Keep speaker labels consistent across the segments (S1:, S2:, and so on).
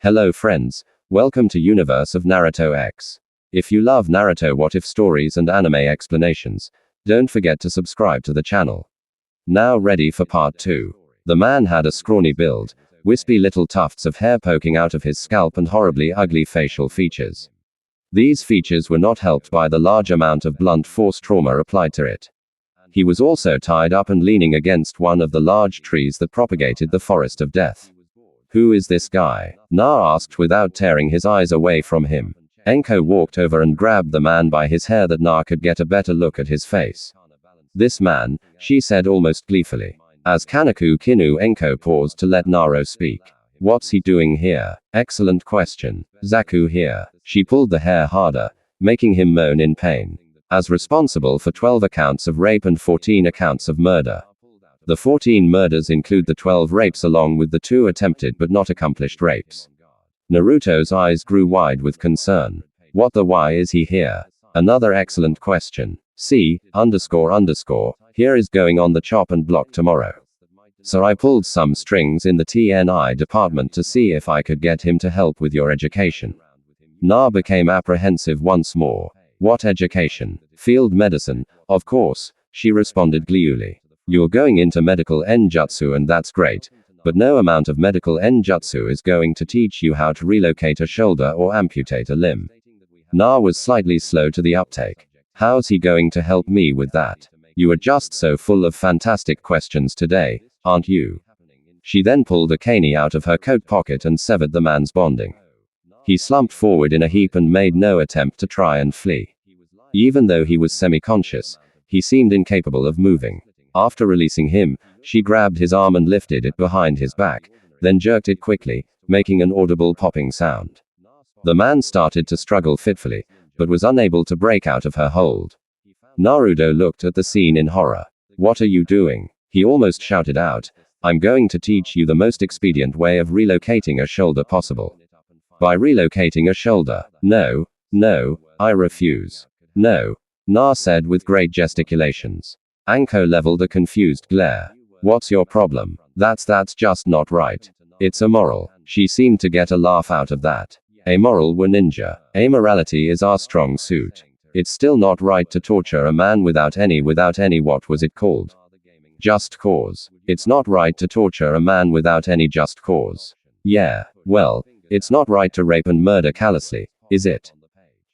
S1: Hello friends, welcome to Universe of Naruto X. If you love Naruto what if stories and anime explanations, don't forget to subscribe to the channel. Now ready for part 2. The man had a scrawny build, wispy little tufts of hair poking out of his scalp and horribly ugly facial features. These features were not helped by the large amount of blunt force trauma applied to it. He was also tied up and leaning against one of the large trees that propagated the forest of death. Who is this guy? Na asked without tearing his eyes away from him. Anko walked over and grabbed the man by his hair that Na could get a better look at his face. This man, she said almost gleefully. As Kanaku Kinu Anko paused to let Naro speak. What's he doing here? Excellent question. Zaku here. She pulled the hair harder, making him moan in pain. As responsible for 12 accounts of rape and 14 accounts of murder. The 14 murders include the 12 rapes along with the 2 attempted but not accomplished rapes. Naruto's eyes grew wide with concern. What the why is he here? Another excellent question. C__, here is going on the chop and block tomorrow. So I pulled some strings in the TNI department to see if I could get him to help with your education. Na became apprehensive once more. What education? Field medicine, of course, she responded gleefully. You're going into medical enjutsu and that's great, but no amount of medical enjutsu is going to teach you how to relocate a shoulder or amputate a limb. Na was slightly slow to the uptake. How's he going to help me with that? You are just so full of fantastic questions today, aren't you? She then pulled a cane out of her coat pocket and severed the man's bonding. He slumped forward in a heap and made no attempt to try and flee. Even though he was semi-conscious, he seemed incapable of moving. After releasing him, she grabbed his arm and lifted it behind his back, then jerked it quickly, making an audible popping sound. The man started to struggle fitfully, but was unable to break out of her hold. Naruto looked at the scene in horror. What are you doing? He almost shouted out. I'm going to teach you the most expedient way of relocating a shoulder possible. By relocating a shoulder. No, I refuse. No, Na said with great gesticulations. Anko leveled a confused glare. What's your problem? That's just not right. It's immoral. She seemed to get a laugh out of that. Amoral were ninja. Amorality is our strong suit. It's still not right to torture a man without any what was it called? Just cause. It's not right to torture a man without any just cause. Yeah, well, it's not right to rape and murder callously, is it?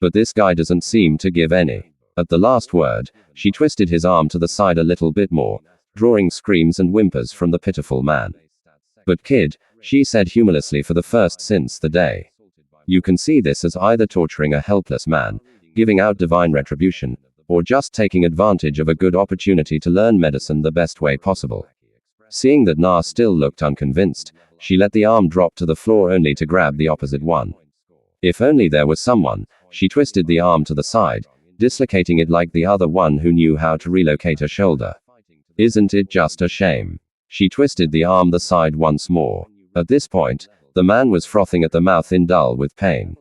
S1: But this guy doesn't seem to give any. At the last word, she twisted his arm to the side a little bit more, drawing screams and whimpers from the pitiful man. But kid, she said humorlessly for the first since the day. You can see this as either torturing a helpless man, giving out divine retribution, or just taking advantage of a good opportunity to learn medicine the best way possible. Seeing that Na still looked unconvinced, she let the arm drop to the floor only to grab the opposite one. If only there was someone, she twisted the arm to the side, dislocating it like the other one who knew how to relocate a shoulder. Isn't it just a shame? She twisted the arm the side once more. At this point, the man was frothing at the mouth in dull with pain.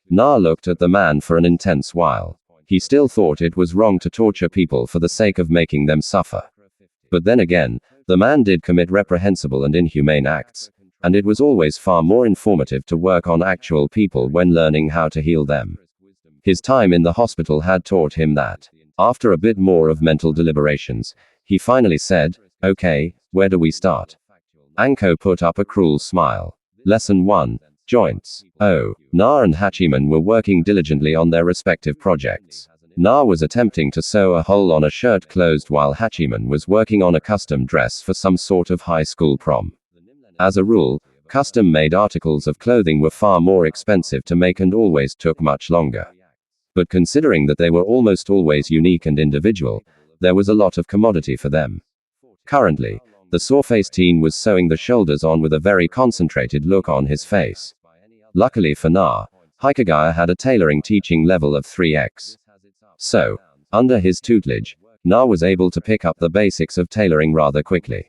S1: Na looked at the man for an intense while. He still thought it was wrong to torture people for the sake of making them suffer. But then again, the man did commit reprehensible and inhumane acts, and it was always far more informative to work on actual people when learning how to heal them. His time in the hospital had taught him that. After a bit more of mental deliberations, he finally said, okay, where do we start? Anko put up a cruel smile. Lesson 1. Joints. Oh, Na and Hachiman were working diligently on their respective projects. Na was attempting to sew a hole on a shirt closed while Hachiman was working on a custom dress for some sort of high school prom. As a rule, custom-made articles of clothing were far more expensive to make and always took much longer. But considering that they were almost always unique and individual, there was a lot of commodity for them. Currently, the sore-faced teen was sewing the shoulders on with a very concentrated look on his face. Luckily for Na, Hikagaya had a tailoring teaching level of 3x. So, under his tutelage, Na was able to pick up the basics of tailoring rather quickly.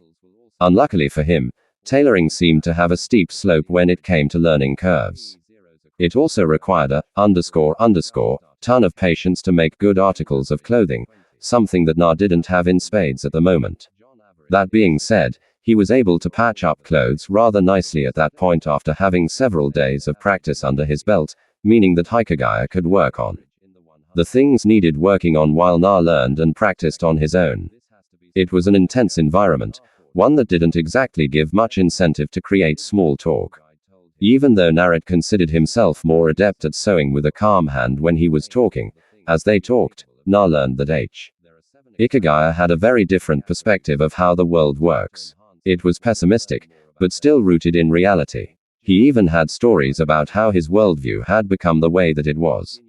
S1: Unluckily for him, tailoring seemed to have a steep slope when it came to learning curves. It also required a ton of patience to make good articles of clothing, something that Na didn't have in spades at the moment. That being said, He was able to patch up clothes rather nicely at that point after having several days of practice under his belt, meaning that Hikagaya could work on the things needed working on while Na learned and practiced on his own. It was an intense environment, one that didn't exactly give much incentive to create small talk. Even though Naruto considered himself more adept at sewing with a calm hand when he was talking, as they talked, Na learned that Hikagaya had a very different perspective of how the world works. It was pessimistic, but still rooted in reality. He even had stories about how his worldview had become the way that it was.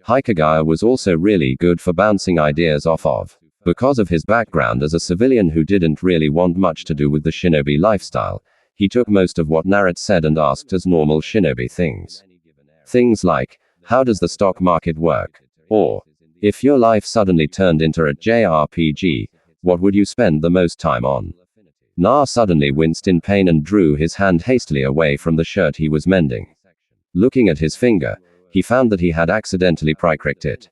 S1: Hikagaya was also really good for bouncing ideas off of. Because of his background as a civilian who didn't really want much to do with the shinobi lifestyle, he took most of what Naruto said and asked as normal shinobi things. Things like, how does the stock market work? Or, if your life suddenly turned into a JRPG, what would you spend the most time on? Na suddenly winced in pain and drew his hand hastily away from the shirt he was mending. Looking at his finger, he found that he had accidentally pricked it.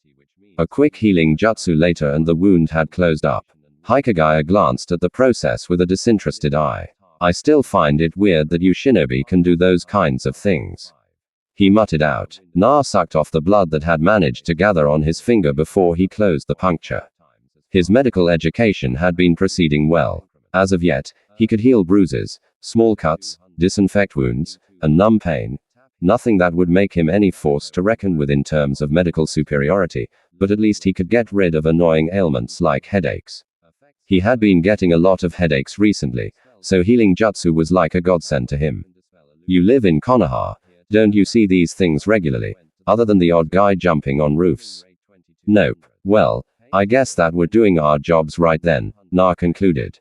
S1: A quick healing jutsu later and the wound had closed up. Hikagaya glanced at the process with a disinterested eye. I still find it weird that you shinobi can do those kinds of things. He muttered out. Na sucked off the blood that had managed to gather on his finger before he closed the puncture. His medical education had been proceeding well. As of yet, he could heal bruises, small cuts, disinfect wounds, and numb pain. Nothing that would make him any force to reckon with in terms of medical superiority, but at least he could get rid of annoying ailments like headaches. He had been getting a lot of headaches recently, so healing jutsu was like a godsend to him. You live in Konoha, don't you see these things regularly, other than the odd guy jumping on roofs? Nope. Well, I guess that we're doing our jobs right then, Na concluded.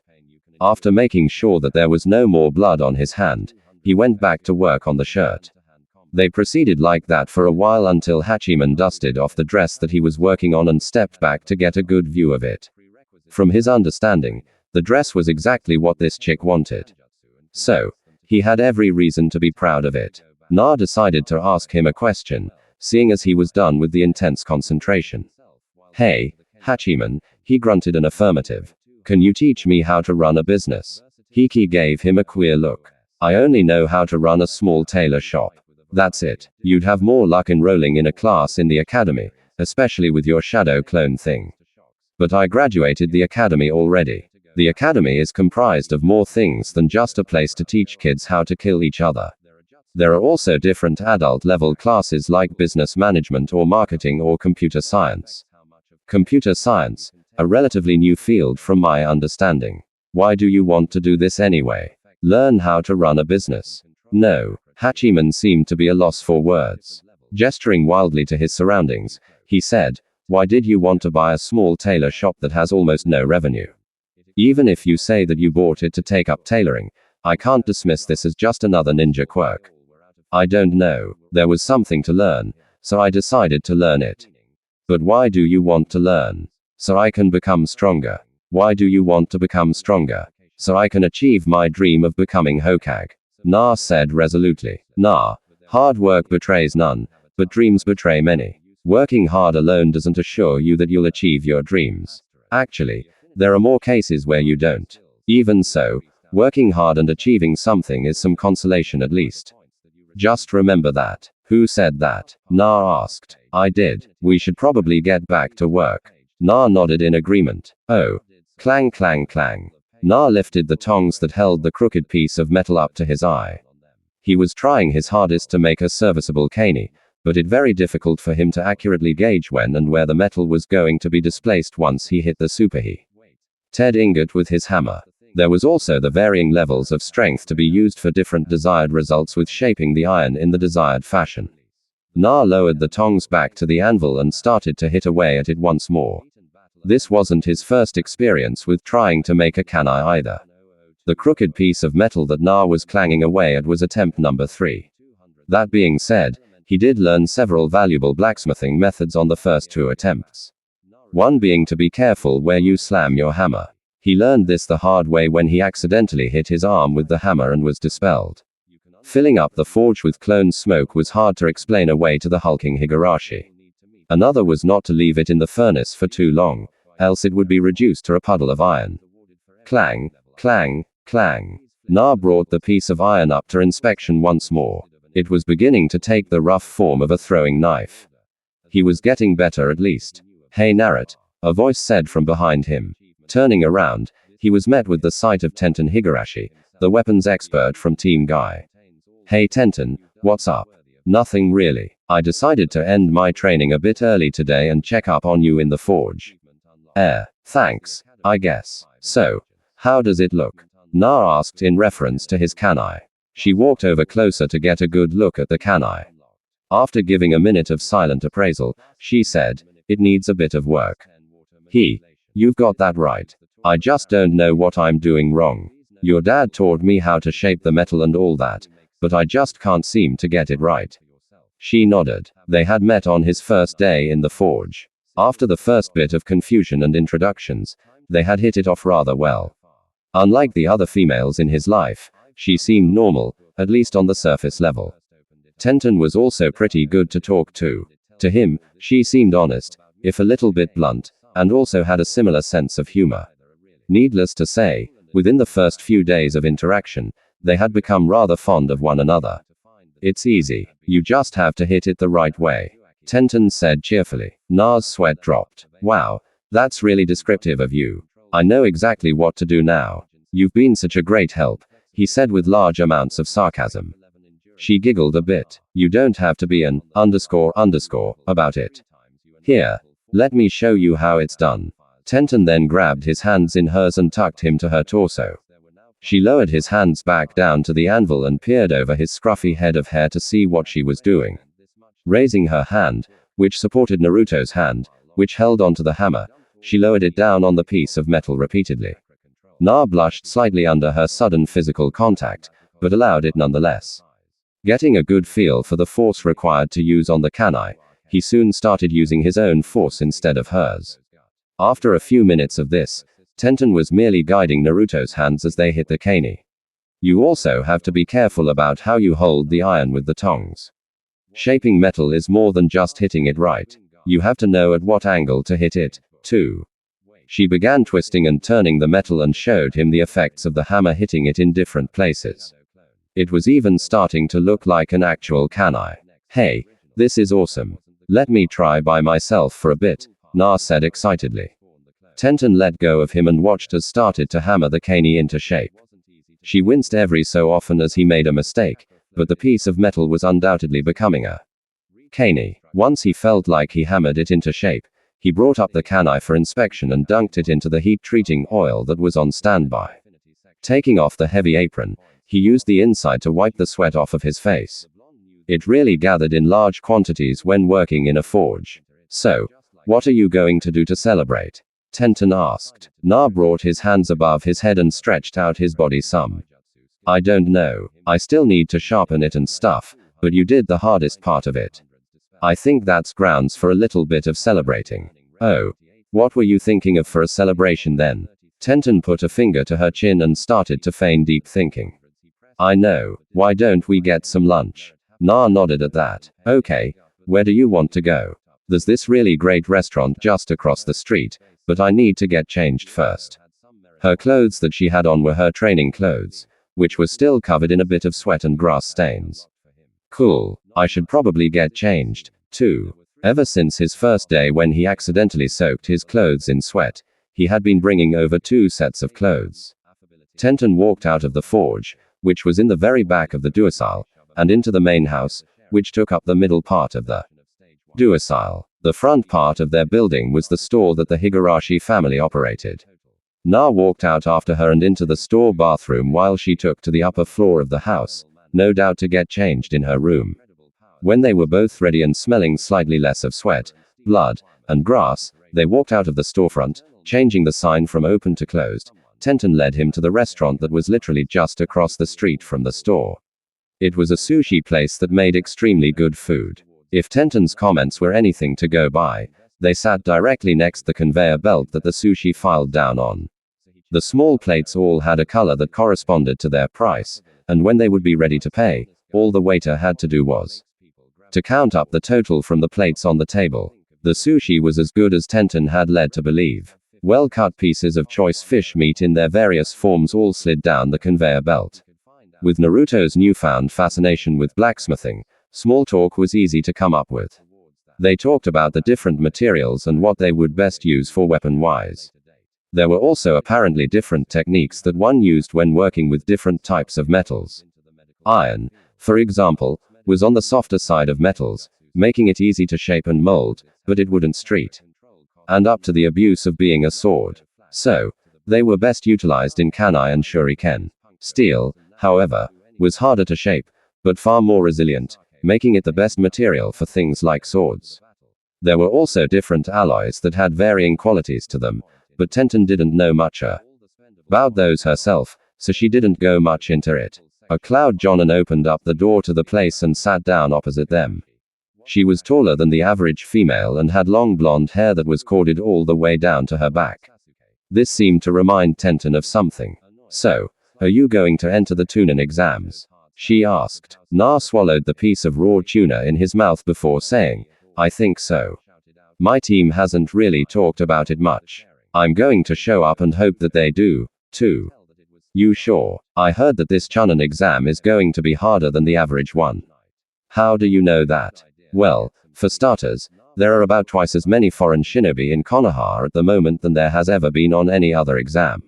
S1: After making sure that there was no more blood on his hand, he went back to work on the shirt. They proceeded like that for a while until Hachiman dusted off the dress that he was working on and stepped back to get a good view of it. From his understanding, the dress was exactly what this chick wanted. So, he had every reason to be proud of it. Na decided to ask him a question, seeing as he was done with the intense concentration. Hey, Hachiman, he grunted an affirmative. Can you teach me how to run a business? Hiki gave him a queer look. I only know how to run a small tailor shop. That's it. You'd have more luck enrolling in a class in the academy, especially with your shadow clone thing. But I graduated the academy already. The academy is comprised of more things than just a place to teach kids how to kill each other. There are also different adult level classes like business management or marketing or computer science. Computer science, a relatively new field from my understanding. Why do you want to do this anyway? Learn how to run a business. No. Hachiman seemed to be a loss for words. Gesturing wildly to his surroundings, he said, why did you want to buy a small tailor shop that has almost no revenue? Even if you say that you bought it to take up tailoring, I can't dismiss this as just another ninja quirk. I don't know. There was something to learn, so I decided to learn it. But why do you want to learn? So I can become stronger. Why do you want to become stronger? So I can achieve my dream of becoming Hokage. Na said resolutely. Na, hard work betrays none, but dreams betray many. Working hard alone doesn't assure you that you'll achieve your dreams. Actually, there are more cases where you don't. Even so, working hard and achieving something is some consolation at least. Just remember that. Who said that? Na asked. I did. We should probably get back to work. Na nodded in agreement. Oh. Clang clang clang. Na lifted the tongs that held the crooked piece of metal up to his eye. He was trying his hardest to make a serviceable cane, but it very difficult for him to accurately gauge when and where the metal was going to be displaced once he hit the superheat. Ted ingot with his hammer. There was also the varying levels of strength to be used for different desired results with shaping the iron in the desired fashion. Na lowered the tongs back to the anvil and started to hit away at it once more. This wasn't his first experience with trying to make a kanai either. The crooked piece of metal that Na was clanging away at was attempt number 3. That being said, he did learn several valuable blacksmithing methods on the first 2 attempts. One being to be careful where you slam your hammer. He learned this the hard way when he accidentally hit his arm with the hammer and was dispelled. Filling up the forge with clone smoke was hard to explain away to the hulking Higurashi. Another was not to leave it in the furnace for too long, else it would be reduced to a puddle of iron. Clang, clang, Clang. Na brought the piece of iron up to inspection once more. It was beginning to take the rough form of a throwing knife. He was getting better at least. Hey Narut, a voice said from behind him. Turning around, he was met with the sight of Tenten Higurashi, the weapons expert from Team Guy. Hey Tenten, what's up? Nothing really. I decided to end my training a bit early today and check up on you in the forge. Thanks, I guess. So, how does it look? Na asked in reference to his kanai. She walked over closer to get a good look at the kanai. After giving a minute of silent appraisal, she said, it needs a bit of work. You've got that right. I just don't know what I'm doing wrong. Your dad taught me how to shape the metal and all that, but I just can't seem to get it right. She nodded. They had met on his first day in the forge. After the first bit of confusion and introductions, they had hit it off rather well. Unlike the other females in his life, she seemed normal, at least on the surface level. Tenten was also pretty good to talk to. To him, she seemed honest, if a little bit blunt, and also had a similar sense of humor. Needless to say, within the first few days of interaction, they had become rather fond of one another. It's easy. You just have to hit it the right way. Tenten said cheerfully. Na's sweat dropped. Wow, that's really descriptive of you. I know exactly what to do now. You've been such a great help, he said with large amounts of sarcasm. She giggled a bit. You don't have to be an _ about it. Here, let me show you how it's done. Tenten then grabbed his hands in hers and tucked him to her torso. She lowered his hands back down to the anvil and peered over his scruffy head of hair to see what she was doing. Raising her hand, which supported Naruto's hand, which held onto the hammer, she lowered it down on the piece of metal repeatedly. Na blushed slightly under her sudden physical contact, but allowed it nonetheless. Getting a good feel for the force required to use on the kanai, he soon started using his own force instead of hers. After a few minutes of this, Tenten was merely guiding Naruto's hands as they hit the kani. You also have to be careful about how you hold the iron with the tongs. Shaping metal is more than just hitting it right. You have to know at what angle to hit it, too. She began twisting and turning the metal and showed him the effects of the hammer hitting it in different places. It was even starting to look like an actual kanai. Hey, this is awesome. Let me try by myself for a bit, Na said excitedly. Tenten let go of him and watched as started to hammer the kani into shape. She winced every so often as he made a mistake, but the piece of metal was undoubtedly becoming a kani. Once he felt like he hammered it into shape, he brought up the kanai for inspection and dunked it into the heat-treating oil that was on standby. Taking off the heavy apron, he used the inside to wipe the sweat off of his face. It really gathered in large quantities when working in a forge. So, what are you going to do to celebrate? Tenten asked. Na brought his hands above his head and stretched out his body some. I don't know. I still need to sharpen it and stuff, but you did the hardest part of it. I think that's grounds for a little bit of celebrating. Oh. What were you thinking of for a celebration then? Tenten put a finger to her chin and started to feign deep thinking. I know. Why don't we get some lunch? Na nodded at that. Okay. Where do you want to go? There's this really great restaurant just across the street, but I need to get changed first. Her clothes that she had on were her training clothes, which were still covered in a bit of sweat and grass stains. Cool. I should probably get changed, too. Ever since his first day when he accidentally soaked his clothes in sweat, he had been bringing over 2 sets of clothes. Tenten walked out of the forge, which was in the very back of the duocile, and into the main house, which took up the middle part of the duocile. The front part of their building was the store that the Higurashi family operated. Na walked out after her and into the store bathroom while she took to the upper floor of the house, no doubt to get changed in her room. When they were both ready and smelling slightly less of sweat, blood, and grass, they walked out of the storefront, changing the sign from open to closed. Tenten led him to the restaurant that was literally just across the street from the store. It was a sushi place that made extremely good food. If Tenten's comments were anything to go by, they sat directly next the conveyor belt that the sushi filed down on. The small plates all had a color that corresponded to their price, and when they would be ready to pay, all the waiter had to do was to count up the total from the plates on the table. The sushi was as good as Tenten had led to believe. Well-cut pieces of choice fish meat in their various forms all slid down the conveyor belt. With Naruto's newfound fascination with blacksmithing, small talk was easy to come up with. They talked about the different materials and what they would best use for weapon-wise. There were also apparently different techniques that one used when working with different types of metals. Iron, for example, was on the softer side of metals, making it easy to shape and mold, but it wouldn't street. And up to the abuse of being a sword. So, they were best utilized in kanai and shuriken. Steel, however, was harder to shape, but far more resilient, making it the best material for things like swords. There were also different alloys that had varying qualities to them, but Tenten didn't know much about those herself, so she didn't go much into it. A Cloud Jonin opened up the door to the place and sat down opposite them. She was taller than the average female and had long blonde hair that was corded all the way down to her back. This seemed to remind Tenten of something. So, are you going to enter the Tunin exams? She asked. Na swallowed the piece of raw tuna in his mouth before saying, I think so. My team hasn't really talked about it much. I'm going to show up and hope that they do, too. You sure? I heard that this Chunin exam is going to be harder than the average one. How do you know that? Well, for starters, there are about twice as many foreign shinobi in Konoha at the moment than there has ever been on any other exam.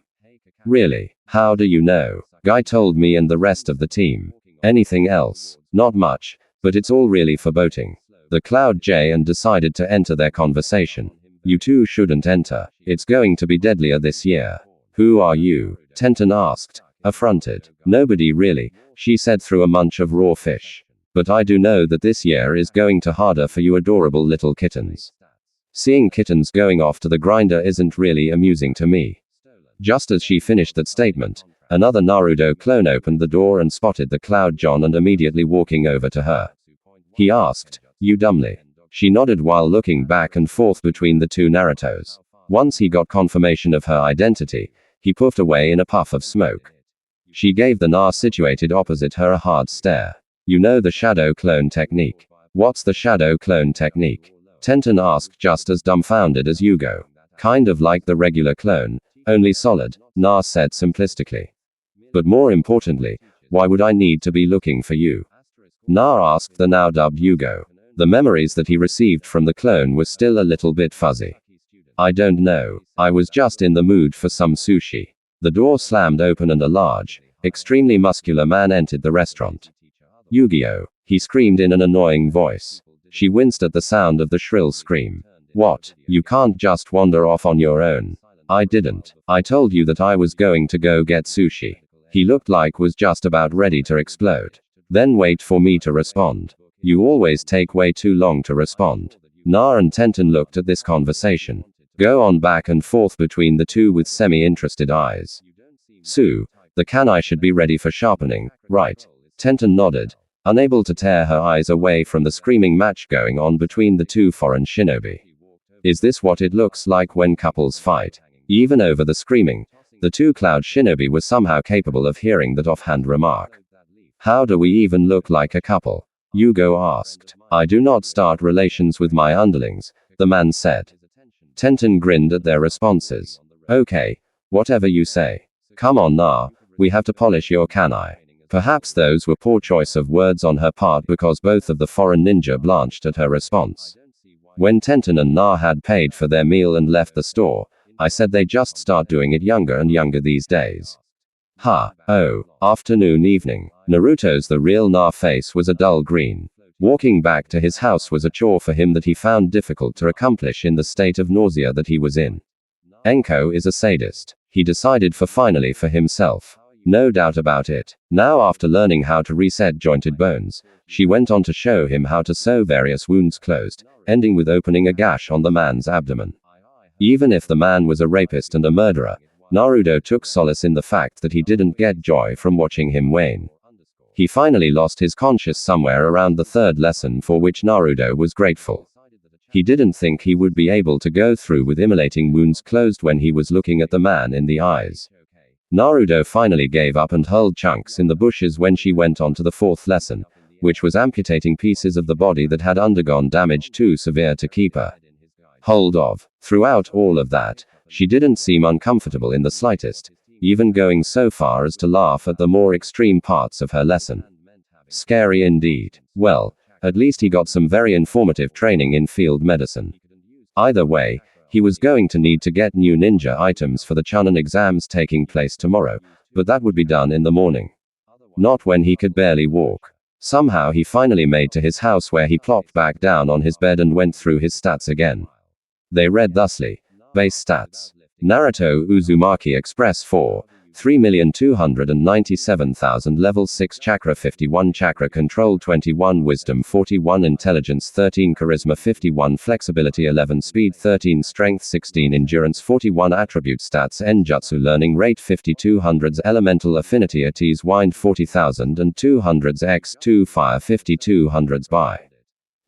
S1: Really? How do you know? Guy told me and the rest of the team. Anything else? Not much, but it's all really foreboding. The Cloud J and decided to enter their conversation. You two shouldn't enter. It's going to be deadlier this year. Who are you? Tenten asked, affronted. Nobody really, she said through a munch of raw fish. But I do know that this year is going to harder for you adorable little kittens. Seeing kittens going off to the grinder isn't really amusing to me. Just as she finished that statement, another Naruto clone opened the door and spotted the Cloud John and immediately walking over to her. He asked, you dumbly. She nodded while looking back and forth between the two Narutos. Once he got confirmation of her identity, he puffed away in a puff of smoke. She gave the Na situated opposite her a hard stare. You know the shadow clone technique. What's the shadow clone technique? Tenten asked just as dumbfounded as Yugo. Kind of like the regular clone, only solid, Na said simplistically. But more importantly, why would I need to be looking for you? Na asked the now dubbed Yugo. The memories that he received from the clone were still a little bit fuzzy. I don't know. I was just in the mood for some sushi. The door slammed open and a large, extremely muscular man entered the restaurant. Yu-Gi-Oh! He screamed in an annoying voice. She winced at the sound of the shrill scream. What? You can't just wander off on your own. I didn't. I told you that I was going to go get sushi. He looked like was just about ready to explode. Then wait for me to respond. You always take way too long to respond. Na and Tenten looked at this conversation. Go on back and forth between the two with semi-interested eyes. Sue, the kanai should be ready for sharpening, right? Tenten nodded, unable to tear her eyes away from the screaming match going on between the two foreign shinobi. Is this what it looks like when couples fight? Even over the screaming, the two Cloud shinobi were somehow capable of hearing that offhand remark. How do we even look like a couple? Yugo asked. I do not start relations with my underlings, the man said. Tenten grinned at their responses. Okay, whatever you say. Come on Na, we have to polish your kanai. Perhaps those were poor choice of words on her part because both of the foreign ninja blanched at her response. When Tenten and Na had paid for their meal and left the store, I said they just start doing it younger and younger these days. Ha, oh, afternoon evening. Naruto's the real Na face was a dull green. Walking back to his house was a chore for him that he found difficult to accomplish in the state of nausea that he was in. Anko is a sadist. He decided finally for himself. No doubt about it. Now after learning how to reset jointed bones, she went on to show him how to sew various wounds closed, ending with opening a gash on the man's abdomen. Even if the man was a rapist and a murderer, Naruto took solace in the fact that he didn't get joy from watching him wane. He finally lost his conscience somewhere around the third lesson, for which Naruto was grateful. He didn't think he would be able to go through with immolating wounds closed when he was looking at the man in the eyes. Naruto finally gave up and hurled chunks in the bushes when she went on to the fourth lesson, which was amputating pieces of the body that had undergone damage too severe to keep her hold of. Throughout all of that, She didn't seem uncomfortable in the slightest, even going so far as to laugh at the more extreme parts of her lesson. Scary indeed. Well, at least he got some very informative training in field medicine. Either way, he was going to need to get new ninja items for the Chunin exams taking place tomorrow, but that would be done in the morning. Not when he could barely walk. Somehow he finally made to his house, where he plopped back down on his bed and went through his stats again. They read thusly. Base stats. Naruto Uzumaki Express 4. 3,297,000 Level 6 Chakra 51 Chakra Control 21 Wisdom 41 Intelligence 13 Charisma 51 Flexibility 11 Speed 13 Strength 16 Endurance 41 Attribute Stats Enjutsu Learning Rate 5200s Elemental Affinity ATs Wind 40,000 and 200s X2 Fire 5200s by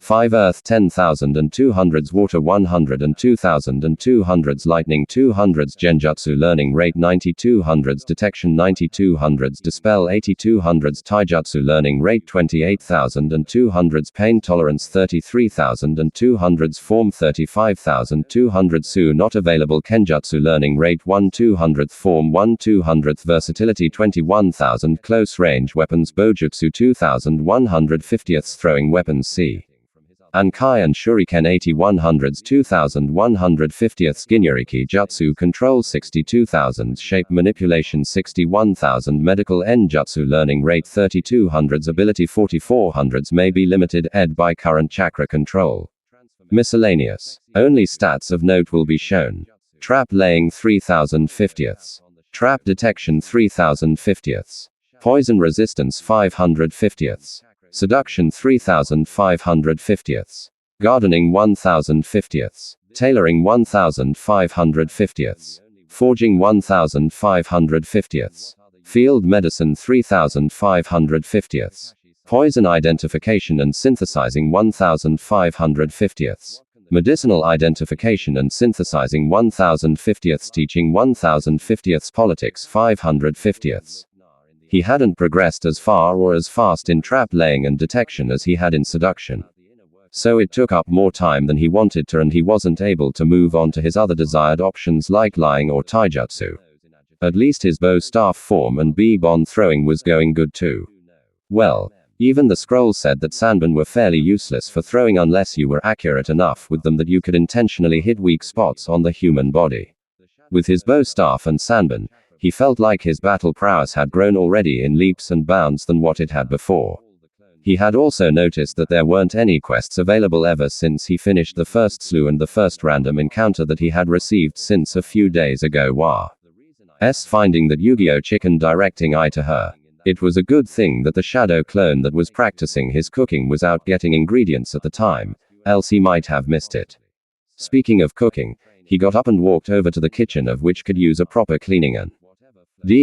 S1: 5 Earth 10,200s Water 100 and 2,200s Lightning 200s Genjutsu Learning Rate 9200s Detection 9200s Dispel 8200s Taijutsu Learning Rate 28,200s Pain Tolerance 33,200s Form 35,200 Su Not Available Kenjutsu Learning Rate 1 200th Form 1 200th Versatility 21,000 Close Range Weapons Bojutsu 2,150th Throwing Weapons C. Ankai and Shuriken 8100s 2150th Ginyoriki Jutsu Control 62,000 Shape Manipulation 61,000 Medical Enjutsu Learning Rate 3200s Ability 4400s May be limited ed by current chakra control. Miscellaneous. Only stats of note will be shown. Trap Laying 3050ths. Trap Detection 3050ths. Poison Resistance 550ths. Seduction 3,550ths. Gardening 1,050ths. Tailoring 1,550ths. Forging 1,550ths. Field Medicine 3,550ths. Poison Identification and Synthesizing 1,550ths. Medicinal Identification and Synthesizing 1,050ths. Teaching 1,050ths. Politics 550ths. He hadn't progressed as far or as fast in trap laying and detection as he had in seduction. So it took up more time than he wanted to, and he wasn't able to move on to his other desired options like lying or taijutsu. At least his bow staff form and B-bon throwing was going good too. Well, even the scrolls said that sanbon were fairly useless for throwing unless you were accurate enough with them that you could intentionally hit weak spots on the human body. With his bow staff and sanbon, he felt like his battle prowess had grown already in leaps and bounds than what it had before. He had also noticed that there weren't any quests available ever since he finished the first slew and the first random encounter that he had received since a few days ago. Finding that Yu-Gi-Oh! Chicken directing eye to her. It was a good thing that the shadow clone that was practicing his cooking was out getting ingredients at the time, else he might have missed it. Speaking of cooking, he got up and walked over to the kitchen, of which could use a proper cleaning, and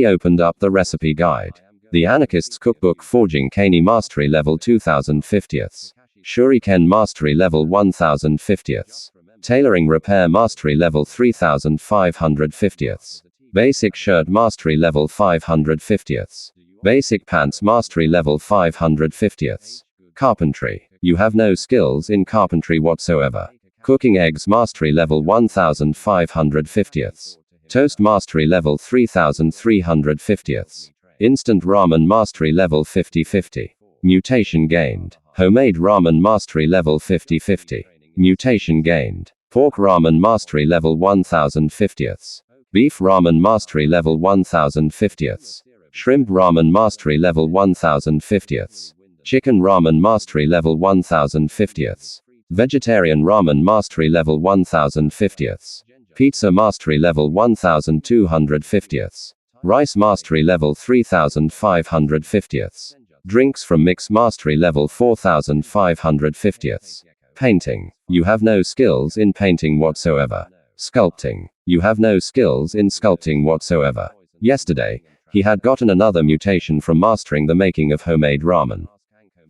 S1: opened up the recipe guide. The Anarchist's Cookbook. Forging Kani Mastery Level 2050ths. Shuriken Mastery Level 1050ths. Tailoring Repair Mastery Level 3550ths. Basic Shirt Mastery Level 550ths. Basic Pants Mastery Level 550ths. Carpentry. You have no skills in carpentry whatsoever. Cooking Eggs Mastery Level 1550ths. Toast Mastery Level 3350ths. Instant Ramen Mastery Level 5050. Mutation gained. Homemade Ramen Mastery Level 5050. Mutation gained. Pork Ramen Mastery Level 1050ths. Beef Ramen Mastery Level 1050ths. Shrimp Ramen Mastery Level 1050ths. Chicken Ramen Mastery Level 1050ths. Vegetarian Ramen Mastery Level 1050ths. Pizza Mastery Level 1250ths. Rice Mastery Level 3550ths. Drinks from Mix Mastery Level 4550ths. Painting. You have no skills in painting whatsoever. Sculpting. You have no skills in sculpting whatsoever. Yesterday, he had gotten another mutation from mastering the making of homemade ramen.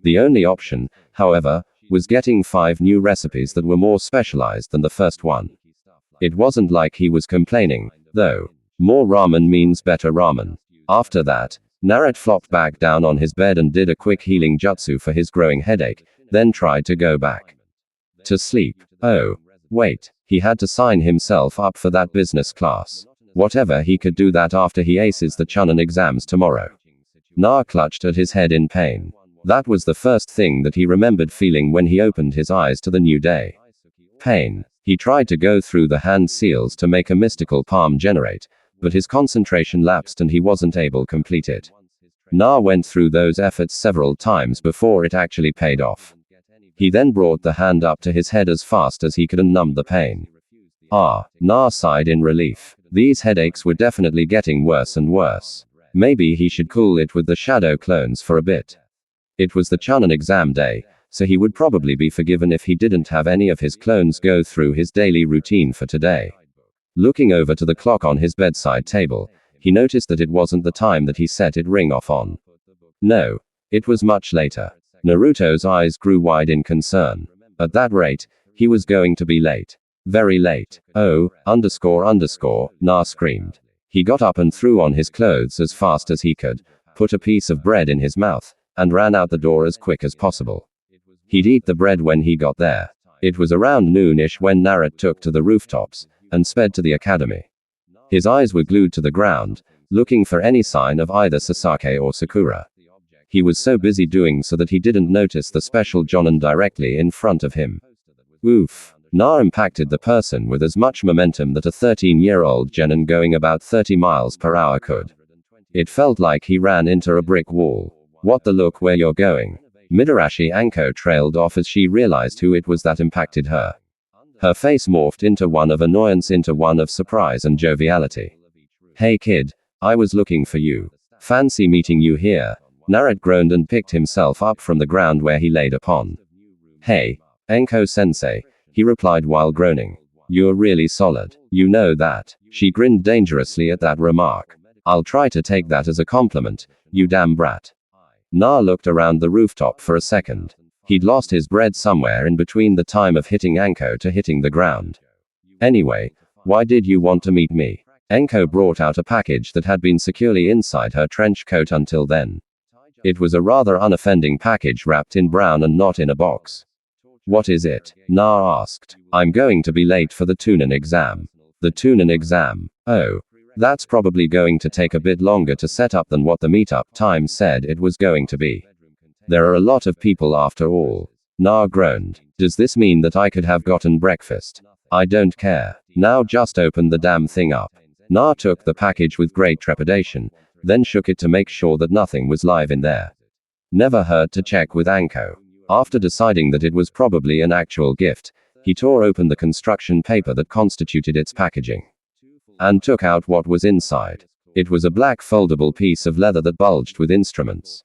S1: The only option, however, was getting 5 new recipes that were more specialized than the first one. It wasn't like he was complaining, though. More ramen means better ramen. After that, Naruto flopped back down on his bed and did a quick healing jutsu for his growing headache, then tried to go back to sleep. Oh. Wait, he had to sign himself up for that business class. Whatever he could do that after he aces the Chunin exams tomorrow. Na clutched at his head in pain. That was the first thing that he remembered feeling when he opened his eyes to the new day. Pain. He tried to go through the hand seals to make a mystical palm generate, but his concentration lapsed and he wasn't able to complete it. Na went through those efforts several times before it actually paid off. He then brought the hand up to his head as fast as he could and numbed the pain. Na sighed in relief. These headaches were definitely getting worse and worse. Maybe he should cool it with the shadow clones for a bit. It was the Chunin exam day, so he would probably be forgiven if he didn't have any of his clones go through his daily routine for today. Looking over to the clock on his bedside table, he noticed that it wasn't the time that he set it ring off on. No, it was much later. Naruto's eyes grew wide in concern. At that rate, he was going to be late. Very late. Oh, Na screamed. He got up and threw on his clothes as fast as he could, put a piece of bread in his mouth, and ran out the door as quick as possible. He'd eat the bread when he got there. It was around noonish when Naruto took to the rooftops, and sped to the academy. His eyes were glued to the ground, looking for any sign of either Sasuke or Sakura. He was so busy doing so that he didn't notice the special Jonin directly in front of him. Oof. Na impacted the person with as much momentum that a 13-year-old genin going about 30 miles per hour could. It felt like he ran into a brick wall. What the look where you're going? Midarashi Anko trailed off as she realized who it was that impacted her. Her face morphed into one of annoyance into one of surprise and joviality. Hey kid, I was looking for you. Fancy meeting you here. Naruto groaned and picked himself up from the ground where he laid upon. Hey, Anko-sensei, he replied while groaning. You're really solid. You know that. She grinned dangerously at that remark. I'll try to take that as a compliment, you damn brat. Na looked around the rooftop for a second. He'd lost his bread somewhere in between the time of hitting Anko to hitting the ground. Anyway, why did you want to meet me? Anko brought out a package that had been securely inside her trench coat until then. It was a rather unoffending package wrapped in brown and not in a box. What is it? Na asked. I'm going to be late for the Chunin exam. The Chunin exam. Oh. That's probably going to take a bit longer to set up than what the meetup time said it was going to be. There are a lot of people after all. Na groaned. Does this mean that I could have gotten breakfast? I don't care. Now just open the damn thing up. Na took the package with great trepidation, then shook it to make sure that nothing was live in there. Never hurt to check with Anko. After deciding that it was probably an actual gift, he tore open the construction paper that constituted its packaging. And took out what was inside. It was a black foldable piece of leather that bulged with instruments.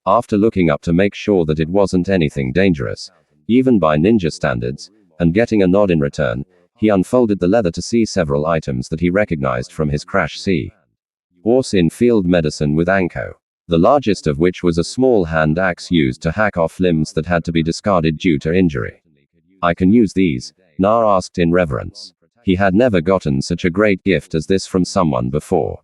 S1: After looking up to make sure that it wasn't anything dangerous, even by ninja standards, and getting a nod in return, he unfolded the leather to see several items that he recognized from his crash course in field medicine with Anko. The largest of which was a small hand axe used to hack off limbs that had to be discarded due to injury. I can use these? Na asked in reverence. He had never gotten such a great gift as this from someone before.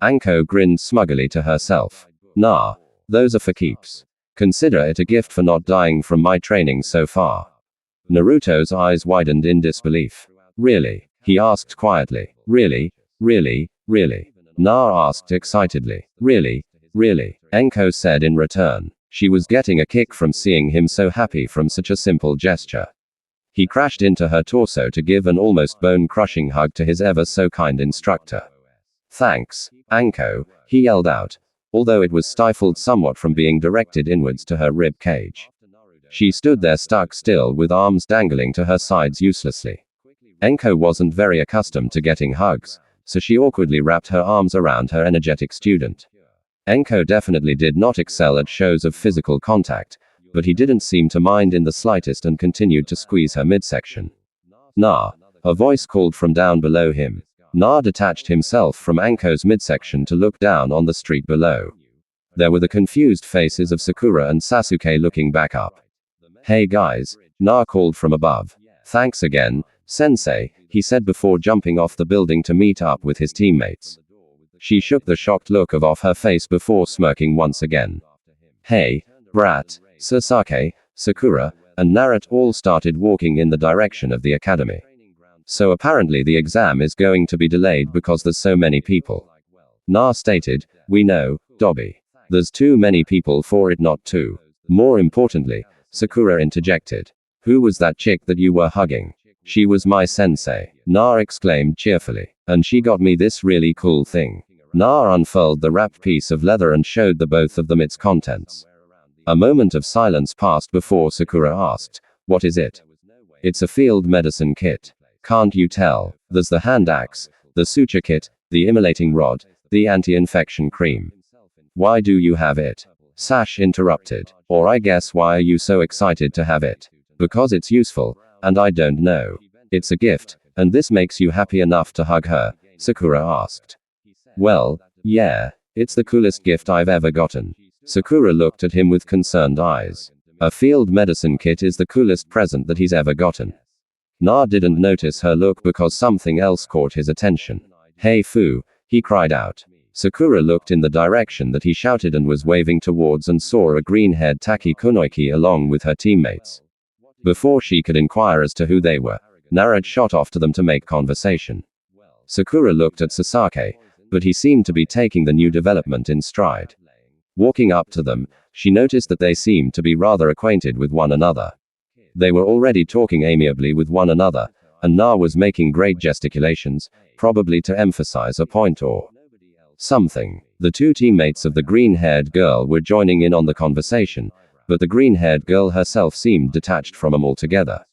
S1: Anko grinned smugly to herself. Nah, those are for keeps. Consider it a gift for not dying from my training so far. Naruto's eyes widened in disbelief. Really? He asked quietly. Really? Really? Really? Na asked excitedly. Really? Really? Anko said in return. She was getting a kick from seeing him so happy from such a simple gesture. He crashed into her torso to give an almost bone-crushing hug to his ever-so-kind instructor. Thanks, Anko, he yelled out, although it was stifled somewhat from being directed inwards to her rib cage. She stood there stuck still with arms dangling to her sides uselessly. Anko wasn't very accustomed to getting hugs, so she awkwardly wrapped her arms around her energetic student. Anko definitely did not excel at shows of physical contact, but he didn't seem to mind in the slightest and continued to squeeze her midsection. Na, a voice called from down below him. Na detached himself from Anko's midsection to look down on the street below. There were the confused faces of Sakura and Sasuke looking back up. Hey guys, Na called from above. Thanks again, sensei, he said before jumping off the building to meet up with his teammates. She shook the shocked look off her face before smirking once again. Hey, brat, Sasuke, Sakura, and Naruto all started walking in the direction of the academy. So apparently the exam is going to be delayed because there's so many people. Na stated, "We know, Dobby. There's too many people for it not to." More importantly, Sakura interjected. "Who was that chick that you were hugging?" "She was my sensei," Na exclaimed cheerfully. "And she got me this really cool thing." Na unfurled the wrapped piece of leather and showed the both of them its contents. A moment of silence passed before Sakura asked, "What is it?" "It's a field medicine kit. Can't you tell? There's the hand axe, the suture kit, the immolating rod, the anti-infection cream." "Why do you have it?" Sash interrupted. "Or I guess why are you so excited to have it?" "Because it's useful, and I don't know. It's a gift, and this makes you happy enough to hug her?" Sakura asked. "Well, yeah, it's the coolest gift I've ever gotten." Sakura looked at him with concerned eyes. "A field medicine kit is the coolest present that he's ever gotten." Na didn't notice her look because something else caught his attention. "Hey Fu," he cried out. Sakura looked in the direction that he shouted and was waving towards and saw a green-haired Taki Kunoiki along with her teammates. Before she could inquire as to who they were, Naruto shot off to them to make conversation. Sakura looked at Sasaki, but he seemed to be taking the new development in stride. Walking up to them, she noticed that they seemed to be rather acquainted with one another. They were already talking amiably with one another, and Na was making great gesticulations, probably to emphasize a point or something. The two teammates of the green-haired girl were joining in on the conversation, but the green-haired girl herself seemed detached from them altogether.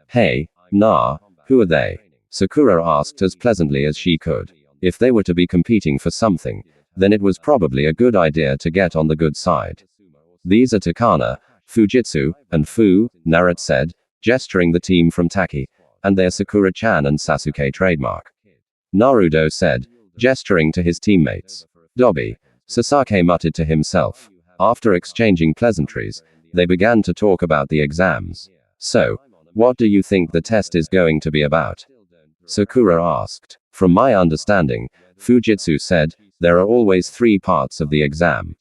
S1: "Hey, Na, who are they?" Sakura asked as pleasantly as she could. If they were to be competing for something, then it was probably a good idea to get on the good side. "These are Takana, Fujitsu, and Fu," Naruto said, gesturing the team from Taki, "and they're Sakura-chan and Sasuke trademark." Naruto said, gesturing to his teammates. "Dobby," Sasaki muttered to himself. After exchanging pleasantries, they began to talk about the exams. "So, what do you think the test is going to be about?" Sakura asked. "From my understanding," Fujitsu said, "there are always 3 parts of the exam.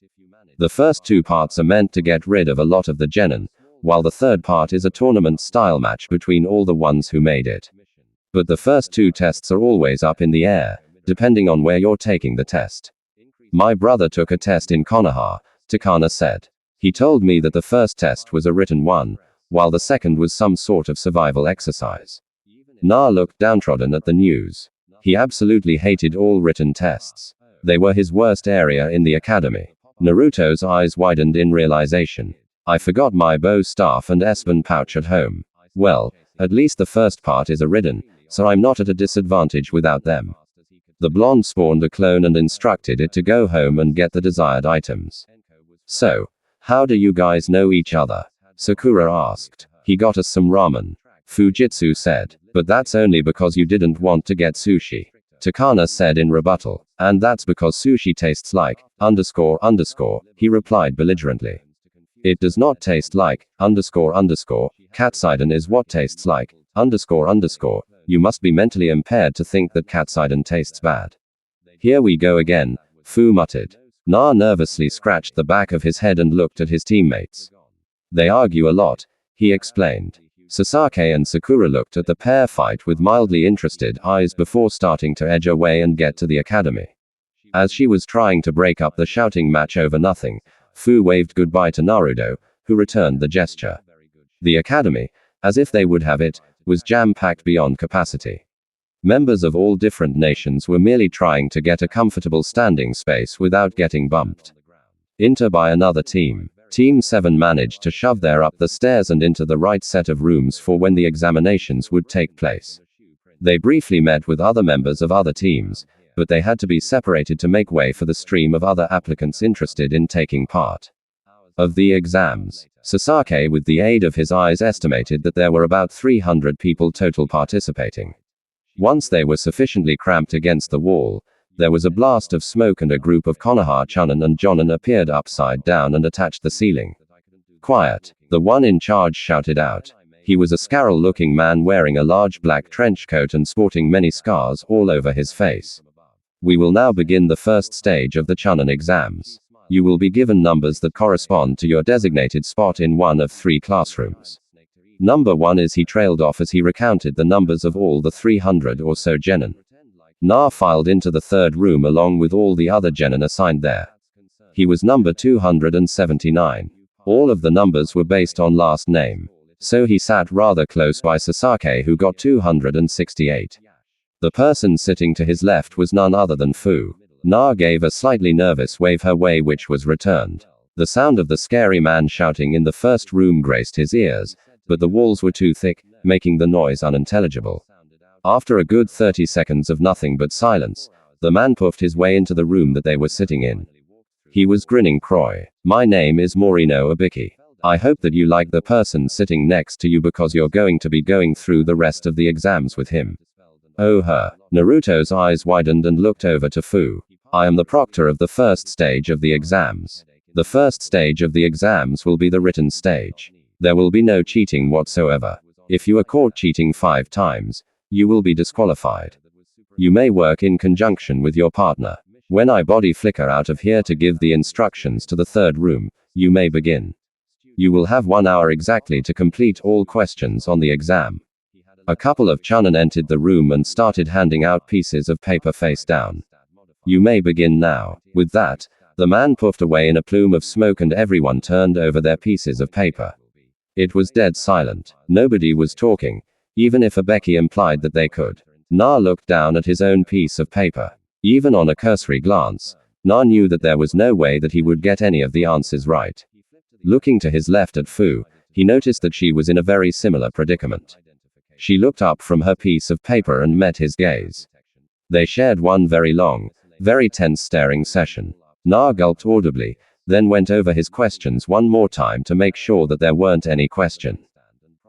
S1: The first 2 parts are meant to get rid of a lot of the genin, while the third part is a tournament-style match between all the ones who made it. But the first 2 tests are always up in the air, depending on where you're taking the test. My brother took a test in Konoha," Takana said. "He told me that the first test was a written one, while the second was some sort of survival exercise." Na looked downtrodden at the news. He absolutely hated all written tests. They were his worst area in the academy. Naruto's eyes widened in realization. "I forgot my bow staff and Espen pouch at home. Well, at least the first part is a written, so I'm not at a disadvantage without them." The blonde spawned a clone and instructed it to go home and get the desired items. "So, how do you guys know each other?" Sakura asked. "He got us some ramen," Fujitsu said. "But that's only because you didn't want to get sushi," Takana said in rebuttal. "And that's because sushi tastes like, he replied belligerently. "It does not taste like, Katsiden is what tastes like, you must be mentally impaired to think that Katsiden tastes bad." "Here we go again," Fu muttered. Na nervously scratched the back of his head and looked at his teammates. "They argue a lot," he explained. Sasaki and Sakura looked at the pair fight with mildly interested eyes before starting to edge away and get to the academy. As she was trying to break up the shouting match over nothing, Fu waved goodbye to Naruto, who returned the gesture. The academy, as if they would have it, was jam-packed beyond capacity. Members of all different nations were merely trying to get a comfortable standing space without getting bumped into by another team. Team 7 managed to shove their up the stairs and into the right set of rooms for when the examinations would take place. They briefly met with other members of other teams, but they had to be separated to make way for the stream of other applicants interested in taking part of the exams. Sasaki, with the aid of his eyes, estimated that there were about 300 people total participating. Once they were sufficiently cramped against the wall, there was a blast of smoke and a group of Konoha-chanen and Jonin appeared upside down and attached the ceiling. "Quiet," the one in charge shouted out. He was a scarrel-looking man wearing a large black trench coat and sporting many scars all over his face. "We will now begin the first stage of the chanen exams. You will be given numbers that correspond to your designated spot in one of 3 classrooms. Number 1 is he trailed off as he recounted the numbers of all the 300 or so genin. Na filed into the third room along with all the other genin assigned there. He was number 279. All of the numbers were based on last name. So he sat rather close by Sasake, who got 268. The person sitting to his left was none other than Fu. Na gave a slightly nervous wave her way, which was returned. The sound of the scary man shouting in the first room graced his ears, but the walls were too thick, making the noise unintelligible. After a good 30 seconds of nothing but silence, the man puffed his way into the room that they were sitting in. He was grinning coy. "My name is Morino Abiki. I hope that you like the person sitting next to you because you're going to be going through the rest of the exams with him." "Oh, her." Naruto's eyes widened and looked over to Fu. "I am the proctor of the first stage of the exams. The first stage of the exams will be the written stage. There will be no cheating whatsoever. If you are caught cheating 5 times, you will be disqualified. You may work in conjunction with your partner. When I body flicker out of here to give the instructions to the third room, you may begin. You will have 1 hour exactly to complete all questions on the exam." A couple of chunin entered the room and started handing out pieces of paper face down. "You may begin now." With that, the man puffed away in a plume of smoke and everyone turned over their pieces of paper. It was dead silent. Nobody was talking, even if Abeki implied that they could. Na looked down at his own piece of paper. Even on a cursory glance, Na knew that there was no way that he would get any of the answers right. Looking to his left at Fu, he noticed that she was in a very similar predicament. She looked up from her piece of paper and met his gaze. They shared one very long, very tense staring session. Na gulped audibly, then went over his questions one more time to make sure that there weren't any questions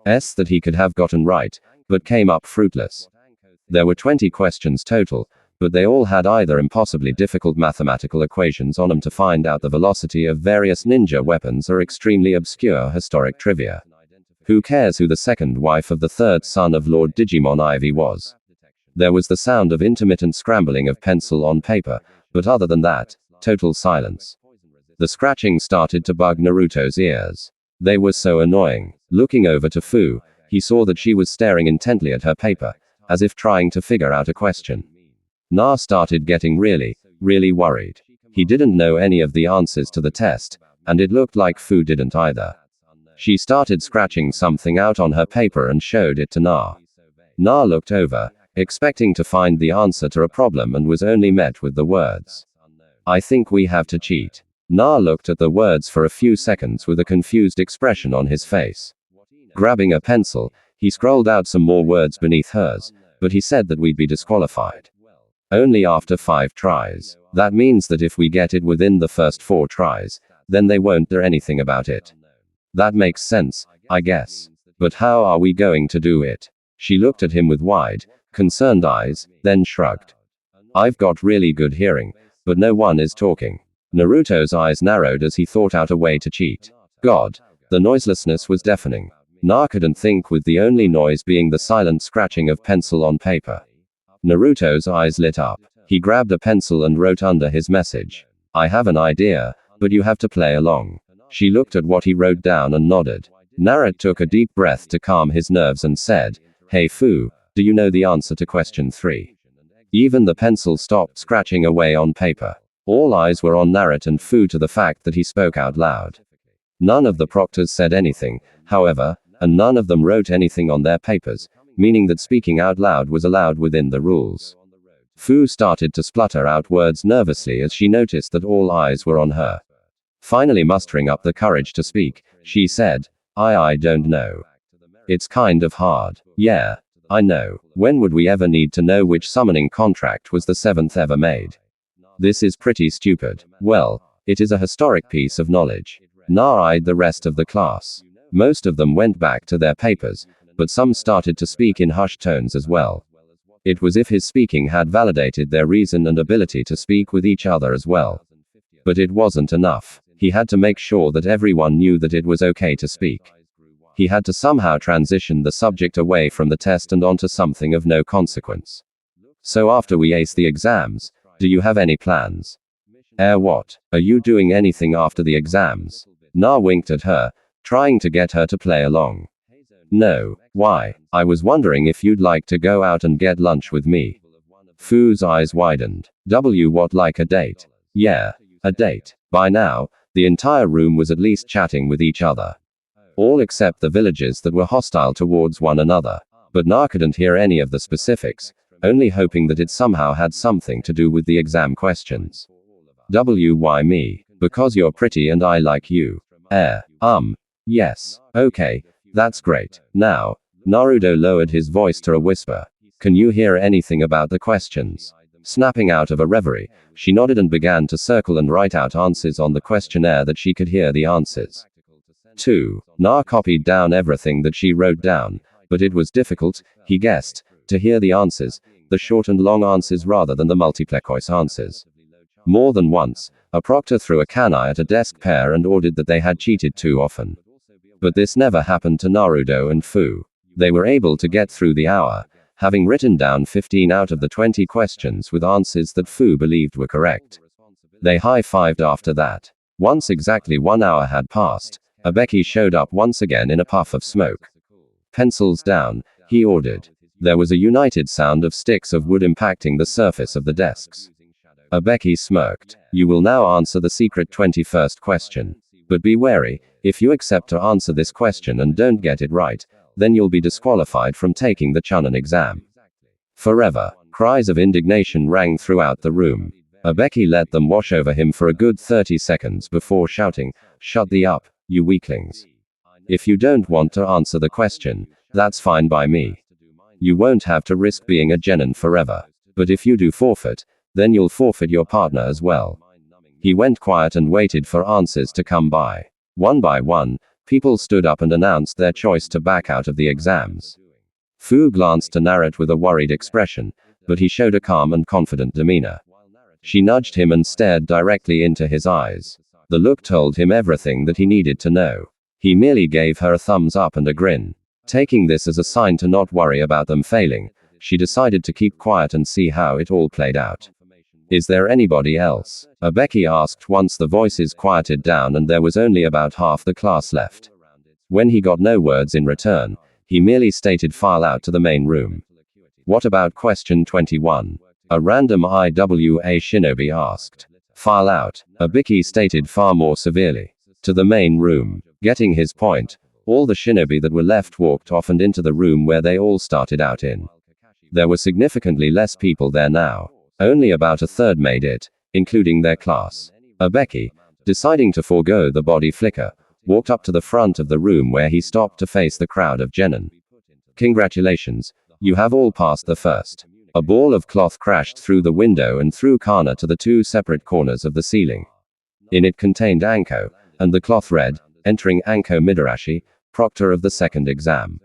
S1: that he could have gotten right, but came up fruitless. There were 20 questions total, but they all had either impossibly difficult mathematical equations on them to find out the velocity of various ninja weapons or extremely obscure historic trivia. Who cares who the second wife of the third son of Lord Digimon Ivy was? There was the sound of intermittent scrambling of pencil on paper, but other than that, total silence. The scratching started to bug Naruto's ears. They were so annoying. Looking over to Fu, he saw that she was staring intently at her paper, as if trying to figure out a question. Na started getting really, really worried. He didn't know any of the answers to the test, and it looked like Fu didn't either. She started scratching something out on her paper and showed it to Na. Na looked over, expecting to find the answer to a problem, and was only met with the words, "I think we have to cheat." Na looked at the words for a few seconds with a confused expression on his face. Grabbing a pencil, he scrolled out some more words beneath hers, but he said that we'd be disqualified. Only after 5 tries. That means that if we get it within the first 4 tries, then they won't do anything about it. That makes sense, I guess. But how are we going to do it? She looked at him with wide, concerned eyes, then shrugged. I've got really good hearing, but no one is talking. Naruto's eyes narrowed as he thought out a way to cheat. God, the noiselessness was deafening. Na couldn't think, with the only noise being the silent scratching of pencil on paper. Naruto's eyes lit up. He grabbed a pencil and wrote under his message, "I have an idea, but you have to play along." She looked at what he wrote down and nodded. Naruto took a deep breath to calm his nerves and said, "Hey Fu, do you know the answer to question 3? Even the pencil stopped scratching away on paper. All eyes were on Naruto and Fu to the fact that he spoke out loud. None of the proctors said anything, however, and none of them wrote anything on their papers, meaning that speaking out loud was allowed within the rules. Fu started to splutter out words nervously as she noticed that all eyes were on her. Finally mustering up the courage to speak, she said, I don't know. It's kind of hard. Yeah, I know. When would we ever need to know which summoning contract was the 7th ever made? This is pretty stupid. Well, it is a historic piece of knowledge. Na eyed the rest of the class. Most of them went back to their papers, but some started to speak in hushed tones as well. It was as if his speaking had validated their reason and ability to speak with each other as well. But it wasn't enough. He had to make sure that everyone knew that it was okay to speak. He had to somehow transition the subject away from the test and onto something of no consequence. So after we ace the exams, do you have any plans? What? Are you doing anything after the exams? Na winked at her, trying to get her to play along. No. Why? I was wondering if you'd like to go out and get lunch with me. Fu's eyes widened. What, like a date? Yeah, a date. By now, the entire room was at least chatting with each other. All except the villagers that were hostile towards one another. But Na couldn't hear any of the specifics, only hoping that it somehow had something to do with the exam questions. Why me? Because you're pretty and I like you. Yes. Okay, that's great. Now, Naruto lowered his voice to a whisper. Can you hear anything about the questions? Snapping out of a reverie, she nodded and began to circle and write out answers on the questionnaire that she could hear the answers. 2. Na copied down everything that she wrote down, but it was difficult, he guessed, to hear the answers, the short and long answers rather than the multiplex answers. More than once, a proctor threw a kanai at a desk pair and ordered that they had cheated too often. But this never happened to Naruto and Fu. They were able to get through the hour, having written down 15 out of the 20 questions with answers that Fu believed were correct. They high-fived after that. Once exactly 1 hour had passed, Abeki showed up once again in a puff of smoke. Pencils down, he ordered. There was a united sound of sticks of wood impacting the surface of the desks. Abeki smirked. You will now answer the secret 21st question. But be wary, if you accept to answer this question and don't get it right, then you'll be disqualified from taking the Chunin exam. Forever. Cries of indignation rang throughout the room. Abeki let them wash over him for a good 30 seconds before shouting, "Shut the up, you weaklings. If you don't want to answer the question, that's fine by me. You won't have to risk being a genin forever. But if you do forfeit, then you'll forfeit your partner as well." He went quiet and waited for answers to come by. One by one, people stood up and announced their choice to back out of the exams. Fu glanced to Naruto with a worried expression, but he showed a calm and confident demeanor. She nudged him and stared directly into his eyes. The look told him everything that he needed to know. He merely gave her a thumbs up and a grin. Taking this as a sign to not worry about them failing, she decided to keep quiet and see how it all played out. Is there anybody else? Abeki asked once the voices quieted down and there was only about half the class left. When he got no words in return, he merely stated file out to the main room. What about question 21? A random IWA shinobi asked. File out, Abeki stated far more severely. To the main room. Getting his point, all the shinobi that were left walked off and into the room where they all started out in. There were significantly less people there now. Only about a third made it, including their class. Abeki, deciding to forego the body flicker, walked up to the front of the room where he stopped to face the crowd of genin. Congratulations, you have all passed the first. A ball of cloth crashed through the window and threw Kana to the two separate corners of the ceiling. In it contained Anko, and the cloth read, entering Anko Midarashi, proctor of the second exam.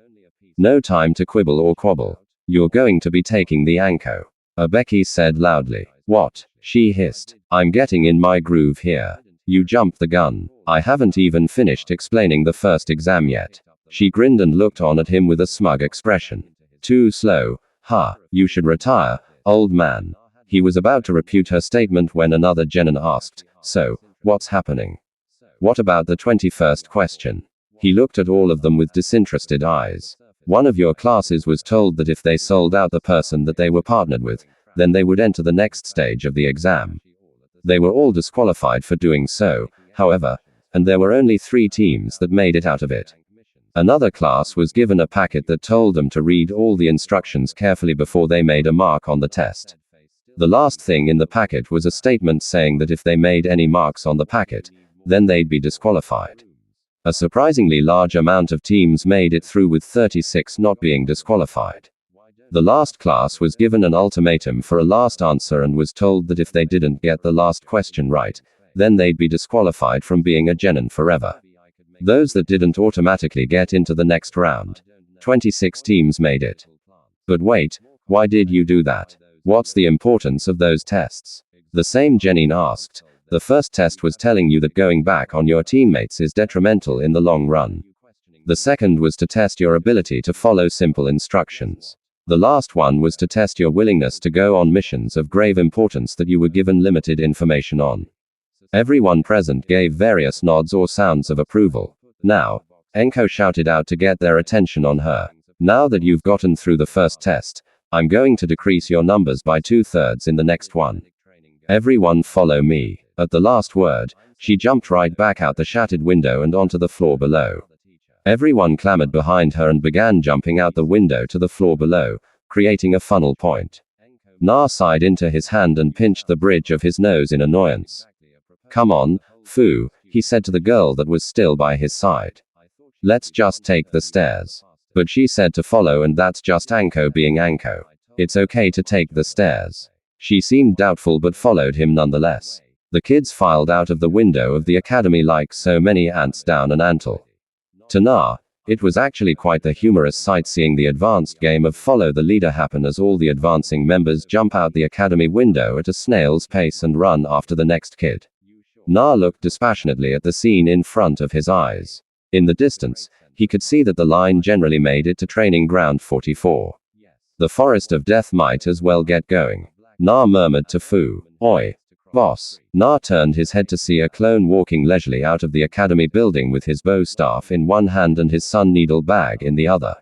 S1: No time to quibble or quabble. You're going to be taking the Anko. Abeki said loudly. What? She hissed. I'm getting in my groove here. You jumped the gun. I haven't even finished explaining the first exam yet. She grinned and looked on at him with a smug expression. Too slow. You should retire, old man. He was about to refute her statement when another genin asked, so, what's happening? What about the 21st question? He looked at all of them with disinterested eyes. One of your classes was told that if they sold out the person that they were partnered with, then they would enter the next stage of the exam. They were all disqualified for doing so, however, and there were only 3 teams that made it out of it. Another class was given a packet that told them to read all the instructions carefully before they made a mark on the test. The last thing in the packet was a statement saying that if they made any marks on the packet, then they'd be disqualified. A surprisingly large amount of teams made it through with 36 not being disqualified. The last class was given an ultimatum for a last answer and was told that if they didn't get the last question right, then they'd be disqualified from being a genin forever. Those that didn't automatically get into the next round. 26 teams made it. But wait, why did you do that? What's the importance of those tests? The same genin asked. The first test was telling you that going back on your teammates is detrimental in the long run. The second was to test your ability to follow simple instructions. The last one was to test your willingness to go on missions of grave importance that you were given limited information on. Everyone present gave various nods or sounds of approval. Now, Anko shouted out to get their attention on her. Now that you've gotten through the first test, I'm going to decrease your numbers by 2/3 in the next one. Everyone follow me. At the last word, she jumped right back out the shattered window and onto the floor below. Everyone clamored behind her and began jumping out the window to the floor below, creating a funnel point. Na sighed into his hand and pinched the bridge of his nose in annoyance. Come on, Fu, he said to the girl that was still by his side. Let's just take the stairs. But she said to follow, and that's just Anko being Anko. It's okay to take the stairs. She seemed doubtful but followed him nonetheless. The kids filed out of the window of the academy like so many ants down an anthill. To Na, it was actually quite the humorous sight seeing the advanced game of follow the leader happen as all the advancing members jump out the academy window at a snail's pace and run after the next kid. Na looked dispassionately at the scene in front of his eyes. In the distance, he could see that the line generally made it to training ground 44. The forest of death might as well get going. Na murmured to Fu, Oi, boss. Na turned his head to see a clone walking leisurely out of the academy building with his bow staff in one hand and his sun needle bag in the other.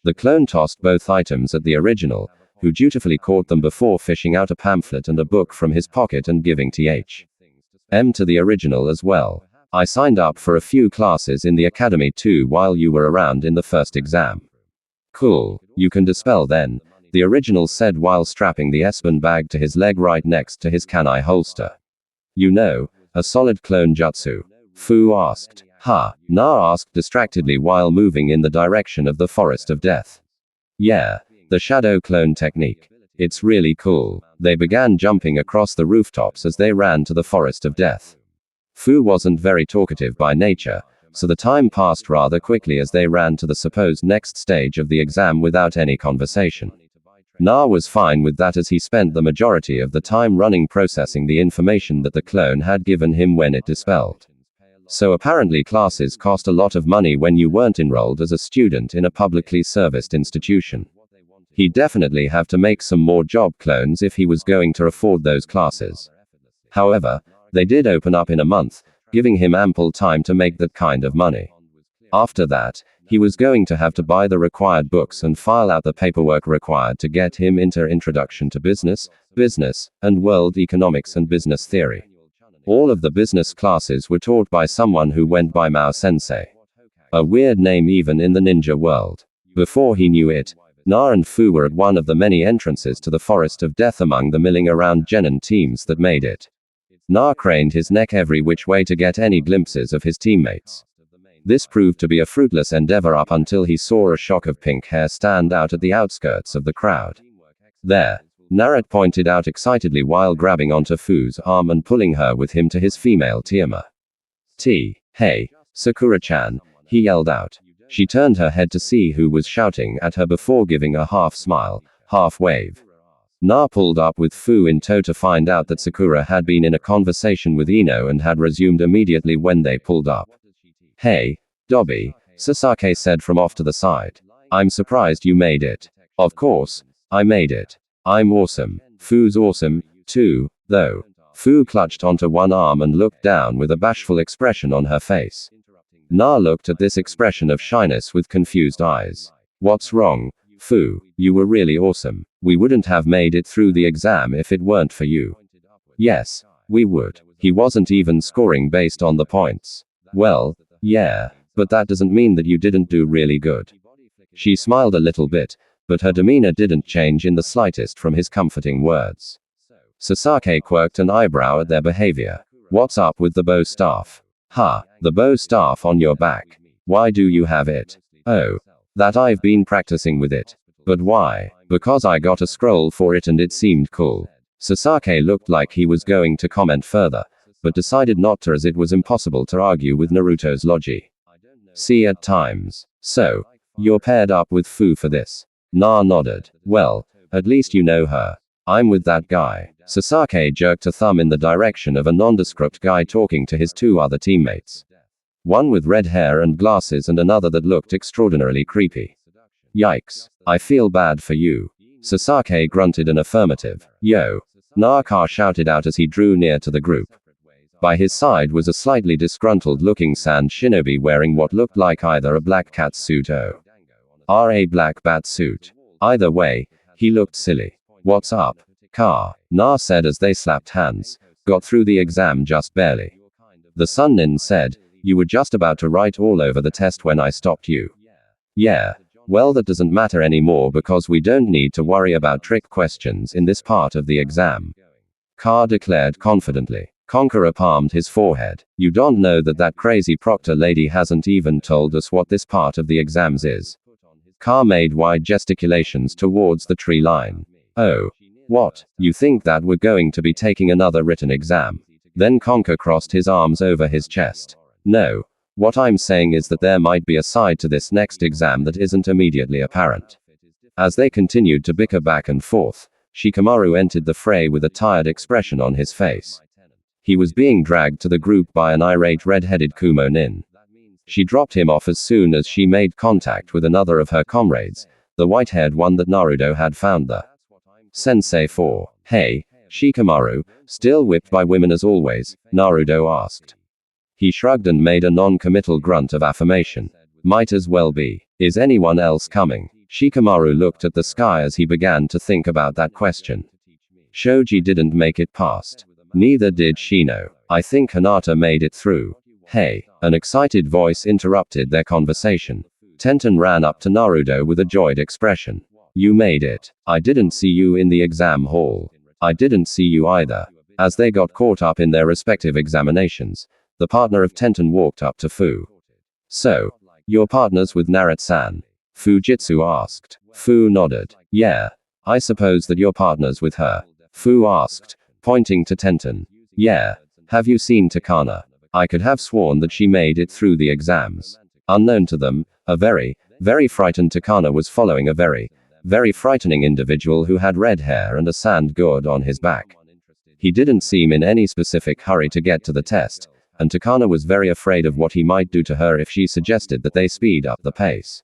S1: The clone tossed both items at the original, who dutifully caught them before fishing out a pamphlet and a book from his pocket and giving Th.M. to the original as well. I signed up for a few classes in the academy too while you were around in the first exam. Cool, you can dispel then, the original said while strapping the S-band bag to his leg right next to his kanai holster. You know, a solid clone jutsu? Fu asked. Ha, Na asked distractedly while moving in the direction of the forest of death. Yeah, the shadow clone technique. It's really cool. They began jumping across the rooftops as they ran to the forest of death. Fu wasn't very talkative by nature, so the time passed rather quickly as they ran to the supposed next stage of the exam without any conversation. Na was fine with that as he spent the majority of the time running processing the information that the clone had given him when it dispelled. So apparently classes cost a lot of money when you weren't enrolled as a student in a publicly serviced institution. He'd definitely have to make some more job clones if he was going to afford those classes. However, they did open up in a month, giving him ample time to make that kind of money. After that, he was going to have to buy the required books and file out the paperwork required to get him into Introduction to Business, and World Economics and Business Theory. All of the business classes were taught by someone who went by Mao Sensei. A weird name even in the ninja world. Before he knew it, Na and Fu were at one of the many entrances to the forest of death among the milling around genin teams that made it. Na craned his neck every which way to get any glimpses of his teammates. This proved to be a fruitless endeavor up until he saw a shock of pink hair stand out at the outskirts of the crowd. There, Naruto pointed out excitedly while grabbing onto Fu's arm and pulling her with him to his female teamer. Hey, Sakura-chan, he yelled out. She turned her head to see who was shouting at her before giving a half smile, half wave. Na pulled up with Fu in tow to find out that Sakura had been in a conversation with Ino and had resumed immediately when they pulled up. Hey, Dobby, Sasaki said from off to the side. I'm surprised you made it. Of course, I made it. I'm awesome. Fu's awesome, too, though. Fu clutched onto one arm and looked down with a bashful expression on her face. Na looked at this expression of shyness with confused eyes. What's wrong, Fu? You were really awesome. We wouldn't have made it through the exam if it weren't for you. Yes, we would. He wasn't even scoring based on the points. Well, yeah, but that doesn't mean that you didn't do really good. She smiled a little bit, but her demeanor didn't change in the slightest from his comforting words. Sasaki quirked an eyebrow at their behavior. What's up with the bow staff? Ha, the bow staff on your back. Why do you have it? Oh, that I've been practicing with it. But why? Because I got a scroll for it and it seemed cool. Sasaki looked like he was going to comment further, but decided not to as it was impossible to argue with Naruto's logic. See at times. So, you're paired up with Fu for this. Na nodded. Well, at least you know her. I'm with that guy. Sasaki jerked a thumb in the direction of a nondescript guy talking to his two other teammates. One with red hair and glasses and another that looked extraordinarily creepy. Yikes. I feel bad for you. Sasaki grunted an affirmative. Yo. Na shouted out as he drew near to the group. By his side was a slightly disgruntled-looking sand shinobi wearing what looked like either a black cat suit or a black bat suit. Either way, he looked silly. What's up, Ka? Na said as they slapped hands. Got through the exam just barely. The Sunnin said, you were just about to write all over the test when I stopped you. Yeah. Well, that doesn't matter anymore because we don't need to worry about trick questions in this part of the exam. Ka declared confidently. Conqueror palmed his forehead. You don't know that crazy proctor lady hasn't even told us what this part of the exams is. Ka made wide gesticulations towards the tree line. Oh. What? You think that we're going to be taking another written exam? Then Conquer crossed his arms over his chest. No. What I'm saying is that there might be a side to this next exam that isn't immediately apparent. As they continued to bicker back and forth, Shikamaru entered the fray with a tired expression on his face. He was being dragged to the group by an irate red-headed Kumo nin. She dropped him off as soon as she made contact with another of her comrades, the white-haired one that Naruto had found the sensei for. Hey, Shikamaru, still whipped by women as always? Naruto asked. He shrugged and made a non-committal grunt of affirmation. Might as well be. Is anyone else coming? Shikamaru looked at the sky as he began to think about that question. Shoji didn't make it past. Neither did Shino. I think Hinata made it through. Hey, an excited voice interrupted their conversation. Tenten ran up to Naruto with a joyed expression. You made it. I didn't see you in the exam hall. I didn't see you either. As they got caught up in their respective examinations, the partner of Tenten walked up to Fu. So, you're partners with Naruto-san? Fujitsu asked. Fu nodded. Yeah. I suppose that you're partners with her. Fu asked, pointing to Tenten. Yeah. Have you seen Takana? I could have sworn that she made it through the exams. Unknown to them, a very, very frightened Takana was following a very, very frightening individual who had red hair and a sand gourd on his back. He didn't seem in any specific hurry to get to the test, and Takana was very afraid of what he might do to her if she suggested that they speed up the pace.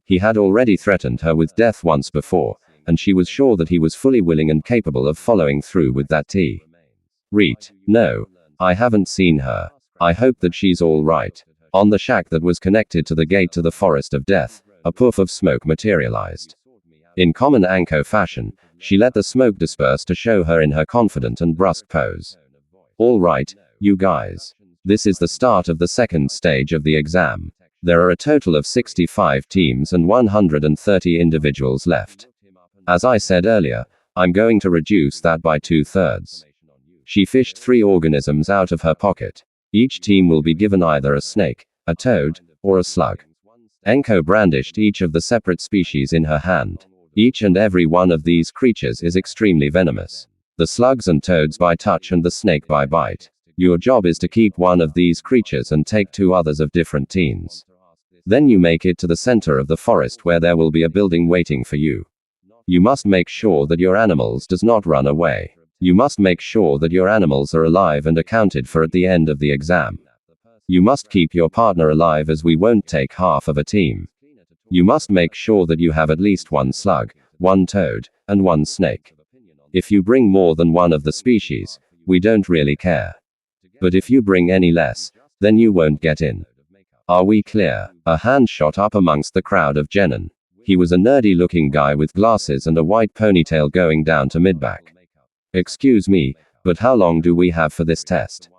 S1: He had already threatened her with death once before, and she was sure that he was fully willing and capable of following through with that tea. Reet. No. I haven't seen her. I hope that she's all right. On the shack that was connected to the gate to the forest of death, a puff of smoke materialized. In common Anko fashion, she let the smoke disperse to show her in her confident and brusque pose. All right, you guys. This is the start of the second stage of the exam. There are a total of 65 teams and 130 individuals left. As I said earlier, I'm going to reduce that by 2/3. She fished 3 organisms out of her pocket. Each team will be given either a snake, a toad, or a slug. Anko brandished each of the separate species in her hand. Each and every one of these creatures is extremely venomous. The slugs and toads by touch and the snake by bite. Your job is to keep one of these creatures and take 2 others of different teams. Then you make it to the center of the forest where there will be a building waiting for you. You must make sure that your animals does not run away. You must make sure that your animals are alive and accounted for at the end of the exam. You must keep your partner alive as we won't take half of a team. You must make sure that you have at least 1 slug, 1 toad, and 1 snake. If you bring more than one of the species, we don't really care. But if you bring any less, then you won't get in. Are we clear? A hand shot up amongst the crowd of genin. He was a nerdy-looking guy with glasses and a white ponytail going down to mid-back. Excuse me, but how long do we have for this test?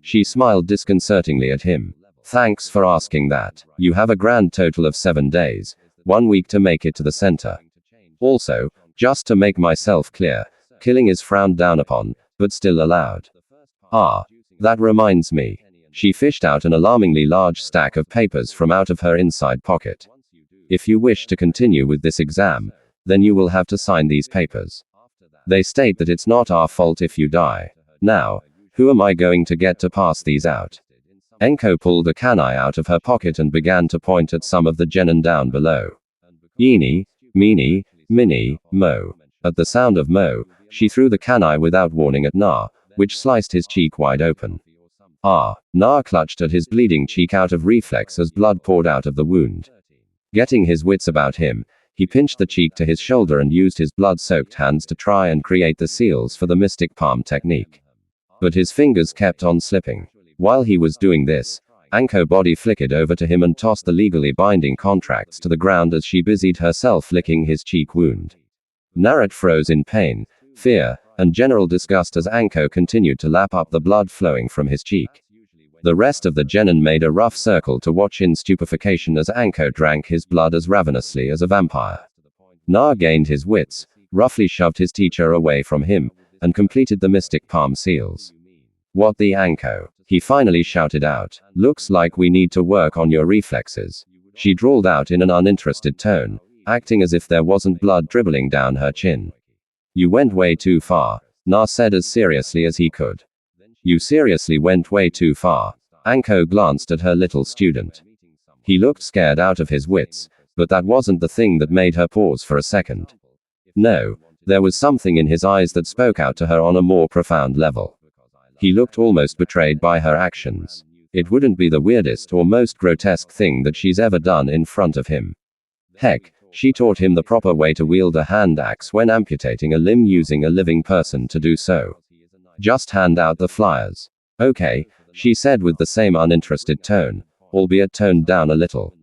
S1: She smiled disconcertingly at him. Thanks for asking that. You have a grand total of 7 days, 1 week to make it to the center. Also, just to make myself clear, killing is frowned down upon, but still allowed. Ah. That reminds me. She fished out an alarmingly large stack of papers from out of her inside pocket. If you wish to continue with this exam, then you will have to sign these papers. They state that it's not our fault if you die. Now, who am I going to get to pass these out? Anko pulled a kanai out of her pocket and began to point at some of the genin down below. Eeny, meeny, miny, mo. At the sound of mo, she threw the kanai without warning at Na, which sliced his cheek wide open. Ah, Na clutched at his bleeding cheek out of reflex as blood poured out of the wound. Getting his wits about him, he pinched the cheek to his shoulder and used his blood-soaked hands to try and create the seals for the mystic palm technique. but his fingers kept on slipping. While he was doing this, Anko body flickered over to him and tossed the legally binding contracts to the ground as she busied herself licking his cheek wound. Naruto froze in pain, fear, and general disgust as Anko continued to lap up the blood flowing from his cheek. The rest of the genin made a rough circle to watch in stupefaction as Anko drank his blood as ravenously as a vampire. Na gained his wits, roughly shoved his teacher away from him, and completed the mystic palm seals. What the Anko? He finally shouted out. Looks like we need to work on your reflexes. She drawled out in an uninterested tone, acting as if there wasn't blood dribbling down her chin. You went way too far, Na said as seriously as he could. You seriously went way too far. Anko glanced at her little student. He looked scared out of his wits, but that wasn't the thing that made her pause for a second. No, there was something in his eyes that spoke out to her on a more profound level. He looked almost betrayed by her actions. It wouldn't be the weirdest or most grotesque thing that she's ever done in front of him. Heck, she taught him the proper way to wield a hand axe when amputating a limb using a living person to do so. Just hand out the flyers. Okay, she said with the same uninterested tone, albeit toned down a little.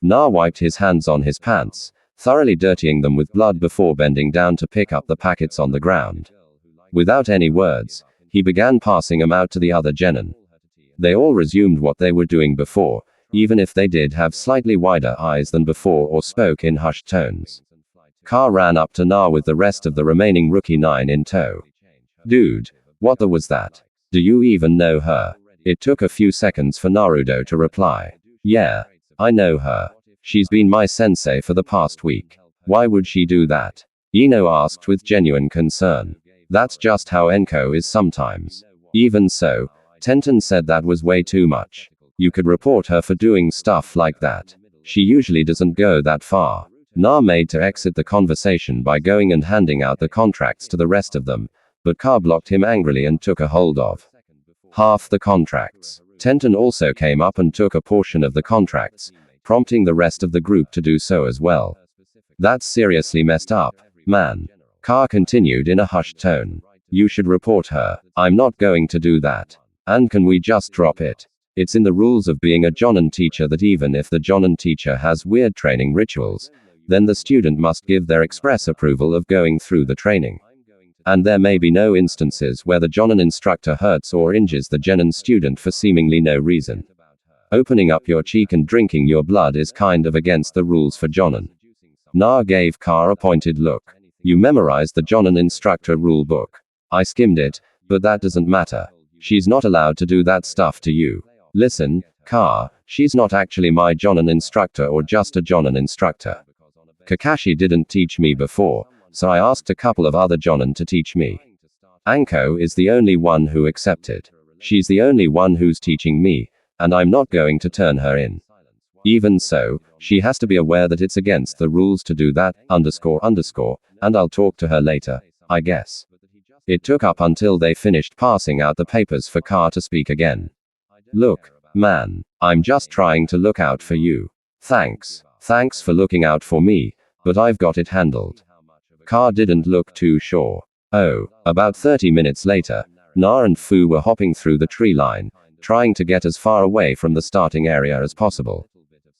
S1: Na wiped his hands on his pants, thoroughly dirtying them with blood before bending down to pick up the packets on the ground. Without any words, he began passing them out to the other genin. They all resumed what they were doing before, even if they did have slightly wider eyes than before or spoke in hushed tones. Ka ran up to Na with the rest of the remaining rookie 9 in tow. Dude, what the was that? Do you even know her? It took a few seconds for Naruto to reply. Yeah, I know her. She's been my sensei for the past week. Why would she do that? Ino asked with genuine concern. That's just how Anko is sometimes. Even so, Tenten said that was way too much. You could report her for doing stuff like that. She usually doesn't go that far. Na made to exit the conversation by going and handing out the contracts to the rest of them, but Ka blocked him angrily and took a hold of half the contracts. Tenten also came up and took a portion of the contracts, prompting the rest of the group to do so as well. That's seriously messed up, man. Ka continued in a hushed tone. You should report her. I'm not going to do that. And can we just drop it? It's in the rules of being a Jonin teacher that even if the Jonin teacher has weird training rituals, then the student must give their express approval of going through the training. And there may be no instances where the Jonin instructor hurts or injures the Genin student for seemingly no reason. Opening up your cheek and drinking your blood is kind of against the rules for Jonin. Na gave Ka a pointed look. You memorized the Jonin instructor rule book. I skimmed it, but that doesn't matter. She's not allowed to do that stuff to you. Listen, Ka, she's not actually my Jonin instructor or just a Jonin instructor. Kakashi didn't teach me before, so I asked a couple of other Jonin to teach me. Anko is the only one who accepted. She's the only one who's teaching me, and I'm not going to turn her in. Even so, she has to be aware that it's against the rules to do that, and I'll talk to her later, I guess. It took up until they finished passing out the papers for Ka to speak again. Look, man, I'm just trying to look out for you. Thanks for looking out for me, but I've got it handled. Ka didn't look too sure. Oh, about 30 minutes later, Na and Fu were hopping through the tree line, trying to get as far away from the starting area as possible.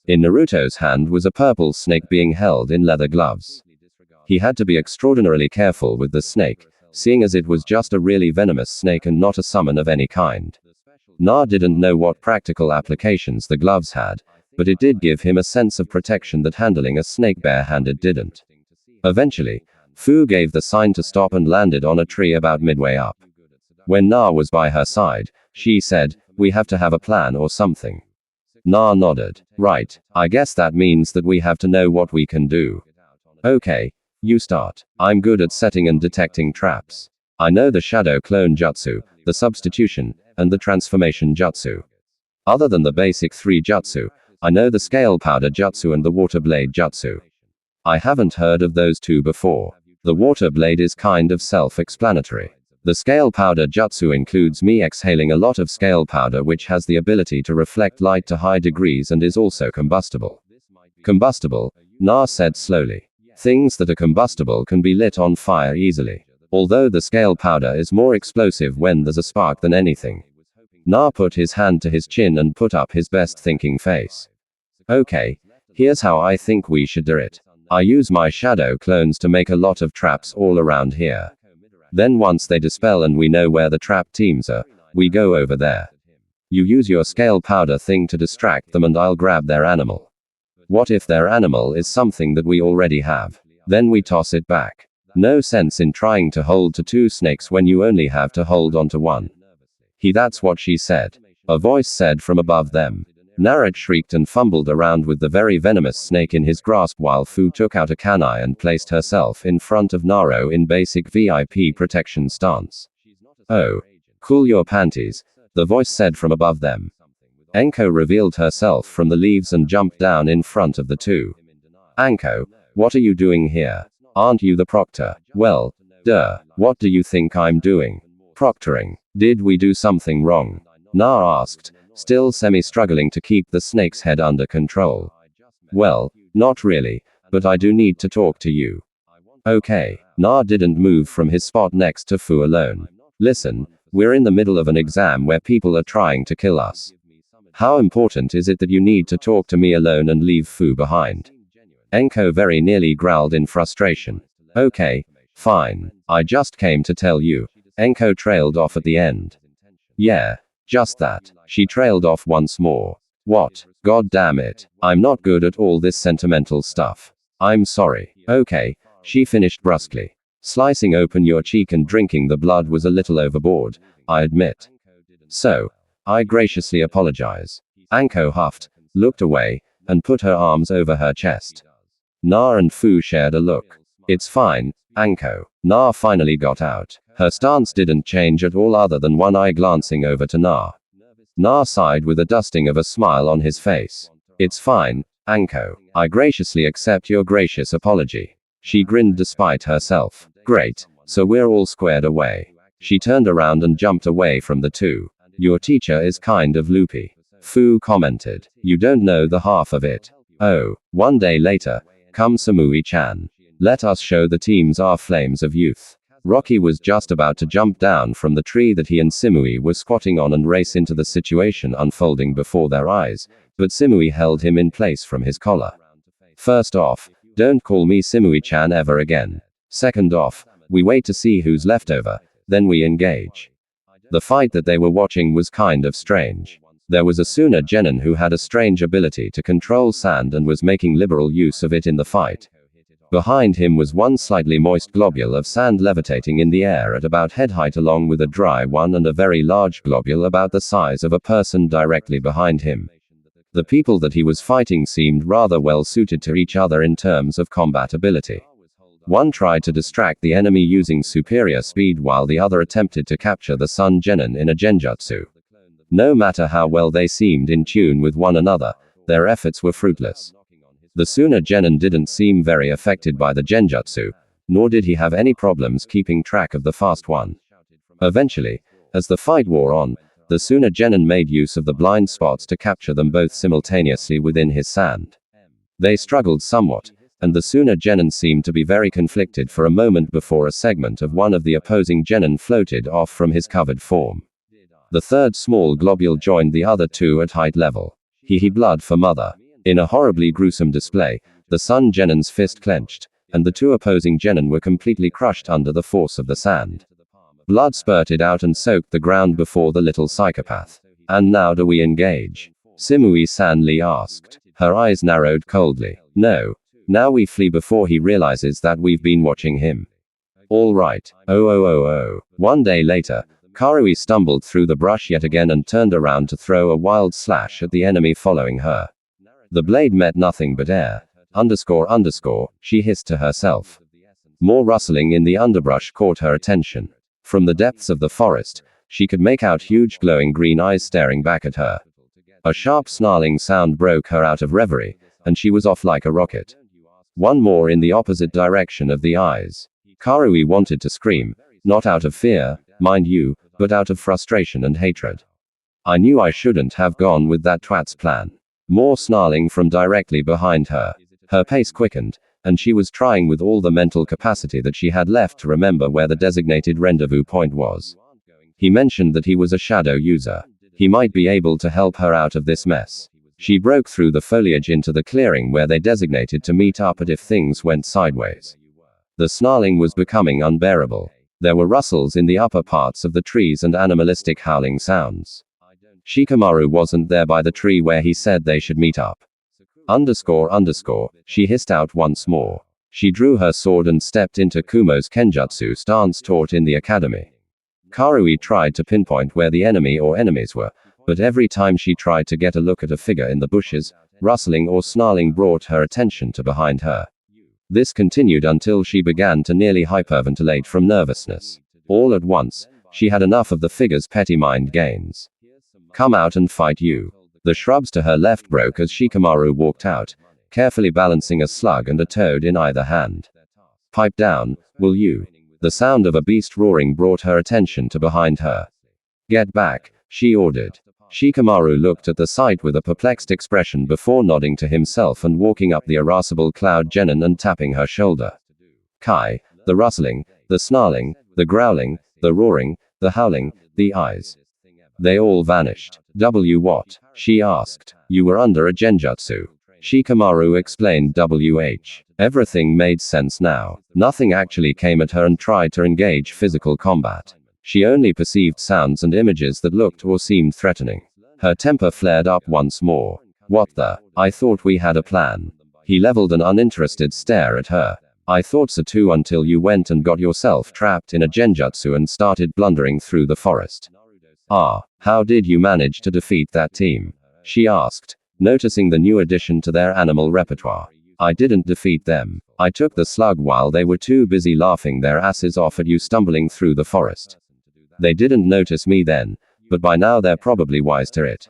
S1: In Naruto's hand was a purple snake being held in leather gloves. He had to be extraordinarily careful with the snake, seeing as it was just a really venomous snake and not a summon of any kind. Na didn't know what practical applications the gloves had, but it did give him a sense of protection that handling a snake barehanded didn't. Eventually, Fu gave the sign to stop and landed on a tree about midway up. When Na was by her side, she said, "We have to have a plan or something." Na nodded. Right, I guess that means that we have to know what we can do. Okay, you start. I'm good at setting and detecting traps. I know the shadow clone jutsu, the substitution, and the transformation jutsu. Other than the basic 3 jutsu, I know the scale powder jutsu and the water blade jutsu. I haven't heard of those 2 before. The water blade is kind of self-explanatory. The scale powder jutsu includes me exhaling a lot of scale powder which has the ability to reflect light to high degrees and is also combustible. Combustible, Na said slowly. Things that are combustible can be lit on fire easily. Although the scale powder is more explosive when there's a spark than anything. Na put his hand to his chin and put up his best thinking face. Okay, here's how I think we should do it. I use my shadow clones to make a lot of traps all around here. Then once they dispel and we know where the trap teams are, we go over there. You use your scale powder thing to distract them and I'll grab their animal. What if their animal is something that we already have? Then we toss it back. No sense in trying to hold to 2 snakes when you only have to hold onto 1. That's what she said. A voice said from above them. Naruto shrieked and fumbled around with the very venomous snake in his grasp while Fu took out a kunai and placed herself in front of Naruto in basic VIP protection stance. Oh. Cool your panties, the voice said from above them. Anko revealed herself from the leaves and jumped down in front of the two. Anko, what are you doing here? Aren't you the proctor? Well, duh, what do you think I'm doing? Proctoring. Did we do something wrong? Na asked, still semi-struggling to keep the snake's head under control. Well, not really, but I do need to talk to you. Okay. Na didn't move from his spot next to Fu alone. Listen, we're in the middle of an exam where people are trying to kill us. How important is it that you need to talk to me alone and leave Fu behind? Anko very nearly growled in frustration. Okay, fine. I just came to tell you. Anko trailed off at the end. Yeah, just that. She trailed off once more. What? God damn it. I'm not good at all this sentimental stuff. I'm sorry. Okay, she finished brusquely. Slicing open your cheek and drinking the blood was a little overboard, I admit. So, I graciously apologize. Anko huffed, looked away, and put her arms over her chest. Na and Fu shared a look. It's fine, Anko. Na finally got out. Her stance didn't change at all other than one eye glancing over to Na. Na sighed with a dusting of a smile on his face. It's fine, Anko. I graciously accept your gracious apology. She grinned despite herself. Great, so we're all squared away. She turned around and jumped away from the two. Your teacher is kind of loopy. Fu commented. You don't know the half of it. Oh, one day later, come Samui-chan. Let us show the teams our flames of youth. Rocky was just about to jump down from the tree that he and Simui were squatting on and race into the situation unfolding before their eyes, but Simui held him in place from his collar. First off, don't call me Simui-chan ever again. Second off, we wait to see who's left over, then we engage. The fight that they were watching was kind of strange. There was a Suna genin who had a strange ability to control sand and was making liberal use of it in the fight. Behind him was one slightly moist globule of sand levitating in the air at about head height along with a dry one and a very large globule about the size of a person directly behind him. The people that he was fighting seemed rather well suited to each other in terms of combat ability. One tried to distract the enemy using superior speed while the other attempted to capture the Sun Genin in a genjutsu. No matter how well they seemed in tune with one another, their efforts were fruitless. The Suna genin didn't seem very affected by the genjutsu, nor did he have any problems keeping track of the fast one. Eventually, as the fight wore on, the Suna genin made use of the blind spots to capture them both simultaneously within his sand. They struggled somewhat, and the Suna genin seemed to be very conflicted for a moment before a segment of one of the opposing genin floated off from his covered form. The third small globule joined the other two at height level. He blood for mother. In a horribly gruesome display, the Sun genin's fist clenched, and the two opposing genin were completely crushed under the force of the sand. Blood spurted out and soaked the ground before the little psychopath. And now do we engage? Simui-san Lee asked. Her eyes narrowed coldly. No. Now we flee before he realizes that we've been watching him. All right. Oh. One day later, Karui stumbled through the brush yet again and turned around to throw a wild slash at the enemy following her. The blade met nothing but air. __, she hissed to herself. More rustling in the underbrush caught her attention. From the depths of the forest, she could make out huge glowing green eyes staring back at her. A sharp snarling sound broke her out of reverie, and she was off like a rocket. One more in the opposite direction of the eyes. Karui wanted to scream, not out of fear, mind you, but out of frustration and hatred. I knew I shouldn't have gone with that twat's plan. More snarling from directly behind her. Her pace quickened, and she was trying with all the mental capacity that she had left to remember where the designated rendezvous point was. He mentioned that he was a shadow user. He might be able to help her out of this mess. She broke through the foliage into the clearing where they designated to meet up at if things went sideways. The snarling was becoming unbearable. There were rustles in the upper parts of the trees and animalistic howling sounds. Shikamaru wasn't there by the tree where he said they should meet up. She hissed out once more. She drew her sword and stepped into Kumo's kenjutsu stance taught in the academy. Karui tried to pinpoint where the enemy or enemies were, but every time she tried to get a look at a figure in the bushes, rustling or snarling brought her attention to behind her. This continued until she began to nearly hyperventilate from nervousness. All at once, she had enough of the figure's petty mind games. Come out and fight you. The shrubs to her left broke as Shikamaru walked out, carefully balancing a slug and a toad in either hand. Pipe down, will you? The sound of a beast roaring brought her attention to behind her. Get back, she ordered. Shikamaru looked at the sight with a perplexed expression before nodding to himself and walking up the irascible Cloud Genin and tapping her shoulder. Kai, the rustling, the snarling, the growling, the roaring, the howling, the eyes. They all vanished. What? She asked. You were under a genjutsu. Shikamaru explained. Everything made sense now. Nothing actually came at her and tried to engage physical combat. She only perceived sounds and images that looked or seemed threatening. Her temper flared up once more. What the? I thought we had a plan. He leveled an uninterested stare at her. I thought so too until you went and got yourself trapped in a genjutsu and started blundering through the forest. How did you manage to defeat that team? She asked, noticing the new addition to their animal repertoire. I didn't defeat them. I took the slug while they were too busy laughing their asses off at you stumbling through the forest. They didn't notice me then, but by now they're probably wise to it.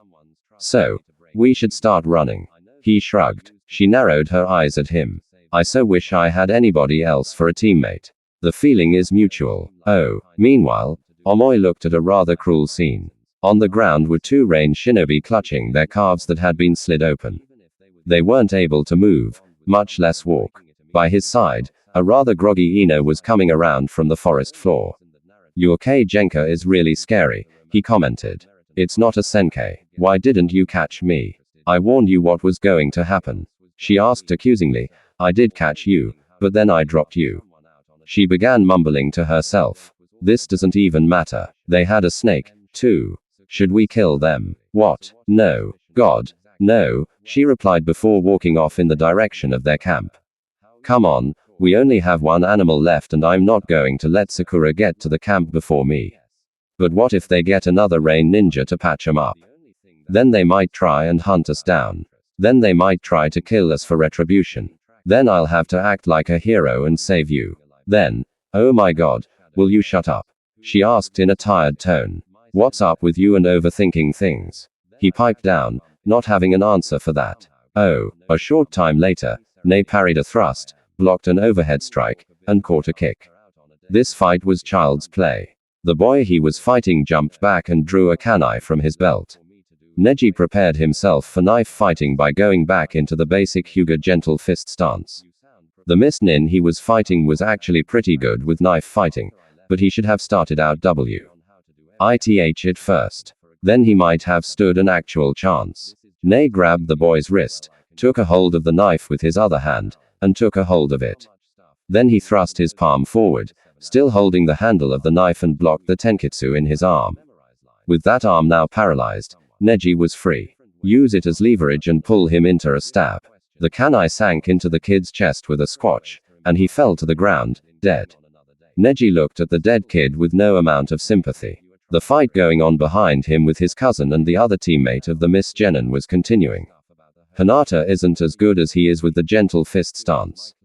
S1: So, we should start running. He shrugged. She narrowed her eyes at him. I so wish I had anybody else for a teammate. The feeling is mutual. Meanwhile, Omoi looked at a rather cruel scene. On the ground were two range shinobi clutching their calves that had been slid open. They weren't able to move, much less walk. By his side, a rather groggy Ino was coming around from the forest floor. Your Genka is really scary, he commented. It's not a Senkei. Why didn't you catch me? I warned you what was going to happen. She asked accusingly. I did catch you, but then I dropped you. She began mumbling to herself. This doesn't even matter. They had a snake, too. Should we kill them? What? No. God. No, she replied before walking off in the direction of their camp. Come on, we only have one animal left and I'm not going to let Sakura get to the camp before me. But what if they get another rain ninja to patch 'em up? Then they might try and hunt us down. Then they might try to kill us for retribution. Then I'll have to act like a hero and save you. Then, oh my god, will you shut up? She asked in a tired tone. What's up with you and overthinking things? He piped down, not having an answer for that. A short time later, Nei parried a thrust, blocked an overhead strike, and caught a kick. This fight was child's play. The boy he was fighting jumped back and drew a kunai from his belt. Neji prepared himself for knife fighting by going back into the basic Hyuga gentle fist stance. The mist nin he was fighting was actually pretty good with knife fighting, but he should have started out it first. Then he might have stood an actual chance. Nei grabbed the boy's wrist, took a hold of the knife with his other hand, and took a hold of it. Then he thrust his palm forward, still holding the handle of the knife, and blocked the tenketsu in his arm. With that arm now paralyzed, Neji was free. Use it as leverage and pull him into a stab. The kunai sank into the kid's chest with a squatch, and he fell to the ground, dead. Neji looked at the dead kid with no amount of sympathy. The fight going on behind him with his cousin and the other teammate of the Miss Genin was continuing. Hinata isn't as good as he is with the gentle fist stance.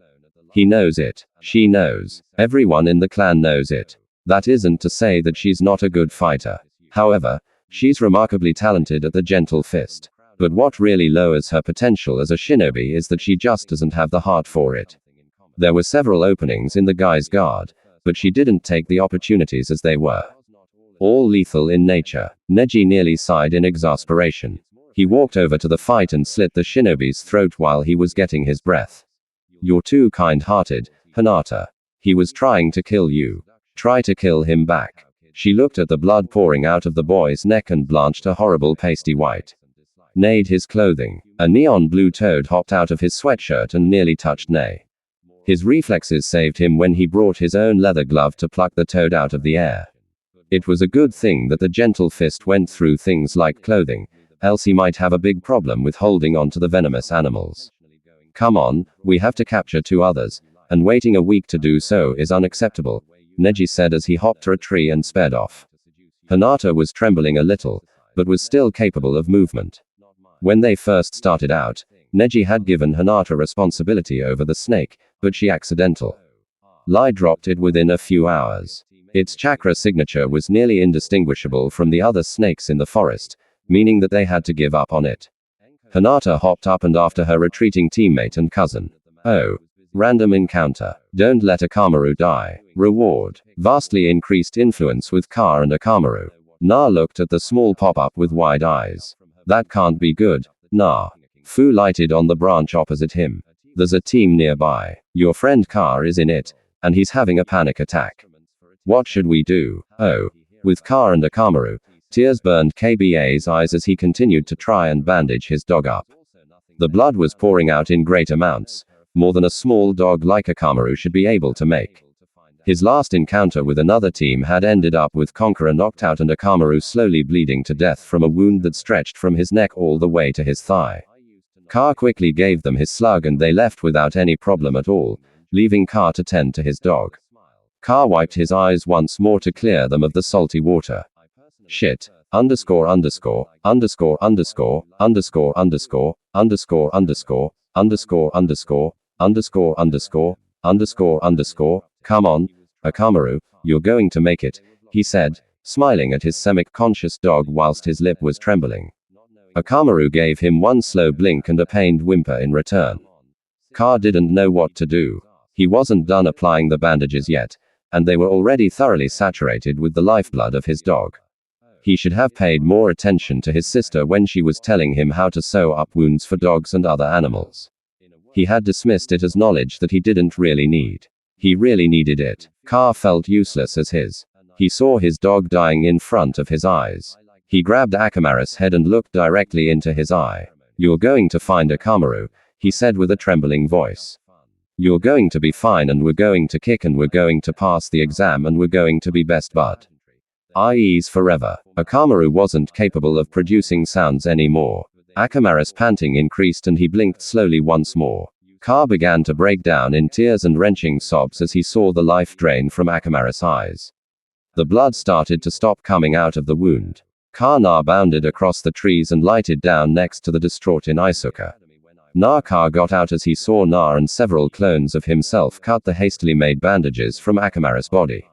S1: He knows it. She knows. Everyone in the clan knows it. That isn't to say that she's not a good fighter. However, she's remarkably talented at the gentle fist. But what really lowers her potential as a shinobi is that she just doesn't have the heart for it. There were several openings in the guy's guard, but she didn't take the opportunities as they were. All lethal in nature. Neji nearly sighed in exasperation. He walked over to the fight and slit the shinobi's throat while he was getting his breath. You're too kind-hearted, Hinata. He was trying to kill you. Try to kill him back. She looked at the blood pouring out of the boy's neck and blanched a horrible pasty white. Neighed his clothing. A neon blue toad hopped out of his sweatshirt and nearly touched Neigh. His reflexes saved him when he brought his own leather glove to pluck the toad out of the air. It was a good thing that the gentle fist went through things like clothing, else he might have a big problem with holding on to the venomous animals. Come on, we have to capture 2 others, and waiting a week to do so is unacceptable, Neji said as he hopped to a tree and sped off. Hinata was trembling a little, but was still capable of movement. When they first started out, Neji had given Hinata responsibility over the snake, but she accidentally dropped it within a few hours. Its chakra signature was nearly indistinguishable from the other snakes in the forest, meaning that they had to give up on it. Hinata hopped up and after her retreating teammate and cousin. Oh. Random encounter. Don't let Akamaru die. Reward. Vastly increased influence with Ka and Akamaru. Na looked at the small pop-up with wide eyes. That can't be good. Nah. Fu lighted on the branch opposite him. There's a team nearby. Your friend Ka is in it, and he's having a panic attack. What should we do? Oh. With Ka and Akamaru, tears burned KBA's eyes as he continued to try and bandage his dog up. The blood was pouring out in great amounts, more than a small dog like Akamaru should be able to make. His last encounter with another team had ended up with Conqueror knocked out and Akamaru slowly bleeding to death from a wound that stretched from his neck all the way to his thigh. Ka quickly gave them his slug and they left without any problem at all, leaving Ka to tend to his dog. Ka wiped his eyes once more to clear them of the salty water. Shit. Underscore underscore, underscore underscore, underscore underscore, underscore underscore, underscore underscore, underscore underscore, underscore underscore, come on, Akamaru, you're going to make it, he said, smiling at his semi-conscious dog whilst his lip was trembling. Akamaru gave him one slow blink and a pained whimper in return. Ka didn't know what to do. He wasn't done applying the bandages yet, and they were already thoroughly saturated with the lifeblood of his dog. He should have paid more attention to his sister when she was telling him how to sew up wounds for dogs and other animals. He had dismissed it as knowledge that he didn't really need. He really needed it. Ka felt useless as he saw his dog dying in front of his eyes. He grabbed Akamaru's head and looked directly into his eye. You're going to find Akamaru, he said with a trembling voice. You're going to be fine and we're going to kick and we're going to pass the exam and we're going to be best bud. IEs forever. Akamaru wasn't capable of producing sounds anymore. Akamaru's panting increased and he blinked slowly once more. Ka began to break down in tears and wrenching sobs as he saw the life drain from Akamaru's eyes. The blood started to stop coming out of the wound. Ka bounded across the trees and lighted down next to the distraught Isuka. Ka got out as he saw and several clones of himself cut the hastily made bandages from Akamaru's body.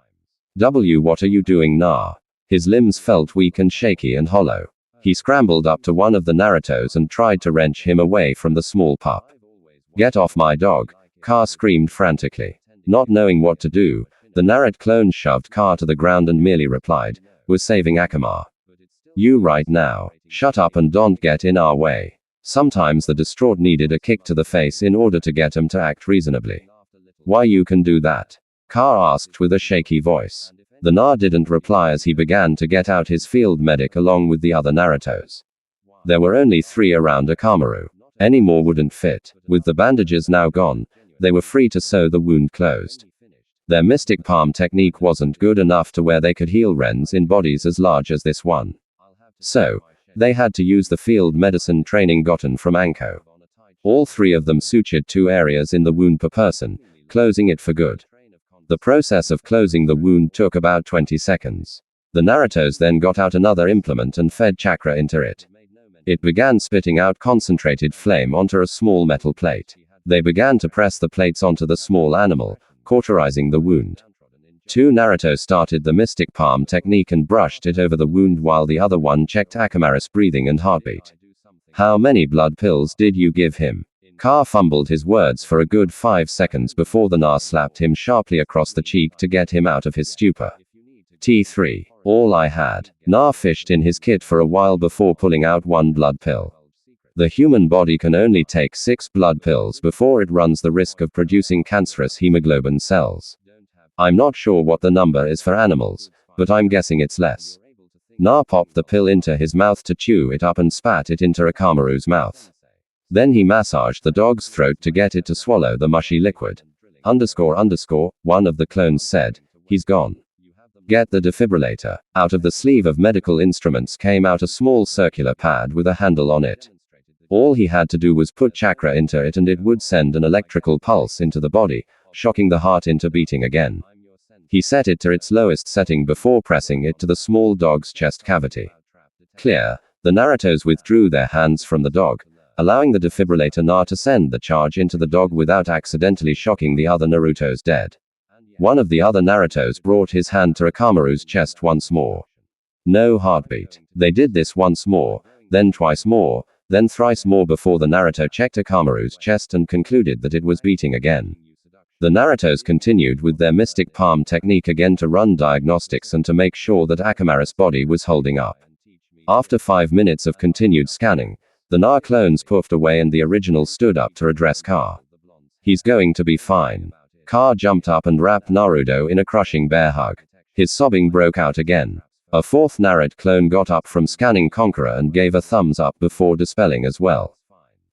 S1: What are you doing, Na? His limbs felt weak and shaky and hollow. He scrambled up to one of the Narutos and tried to wrench him away from the small pup. Get off my dog, Ka screamed frantically. Not knowing what to do, the Naruto clone shoved Ka to the ground and merely replied, "We're saving Akamaru. You right now. Shut up and don't get in our way." Sometimes the distraught needed a kick to the face in order to get him to act reasonably. Why you can do that? Ka asked with a shaky voice. The Na didn't reply as he began to get out his field medic along with the other Narutos. There were only 3 around Akamaru. Any more wouldn't fit. With the bandages now gone, they were free to sew the wound closed. Their mystic palm technique wasn't good enough to where they could heal rends in bodies as large as this one. So, they had to use the field medicine training gotten from Anko. All 3 of them sutured 2 areas in the wound per person, closing it for good. The process of closing the wound took about 20 seconds. The Narutos then got out another implement and fed chakra into it. It began spitting out concentrated flame onto a small metal plate. They began to press the plates onto the small animal, cauterizing the wound. 2 Naruto started the mystic palm technique and brushed it over the wound while the other one checked Akamaru's breathing and heartbeat. How many blood pills did you give him? Ka fumbled his words for a good 5 seconds before the Na slapped him sharply across the cheek to get him out of his stupor. T3. All I had. Na fished in his kit for a while before pulling out 1 blood pill. The human body can only take 6 blood pills before it runs the risk of producing cancerous hemoglobin cells. I'm not sure what the number is for animals, but I'm guessing it's less. Na popped the pill into his mouth to chew it up and spat it into Akamaru's mouth. Then he massaged the dog's throat to get it to swallow the mushy liquid. One of the clones said, "He's gone. Get the defibrillator." Out of the sleeve of medical instruments came out a small circular pad with a handle on it. All he had to do was put chakra into it and it would send an electrical pulse into the body, shocking the heart into beating again. He set it to its lowest setting before pressing it to the small dog's chest cavity. Clear. The Narutos withdrew their hands from the dog, allowing the defibrillator Na to send the charge into the dog without accidentally shocking the other Narutos dead. One of the other Narutos brought his hand to Akamaru's chest once more. No heartbeat. They did this once more, then twice more, then thrice more before the Naruto checked Akamaru's chest and concluded that it was beating again. The Narutos continued with their mystic palm technique again to run diagnostics and to make sure that Akamaru's body was holding up. After 5 minutes of continued scanning, the Na clones puffed away and the original stood up to address Ka. "He's going to be fine." Ka jumped up and wrapped Naruto in a crushing bear hug. His sobbing broke out again. A fourth Naruto clone got up from scanning Conqueror and gave a thumbs up before dispelling as well.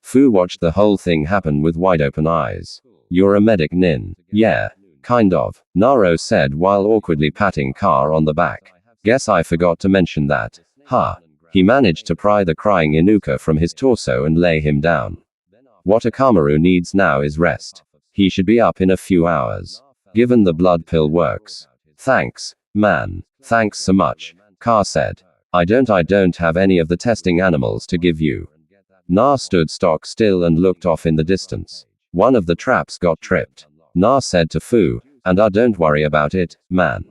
S1: Fu watched the whole thing happen with wide open eyes. "You're a medic, Nin." "Yeah, kind of," Naro said while awkwardly patting Ka on the back. "Guess I forgot to mention that. Ha." He managed to pry the crying Inuka from his torso and lay him down. "What Akamaru needs now is rest. He should be up in a few hours. Given the blood pill works." "Thanks, man. Thanks so much," Ka said. I don't have any of the testing animals to give you." Na stood stock still and looked off in the distance. One of the traps got tripped. Na said to Fu, "And don't worry about it, man.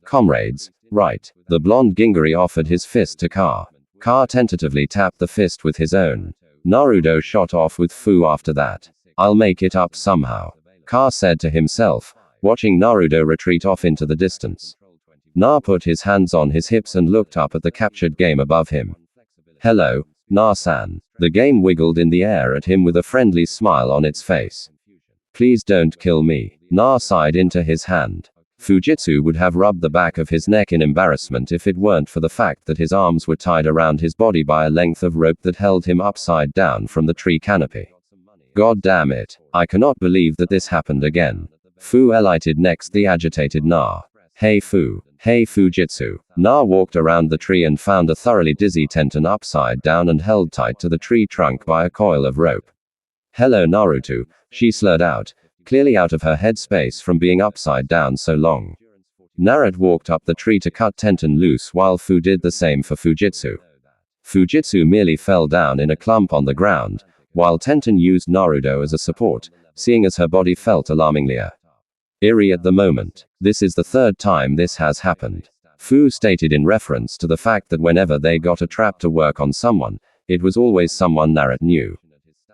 S1: Comrades." "Right." The blonde Gingari offered his fist to Ka. Ka tentatively tapped the fist with his own. Naruto shot off with Fu after that. "I'll make it up somehow," Ka said to himself, watching Naruto retreat off into the distance. Na put his hands on his hips and looked up at the captured game above him. "Hello, Na-san." The game wiggled in the air at him with a friendly smile on its face. "Please don't kill me." Na sighed into his hand. Fujitsu would have rubbed the back of his neck in embarrassment if it weren't for the fact that his arms were tied around his body by a length of rope that held him upside down from the tree canopy. "God damn it. I cannot believe that this happened again." Fu alighted next the agitated Na. "Hey Fu. Hey Fujitsu." Na walked around the tree and found a thoroughly dizzy Tenten upside down and held tight to the tree trunk by a coil of rope. "Hello Naruto," she slurred out, clearly out of her headspace from being upside down so long. Naruto walked up the tree to cut Tenten loose while Fu did the same for Fujitsu. Fujitsu merely fell down in a clump on the ground, while Tenten used Naruto as a support, seeing as her body felt alarmingly eerie at the moment. "This is the third time this has happened," Fu stated in reference to the fact that whenever they got a trap to work on someone, it was always someone Naruto knew.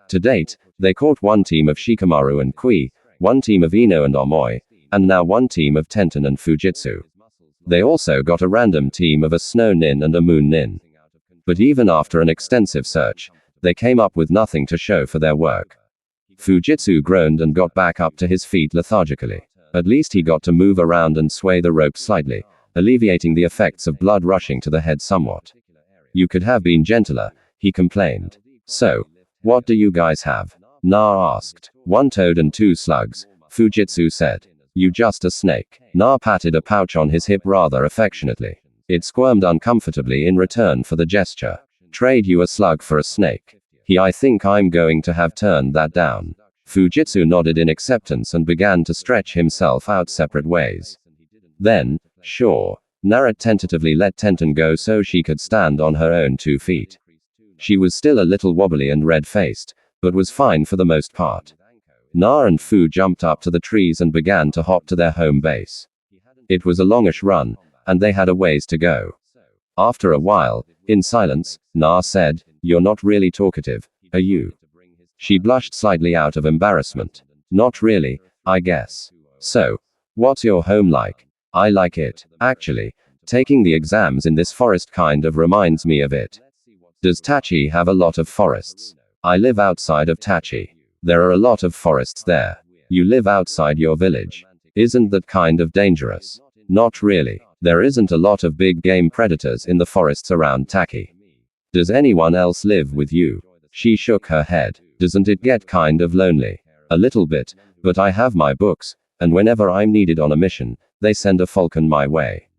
S1: To date, they caught one team of Shikamaru and Kui, one team of Ino and Omoi, and now one team of Tenten and Fujitsu. They also got a random team of a Snow Nin and a Moon Nin. But even after an extensive search, they came up with nothing to show for their work. Fujitsu groaned and got back up to his feet lethargically. At least he got to move around and sway the rope slightly, alleviating the effects of blood rushing to the head somewhat. "You could have been gentler," he complained. "So, what do you guys have?" Na asked. "One toad and 2 slugs," Fujitsu said. "You just a snake." Na patted a pouch on his hip rather affectionately. It squirmed uncomfortably in return for the gesture. "Trade you a slug for a snake." I think I'm going to have turned that down." Fujitsu nodded in acceptance and began to stretch himself out separate ways. Then, "Sure." Naruto tentatively let Tenten go so she could stand on her own 2 feet. She was still a little wobbly and red-faced, but was fine for the most part. Na and Fu jumped up to the trees and began to hop to their home base. It was a longish run, and they had a ways to go. After a while, in silence, Na said, "You're not really talkative, are you?" She blushed slightly out of embarrassment. "Not really, I guess. So, what's your home like?" "I like it, actually. Taking the exams in this forest kind of reminds me of it." Does Tachi have a lot of forests? I live outside of Tachi. There are a lot of forests there. You live outside your village. Isn't that kind of dangerous? Not really. There isn't a lot of big game predators in the forests around Taki. Does anyone else live with you? She shook her head. Doesn't it get kind of lonely? A little bit, but I have my books, and whenever I'm needed on a mission, they send a falcon my way.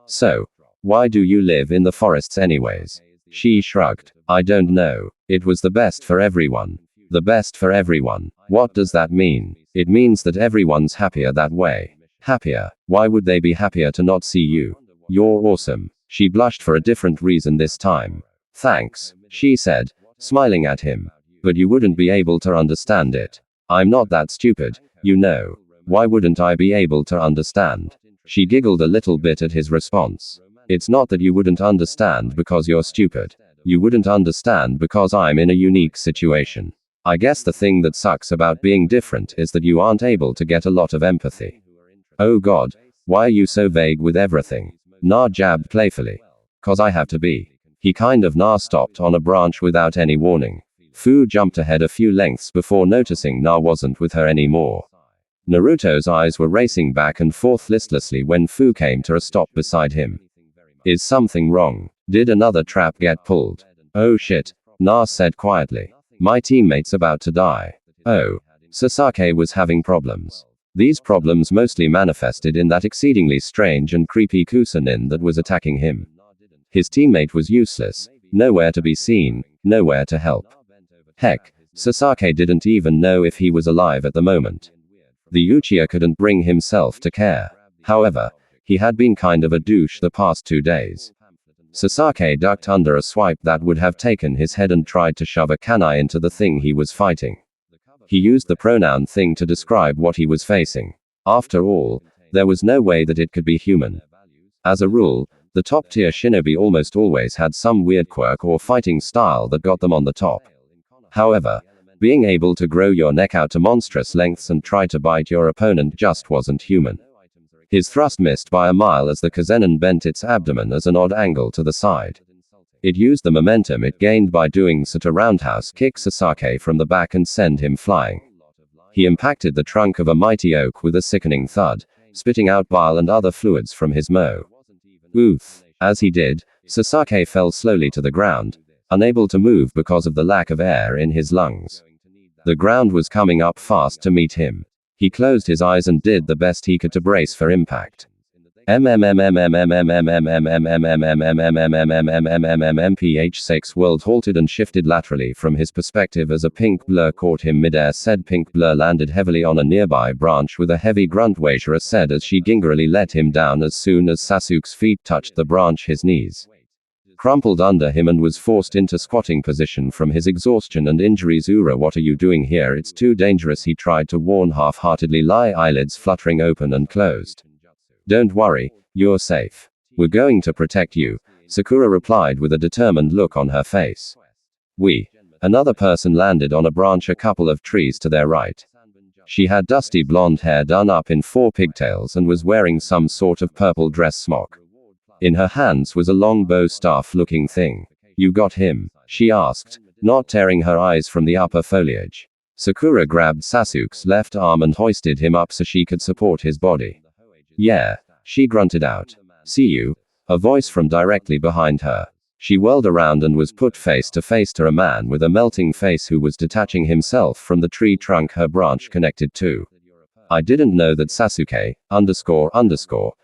S1: So, why do you live in the forests anyways? She shrugged. I don't know. It was the best for everyone. The best for everyone. What does that mean? It means that everyone's happier that way. Happier? Why would they be happier to not see you? You're awesome. She blushed for a different reason this time. Thanks, she said, smiling at him. But you wouldn't be able to understand it. I'm not that stupid, you know. Why wouldn't I be able to understand? She giggled a little bit at his response. It's not that you wouldn't understand because you're stupid. You wouldn't understand because I'm in a unique situation. I guess the thing that sucks about being different is that you aren't able to get a lot of empathy. Oh God, why are you so vague with everything? Na jabbed playfully. 'Cause I have to be. He kind of stopped on a branch without any warning. Fu jumped ahead a few lengths before noticing Na wasn't with her anymore. Naruto's eyes were racing back and forth listlessly when Fu came to a stop beside him. Is something wrong? Did another trap get pulled? Oh shit, Na said quietly. My teammate's about to die. Oh. Sasaki was having problems. These problems mostly manifested in that exceedingly strange and creepy Kusanin that was attacking him. His teammate was useless, nowhere to be seen, nowhere to help. Heck, Sasaki didn't even know if he was alive at the moment. The Uchiha couldn't bring himself to care. However, he had been kind of a douche the past 2 days. Sasaki ducked under a swipe that would have taken his head and tried to shove a kunai into the thing he was fighting. He used the pronoun thing to describe what he was facing. After all, there was no way that it could be human. As a rule, the top-tier shinobi almost always had some weird quirk or fighting style that got them on the top. However, being able to grow your neck out to monstrous lengths and try to bite your opponent just wasn't human. His thrust missed by a mile as the Kuzenin bent its abdomen as an odd angle to the side. It used the momentum it gained by doing so to roundhouse kick Sasaki from the back and send him flying. He impacted the trunk of a mighty oak with a sickening thud, spitting out bile and other fluids from his mo. Oof. As he did, Sasaki fell slowly to the ground, unable to move because of the lack of air in his lungs. The ground was coming up fast to meet him. He closed his eyes and did the best he could to brace for impact. MPH6 world halted and shifted laterally from his perspective as a pink blur caught him midair. Said pink blur landed heavily on a nearby branch with a heavy grunt. Waishira said as she gingerly let him down. As soon as Sasuke's feet touched the branch, his knees crumpled under him and was forced into squatting position from his exhaustion and injuries. Ura, what are you doing here? It's too dangerous, he tried to warn half-heartedly, eyelids fluttering open and closed. Don't worry, you're safe. We're going to protect you, Sakura replied with a determined look on her face. Another person landed on a branch a couple of trees to their right. She had dusty blonde hair done up in 4 pigtails and was wearing some sort of purple dress smock. In her hands was a long bow staff-looking thing. You got him? She asked, not tearing her eyes from the upper foliage. Sakura grabbed Sasuke's left arm and hoisted him up so she could support his body. Yeah, she grunted out. See you? A voice from directly behind her. She whirled around and was put face to face to a man with a melting face who was detaching himself from the tree trunk her branch connected to. I didn't know that Sasuke,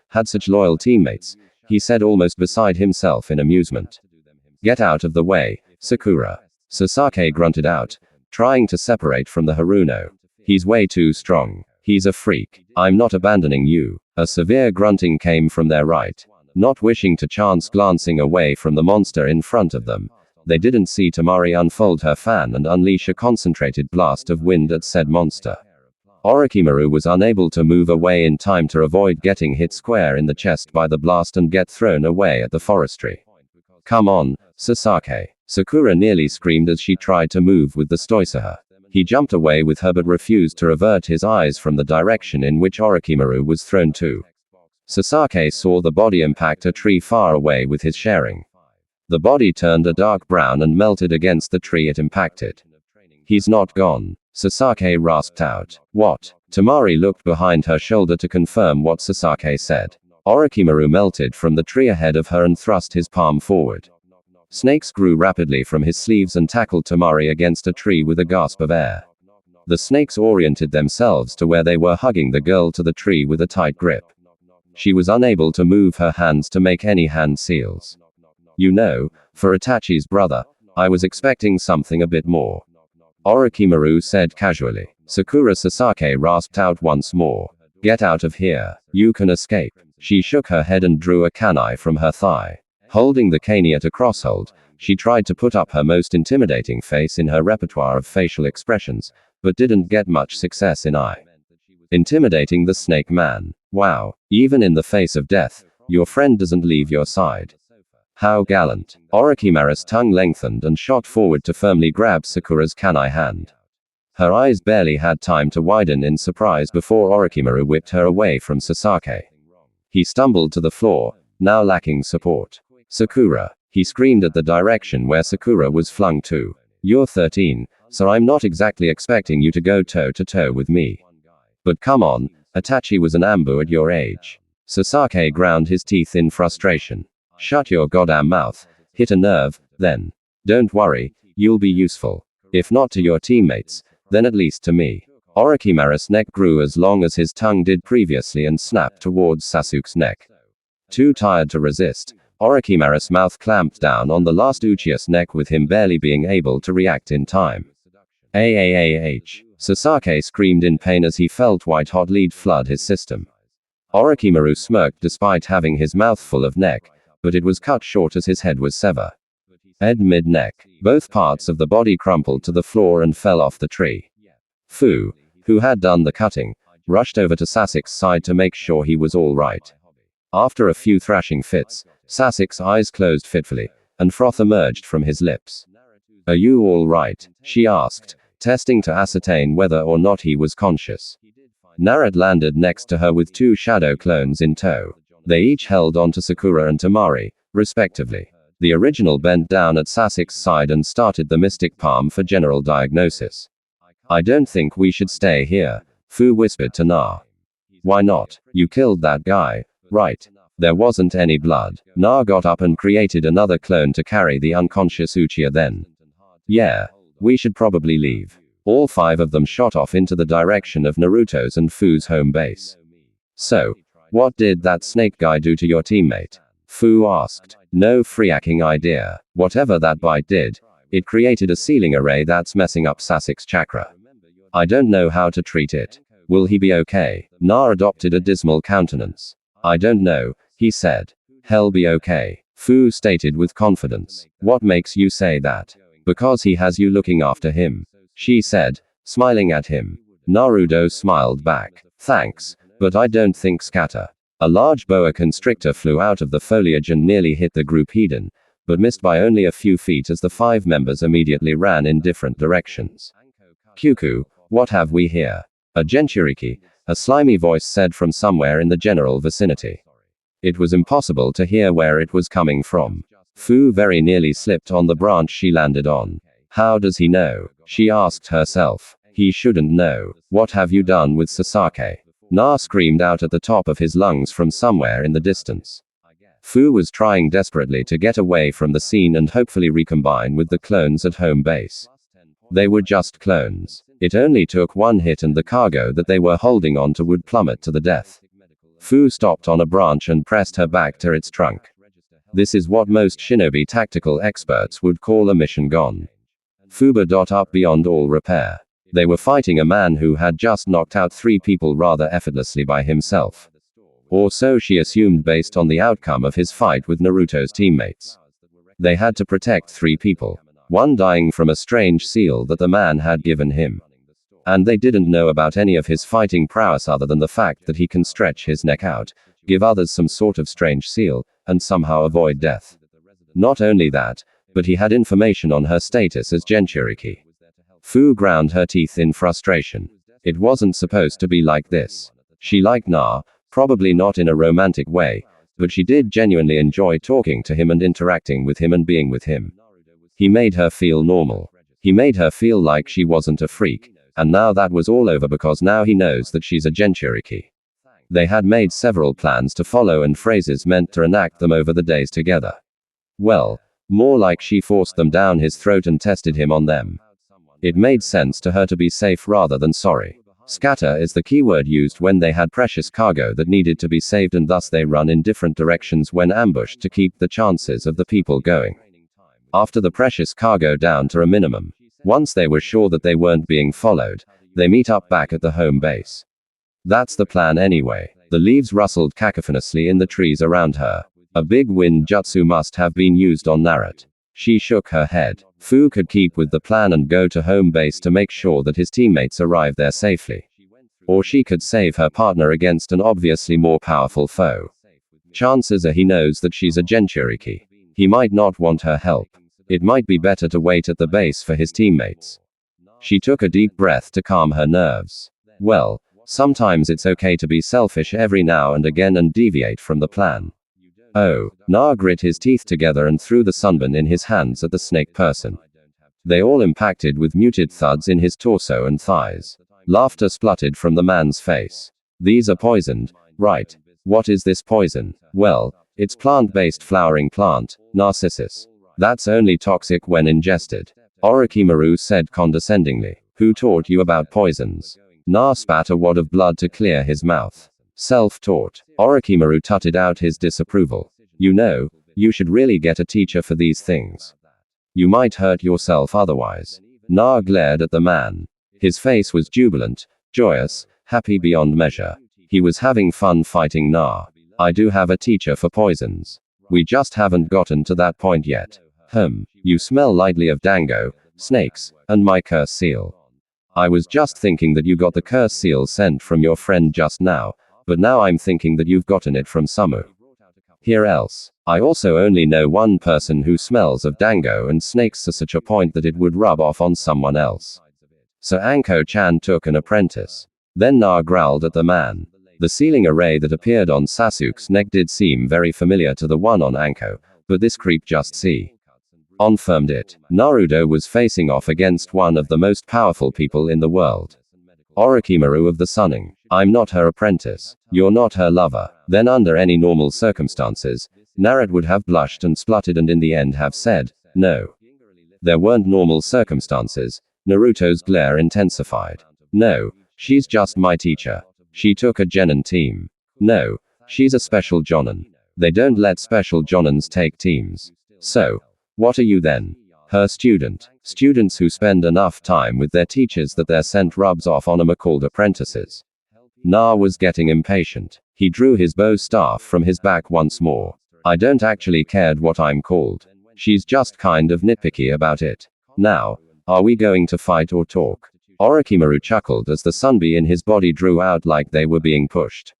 S1: had such loyal teammates, he said almost beside himself in amusement. Get out of the way, Sakura. Sasaki grunted out, trying to separate from the Haruno. He's way too strong. He's a freak. I'm not abandoning you. A severe grunting came from their right. Not wishing to chance glancing away from the monster in front of them, they didn't see Temari unfold her fan and unleash a concentrated blast of wind at said monster. Orochimaru was unable to move away in time to avoid getting hit square in the chest by the blast and get thrown away at the forestry. Come on, Sasaki. Sakura nearly screamed as she tried to move with the Stoisaha. He jumped away with her but refused to avert his eyes from the direction in which Orochimaru was thrown to. Sasaki saw the body impact a tree far away with his sharing. The body turned a dark brown and melted against the tree it impacted. He's not gone, Sasaki rasped out. What? Temari looked behind her shoulder to confirm what Sasaki said. Orochimaru melted from the tree ahead of her and thrust his palm forward. Snakes grew rapidly from his sleeves and tackled Temari against a tree with a gasp of air. The snakes oriented themselves to where they were, hugging the girl to the tree with a tight grip. She was unable to move her hands to make any hand seals. You know, for Itachi's brother, I was expecting something a bit more, Orochimaru said casually. Sakura Sasaki rasped out once more. Get out of here. You can escape. She shook her head and drew a kunai from her thigh. Holding the kani at a crosshold, she tried to put up her most intimidating face in her repertoire of facial expressions, but didn't get much success in eye. Intimidating the snake man. Wow, even in the face of death, your friend doesn't leave your side. How gallant. Orochimaru's tongue lengthened and shot forward to firmly grab Sakura's kunai hand. Her eyes barely had time to widen in surprise before Orochimaru whipped her away from Sasaki. He stumbled to the floor, now lacking support. Sakura, he screamed at the direction where Sakura was flung to. You're 13, so I'm not exactly expecting you to go toe-to-toe with me. But come on, Itachi was an ambu at your age. Sasaki ground his teeth in frustration. Shut your goddamn mouth, hit a nerve, then. Don't worry, you'll be useful. If not to your teammates, then at least to me. Orochimaru's neck grew as long as his tongue did previously and snapped towards Sasuke's neck. Too tired to resist, Orochimaru's mouth clamped down on the last Uchiha's neck with him barely being able to react in time. Aah! Sasaki screamed in pain as he felt white-hot lead flood his system. Orochimaru smirked despite having his mouth full of neck, but it was cut short as his head was severed. Mid-neck. Both parts of the body crumpled to the floor and fell off the tree. Fu, who had done the cutting, rushed over to Sasuke's side to make sure he was all right. After a few thrashing fits, Sasuke's eyes closed fitfully, and froth emerged from his lips. Are you all right? She asked, testing to ascertain whether or not he was conscious. Naruto landed next to her with two shadow clones in tow. They each held on to Sakura and Temari, respectively. The original bent down at Sasuke's side and started the mystic palm for general diagnosis. I don't think we should stay here, Fu whispered to Na. Why not? You killed that guy, right? There wasn't any blood. Na got up and created another clone to carry the unconscious Uchiha then. Yeah, we should probably leave. All five of them shot off into the direction of Naruto's and Fu's home base. So, what did that snake guy do to your teammate? Fu asked. No freaking idea. Whatever that bite did, it created a sealing array that's messing up Sasuke's chakra. I don't know how to treat it. Will he be okay? Na adopted a dismal countenance. I don't know, he said. He'll be okay, Fu stated with confidence. What makes you say that? Because he has you looking after him, she said, smiling at him. Naruto smiled back. Thanks, but I don't think scatter. A large boa constrictor flew out of the foliage and nearly hit the group hidden, but missed by only a few feet as the five members immediately ran in different directions. Kyuku, what have we here? A Jinchuriki, a slimy voice said from somewhere in the general vicinity. It was impossible to hear where it was coming from. Fu very nearly slipped on the branch she landed on. How does he know? She asked herself. He shouldn't know. What have you done with Sasaki? Na screamed out at the top of his lungs from somewhere in the distance. Fu was trying desperately to get away from the scene and hopefully recombine with the clones at home base. They were just clones. It only took one hit and the cargo that they were holding on to would plummet to the death. Fu stopped on a branch and pressed her back to its trunk. This is what most shinobi tactical experts would call a mission gone. Fuba. Up beyond all repair. They were fighting a man who had just knocked out 3 people rather effortlessly by himself. Or so she assumed based on the outcome of his fight with Naruto's teammates. They had to protect 3 people. One dying from a strange seal that the man had given him. And they didn't know about any of his fighting prowess other than the fact that he can stretch his neck out, give others some sort of strange seal, and somehow avoid death. Not only that, but he had information on her status as Jinchuriki. Fu ground her teeth in frustration. It wasn't supposed to be like this. She liked Na, probably not in a romantic way, but she did genuinely enjoy talking to him and interacting with him and being with him. He made her feel normal. He made her feel like she wasn't a freak. And now that was all over because now he knows that she's a Jinchuriki. They had made several plans to follow and phrases meant to enact them over the days together. Well, more like she forced them down his throat and tested him on them. It made sense to her to be safe rather than sorry. Scatter is the keyword used when they had precious cargo that needed to be saved, and thus they run in different directions when ambushed to keep the chances of the people going after the precious cargo down to a minimum. Once they were sure that they weren't being followed, they meet up back at the home base. That's the plan anyway. The leaves rustled cacophonously in the trees around her. A big wind jutsu must have been used on Naruto. She shook her head. Fu could keep with the plan and go to home base to make sure that his teammates arrived there safely. Or she could save her partner against an obviously more powerful foe. Chances are he knows that she's a Jinchuriki. He might not want her help. It might be better to wait at the base for his teammates. She took a deep breath to calm her nerves. Well, sometimes it's okay to be selfish every now and again and deviate from the plan. Oh, Na grit his teeth together and threw the sunburn in his hands at the snake person. They all impacted with muted thuds in his torso and thighs. Laughter spluttered from the man's face. These are poisoned, right? What is this poison? Well, it's plant-based flowering plant, Narcissus. That's only toxic when ingested. Orochimaru said condescendingly. Who taught you about poisons? Na spat a wad of blood to clear his mouth. Self-taught. Orochimaru tutted out his disapproval. You know, you should really get a teacher for these things. You might hurt yourself otherwise. Na glared at the man. His face was jubilant, joyous, happy beyond measure. He was having fun fighting Na. I do have a teacher for poisons. We just haven't gotten to that point yet. You smell lightly of dango, snakes, and my curse seal. I was just thinking that you got the curse seal sent from your friend just now, but now I'm thinking that you've gotten it from Samu. Here else. I also only know one person who smells of dango and snakes to such a point that it would rub off on someone else. So Anko-chan took an apprentice. Then Na growled at the man. The sealing array that appeared on Sasuke's neck did seem very familiar to the one on Anko, but this creep just confirmed it. Naruto was facing off against one of the most powerful people in the world. Orochimaru of the Sunning. I'm not her apprentice. You're not her lover. Then under any normal circumstances, Naruto would have blushed and spluttered and in the end have said, no. There weren't normal circumstances. Naruto's glare intensified. No, she's just my teacher. She took a Genin team. No, she's a special Jonin. They don't let special Jonins take teams. So, what are you then? Her student. Students who spend enough time with their teachers that their scent rubs off on them are called apprentices. Na was getting impatient. He drew his bow staff from his back once more. I don't actually cared what I'm called. She's just kind of nitpicky about it. Now, are we going to fight or talk? Orochimaru chuckled as the sunbee in his body drew out like they were being pushed.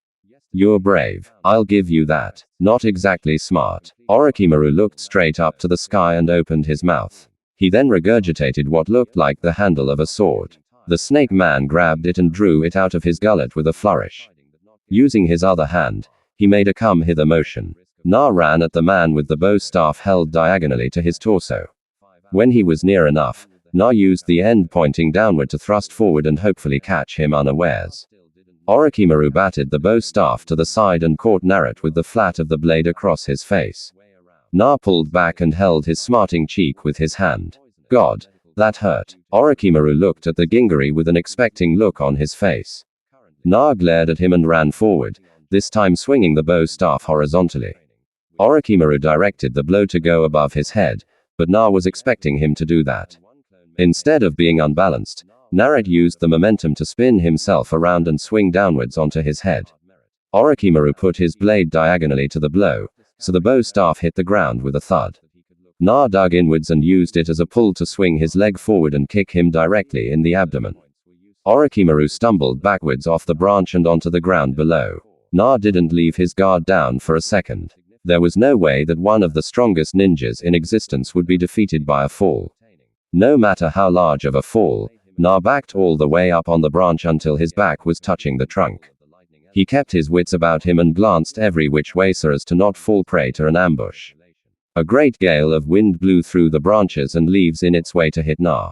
S1: You're brave. I'll give you that. Not exactly smart. Orochimaru looked straight up to the sky and opened his mouth. He then regurgitated what looked like the handle of a sword. The snake man grabbed it and drew it out of his gullet with a flourish. Using his other hand, he made a come hither motion. Na ran at the man with the bow staff held diagonally to his torso. When he was near enough, Na used the end pointing downward to thrust forward and hopefully catch him unawares. Orochimaru batted the bow staff to the side and caught Naruto with the flat of the blade across his face. Na pulled back and held his smarting cheek with his hand. God, that hurt. Orochimaru looked at the Gingari with an expecting look on his face. Na glared at him and ran forward, this time swinging the bow staff horizontally. Orochimaru directed the blow to go above his head, but Na was expecting him to do that. Instead of being unbalanced, Naruto used the momentum to spin himself around and swing downwards onto his head. Orochimaru put his blade diagonally to the blow, so the bow staff hit the ground with a thud. Na dug inwards and used it as a pull to swing his leg forward and kick him directly in the abdomen. Orochimaru stumbled backwards off the branch and onto the ground below. Na didn't leave his guard down for a second. There was no way that one of the strongest ninjas in existence would be defeated by a fall. No matter how large of a fall, Na backed all the way up on the branch until his back was touching the trunk. He kept his wits about him and glanced every which way so as to not fall prey to an ambush. A great gale of wind blew through the branches and leaves in its way to hit Na.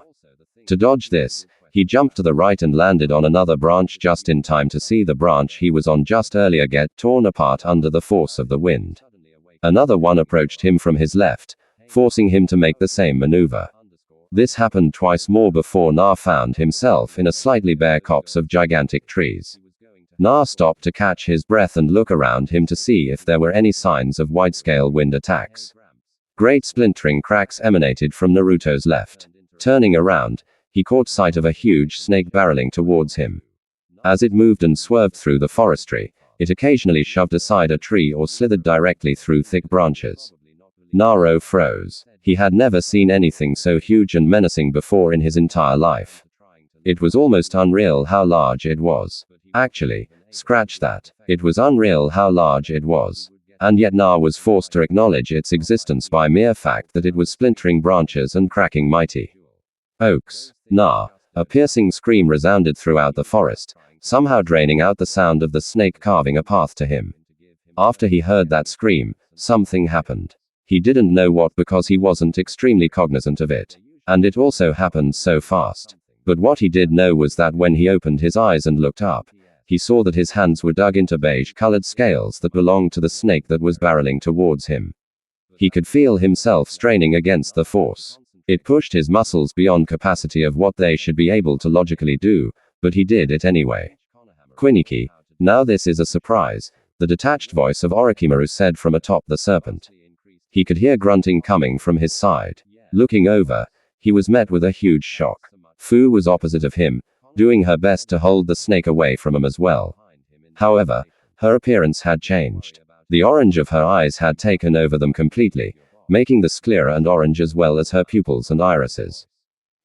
S1: To dodge this, he jumped to the right and landed on another branch just in time to see the branch he was on just earlier get torn apart under the force of the wind. Another one approached him from his left, forcing him to make the same maneuver. This happened twice more before Na found himself in a slightly bare copse of gigantic trees. Na stopped to catch his breath and look around him to see if there were any signs of wide-scale wind attacks. Great splintering cracks emanated from Naruto's left. Turning around, he caught sight of a huge snake barreling towards him. As it moved and swerved through the forestry, it occasionally shoved aside a tree or slithered directly through thick branches. Naruto froze. He had never seen anything so huge and menacing before in his entire life. It was almost unreal how large it was. Actually, scratch that. It was unreal how large it was. And yet Na was forced to acknowledge its existence by mere fact that it was splintering branches and cracking mighty oaks. Na. A piercing scream resounded throughout the forest, somehow draining out the sound of the snake carving a path to him. After he heard that scream, something happened. He didn't know what because he wasn't extremely cognizant of it. And it also happened so fast. But what he did know was that when he opened his eyes and looked up, he saw that his hands were dug into beige-colored scales that belonged to the snake that was barreling towards him. He could feel himself straining against the force. It pushed his muscles beyond capacity of what they should be able to logically do, but he did it anyway. Quiniki, now this is a surprise, the detached voice of Orochimaru said from atop the serpent. He could hear grunting coming from his side. Looking over, he was met with a huge shock. Fu was opposite of him, doing her best to hold the snake away from him as well. However, her appearance had changed. The orange of her eyes had taken over them completely, making the sclera and orange as well as her pupils and irises.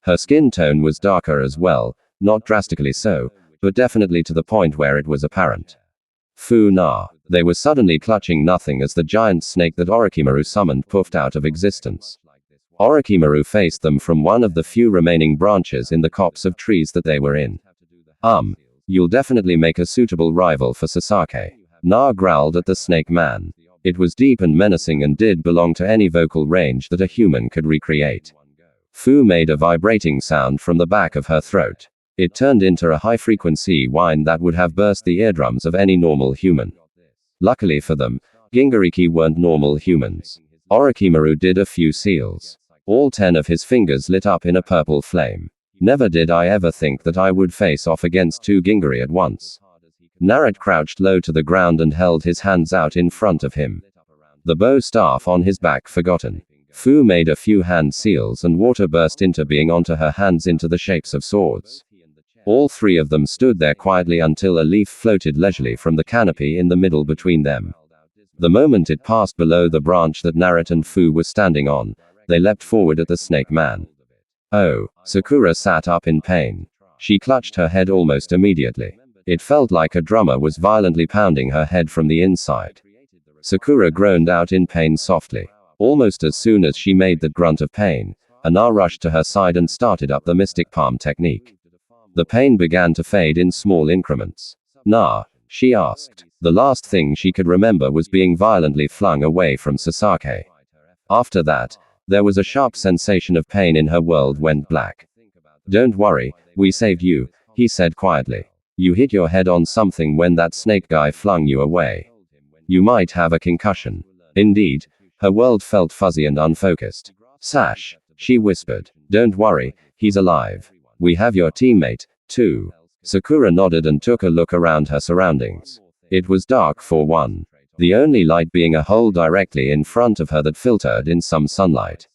S1: Her skin tone was darker as well, not drastically so, but definitely to the point where it was apparent. Fu Na. They were suddenly clutching nothing as the giant snake that Orochimaru summoned puffed out of existence. Orochimaru faced them from one of the few remaining branches in the copse of trees that they were in. You'll definitely make a suitable rival for Sasuke. Na growled at the snake man. It was deep and menacing and did belong to any vocal range that a human could recreate. Fu made a vibrating sound from the back of her throat. It turned into a high-frequency whine that would have burst the eardrums of any normal human. Luckily for them, Gingariki weren't normal humans. Orochimaru did a few seals. All 10 of his fingers lit up in a purple flame. Never did I ever think that I would face off against 2 Gingari at once. Naruto crouched low to the ground and held his hands out in front of him. The bow staff on his back forgotten. Fu made a few hand seals and water burst into being onto her hands into the shapes of swords. All 3 of them stood there quietly until a leaf floated leisurely from the canopy in the middle between them. The moment it passed below the branch that Naruto and Fu were standing on, they leapt forward at the snake man. Oh, Sakura sat up in pain. She clutched her head almost immediately. It felt like a drummer was violently pounding her head from the inside. Sakura groaned out in pain softly. Almost as soon as she made that grunt of pain, Ana rushed to her side and started up the mystic palm technique. The pain began to fade in small increments. Nah? She asked. The last thing she could remember was being violently flung away from Sasuke. After that, there was a sharp sensation of pain in her world went black. Don't worry, we saved you, he said quietly. You hit your head on something when that snake guy flung you away. You might have a concussion. Indeed, her world felt fuzzy and unfocused. Sash, she whispered. Don't worry, he's alive. We have your teammate, too. Sakura nodded and took a look around her surroundings. It was dark for one. The only light being a hole directly in front of her that filtered in some sunlight.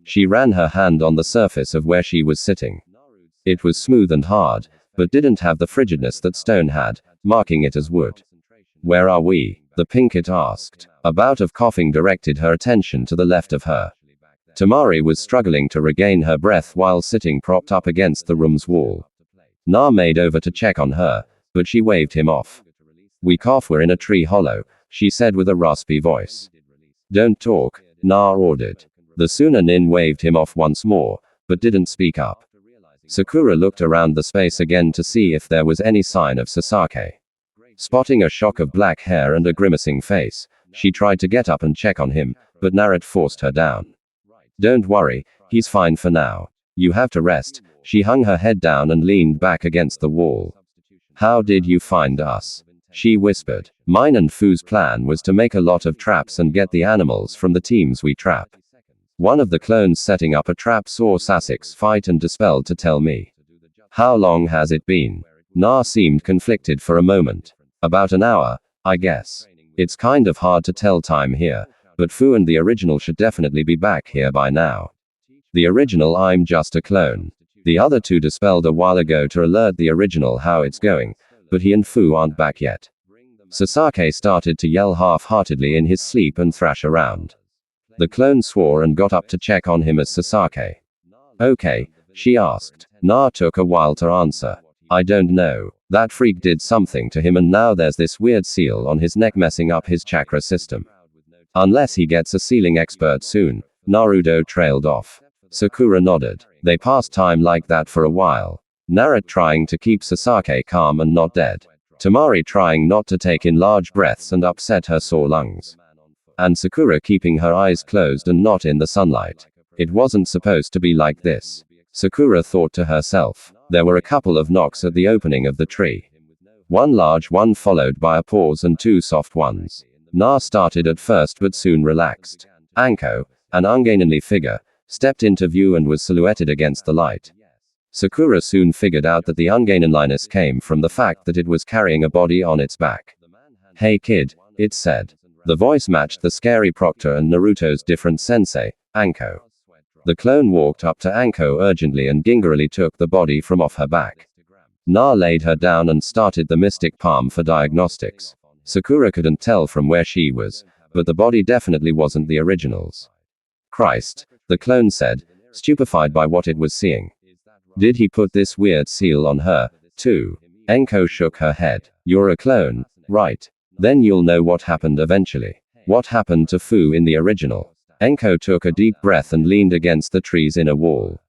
S1: She ran her hand on the surface of where she was sitting. It was smooth and hard, but didn't have the frigidness that stone had, marking it as wood. Where are we? The Pinkett asked. A bout of coughing directed her attention to the left of her. Temari was struggling to regain her breath while sitting propped up against the room's wall. Na made over to check on her, but she waved him off. We calf were in a tree hollow, she said with a raspy voice. Don't talk, Na ordered. The Sunanin waved him off once more, but didn't speak up. Sakura looked around the space again to see if there was any sign of Sasuke. Spotting a shock of black hair and a grimacing face, she tried to get up and check on him, but Naruto forced her down. Don't worry, he's fine for now. You have to rest. She hung her head down and leaned back against the wall. How did you find us? She whispered. Mine and Fu's plan was to make a lot of traps and get the animals from the teams we trap. One of the clones setting up a trap saw Sasuke's fight and dispelled to tell me. How long has it been? Na seemed conflicted for a moment. About an hour, I guess. It's kind of hard to tell time here, but Fu and the original should definitely be back here by now. The original, I'm just a clone. The other two dispelled a while ago to alert the original how it's going, but he and Fu aren't back yet. Sasuke started to yell half-heartedly in his sleep and thrash around. The clone swore and got up to check on him as Sasuke. Okay, she asked. Na took a while to answer. I don't know. That freak did something to him and now there's this weird seal on his neck messing up his chakra system. Unless he gets a sealing expert soon. Naruto trailed off. Sakura nodded. They passed time like that for a while. Naruto trying to keep Sasuke calm and not dead. Temari trying not to take in large breaths and upset her sore lungs. And Sakura keeping her eyes closed and not in the sunlight. It wasn't supposed to be like this. Sakura thought to herself. There were a couple of knocks at the opening of the tree. One large one followed by a pause and two soft ones. Na started at first but soon relaxed. Anko, an ungainly figure, stepped into view and was silhouetted against the light. Sakura soon figured out that the ungainliness came from the fact that it was carrying a body on its back. Hey kid, it said. The voice matched the scary Proctor and Naruto's different sensei, Anko. The clone walked up to Anko urgently and gingerly took the body from off her back. Na laid her down and started the mystic palm for diagnostics. Sakura couldn't tell from where she was, but the body definitely wasn't the original's. Christ, the clone said, stupefied by what it was seeing. Did he put this weird seal on her, too? Anko shook her head. You're a clone, right? Then you'll know what happened eventually. What happened to Fu in the original? Anko took a deep breath and leaned against the tree's inner wall.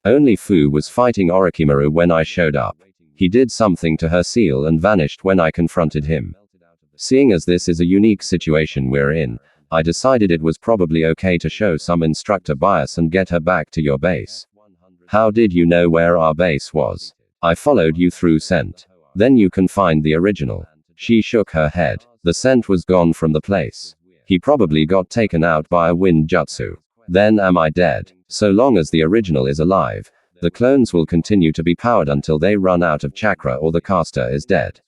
S1: Only Fu was fighting Orochimaru when I showed up. He did something to her seal and vanished when I confronted him. Seeing as this is a unique situation we're in, I decided it was probably okay to show some instructor bias and get her back to your base. How did you know where our base was? I followed you through scent. Then you can find the original. She shook her head. The scent was gone from the place. He probably got taken out by a wind jutsu. Then am I dead? So long as the original is alive, the clones will continue to be powered until they run out of chakra or the caster is dead.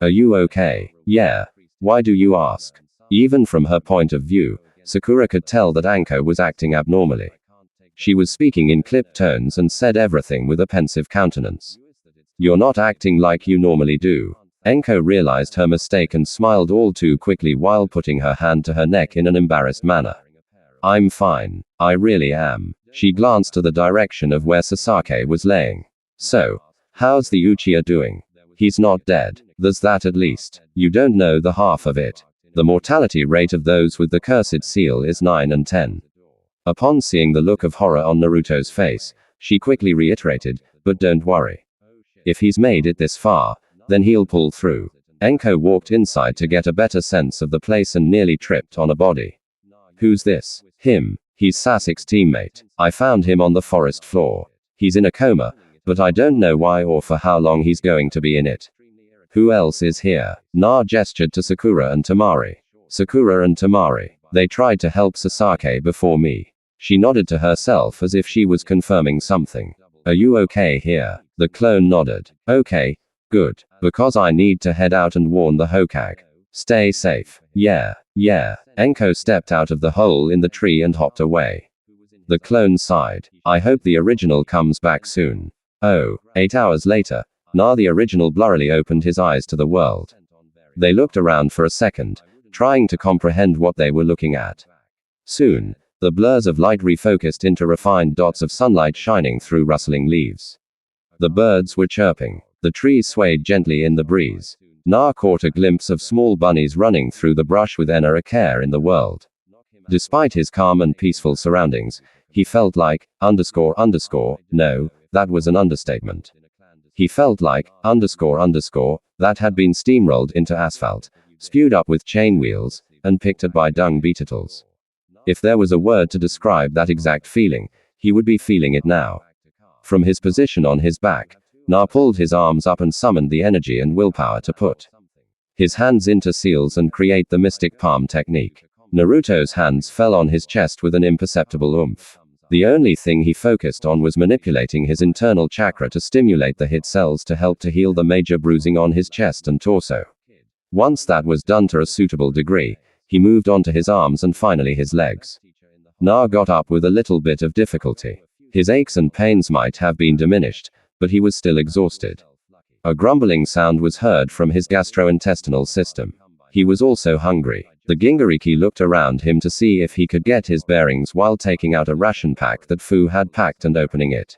S1: Are you okay? Yeah. Why do you ask? Even from her point of view, Sakura could tell that Anko was acting abnormally. She was speaking in clipped tones and said everything with a pensive countenance. You're not acting like you normally do. Anko realized her mistake and smiled all too quickly while putting her hand to her neck in an embarrassed manner. I'm fine. I really am. She glanced to the direction of where Sasuke was laying. So, how's the Uchiha doing? He's not dead. There's that at least. You don't know the half of it. The mortality rate of those with the cursed seal is 9 and 10. Upon seeing the look of horror on Naruto's face, she quickly reiterated, but don't worry. If he's made it this far, then he'll pull through. Anko walked inside to get a better sense of the place and nearly tripped on a body. Who's this? Him. He's Sasuke's teammate. I found him on the forest floor. He's in a coma, but I don't know why or for how long he's going to be in it. Who else is here? Na gestured to Sakura and Temari. Sakura and Temari. They tried to help Sasuke before me. She nodded to herself as if she was confirming something. Are you okay here? The clone nodded. Okay. Good. Because I need to head out and warn the Hokage. Stay safe. Yeah. Anko stepped out of the hole in the tree and hopped away. The clone sighed. I hope the original comes back soon. Oh, 8 hours later, Na the original blurrily opened his eyes to the world. They looked around for a second, trying to comprehend what they were looking at. Soon, the blurs of light refocused into refined dots of sunlight shining through rustling leaves. The birds were chirping. The trees swayed gently in the breeze. Na caught a glimpse of small bunnies running through the brush with a care in the world. Despite his calm and peaceful surroundings, he felt like, no, that was an understatement. He felt like, that had been steamrolled into asphalt, spewed up with chain wheels, and picked at by dung beetles. If there was a word to describe that exact feeling, he would be feeling it now. From his position on his back, Na pulled his arms up and summoned the energy and willpower to put his hands into seals and create the mystic palm technique. Naruto's hands fell on his chest with an imperceptible oomph. The only thing he focused on was manipulating his internal chakra to stimulate the hit cells to help to heal the major bruising on his chest and torso. Once that was done to a suitable degree, he moved on to his arms and finally his legs. Na got up with a little bit of difficulty. His aches and pains might have been diminished, but he was still exhausted. A grumbling sound was heard from his gastrointestinal system. He was also hungry. The Gingariki looked around him to see if he could get his bearings while taking out a ration pack that Fu had packed and opening it.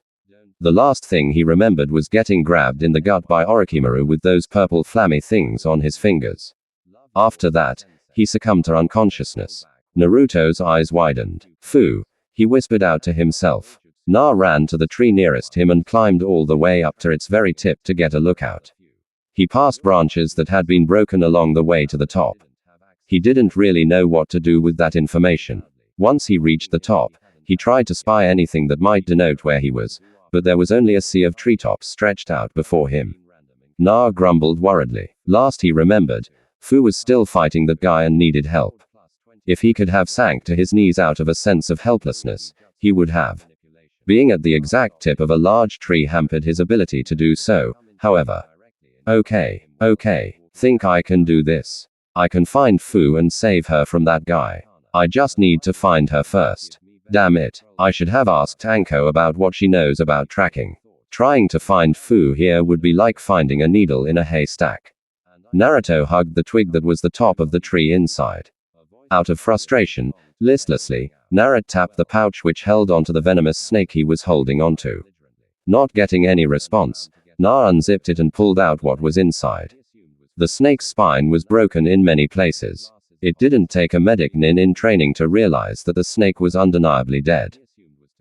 S1: The last thing he remembered was getting grabbed in the gut by Orochimaru with those purple flammy things on his fingers. After that, he succumbed to unconsciousness. Naruto's eyes widened. Fu, he whispered out to himself. Na ran to the tree nearest him and climbed all the way up to its very tip to get a lookout. He passed branches that had been broken along the way to the top. He didn't really know what to do with that information. Once he reached the top, he tried to spy anything that might denote where he was, but there was only a sea of treetops stretched out before him. Na grumbled worriedly. Last he remembered, Fu was still fighting that guy and needed help. If he could have sank to his knees out of a sense of helplessness, he would have. Being at the exact tip of a large tree hampered his ability to do so, however. Okay, think I can do this. I can find Fu and save her from that guy. I just need to find her first. Damn it, I should have asked Anko about what she knows about tracking. Trying to find Fu here would be like finding a needle in a haystack. Naruto hugged the twig that was the top of the tree inside. Out of frustration, listlessly, Naruto tapped the pouch which held onto the venomous snake he was holding onto. Not getting any response, Na unzipped it and pulled out what was inside. The snake's spine was broken in many places. It didn't take a medic nin in training to realize that the snake was undeniably dead.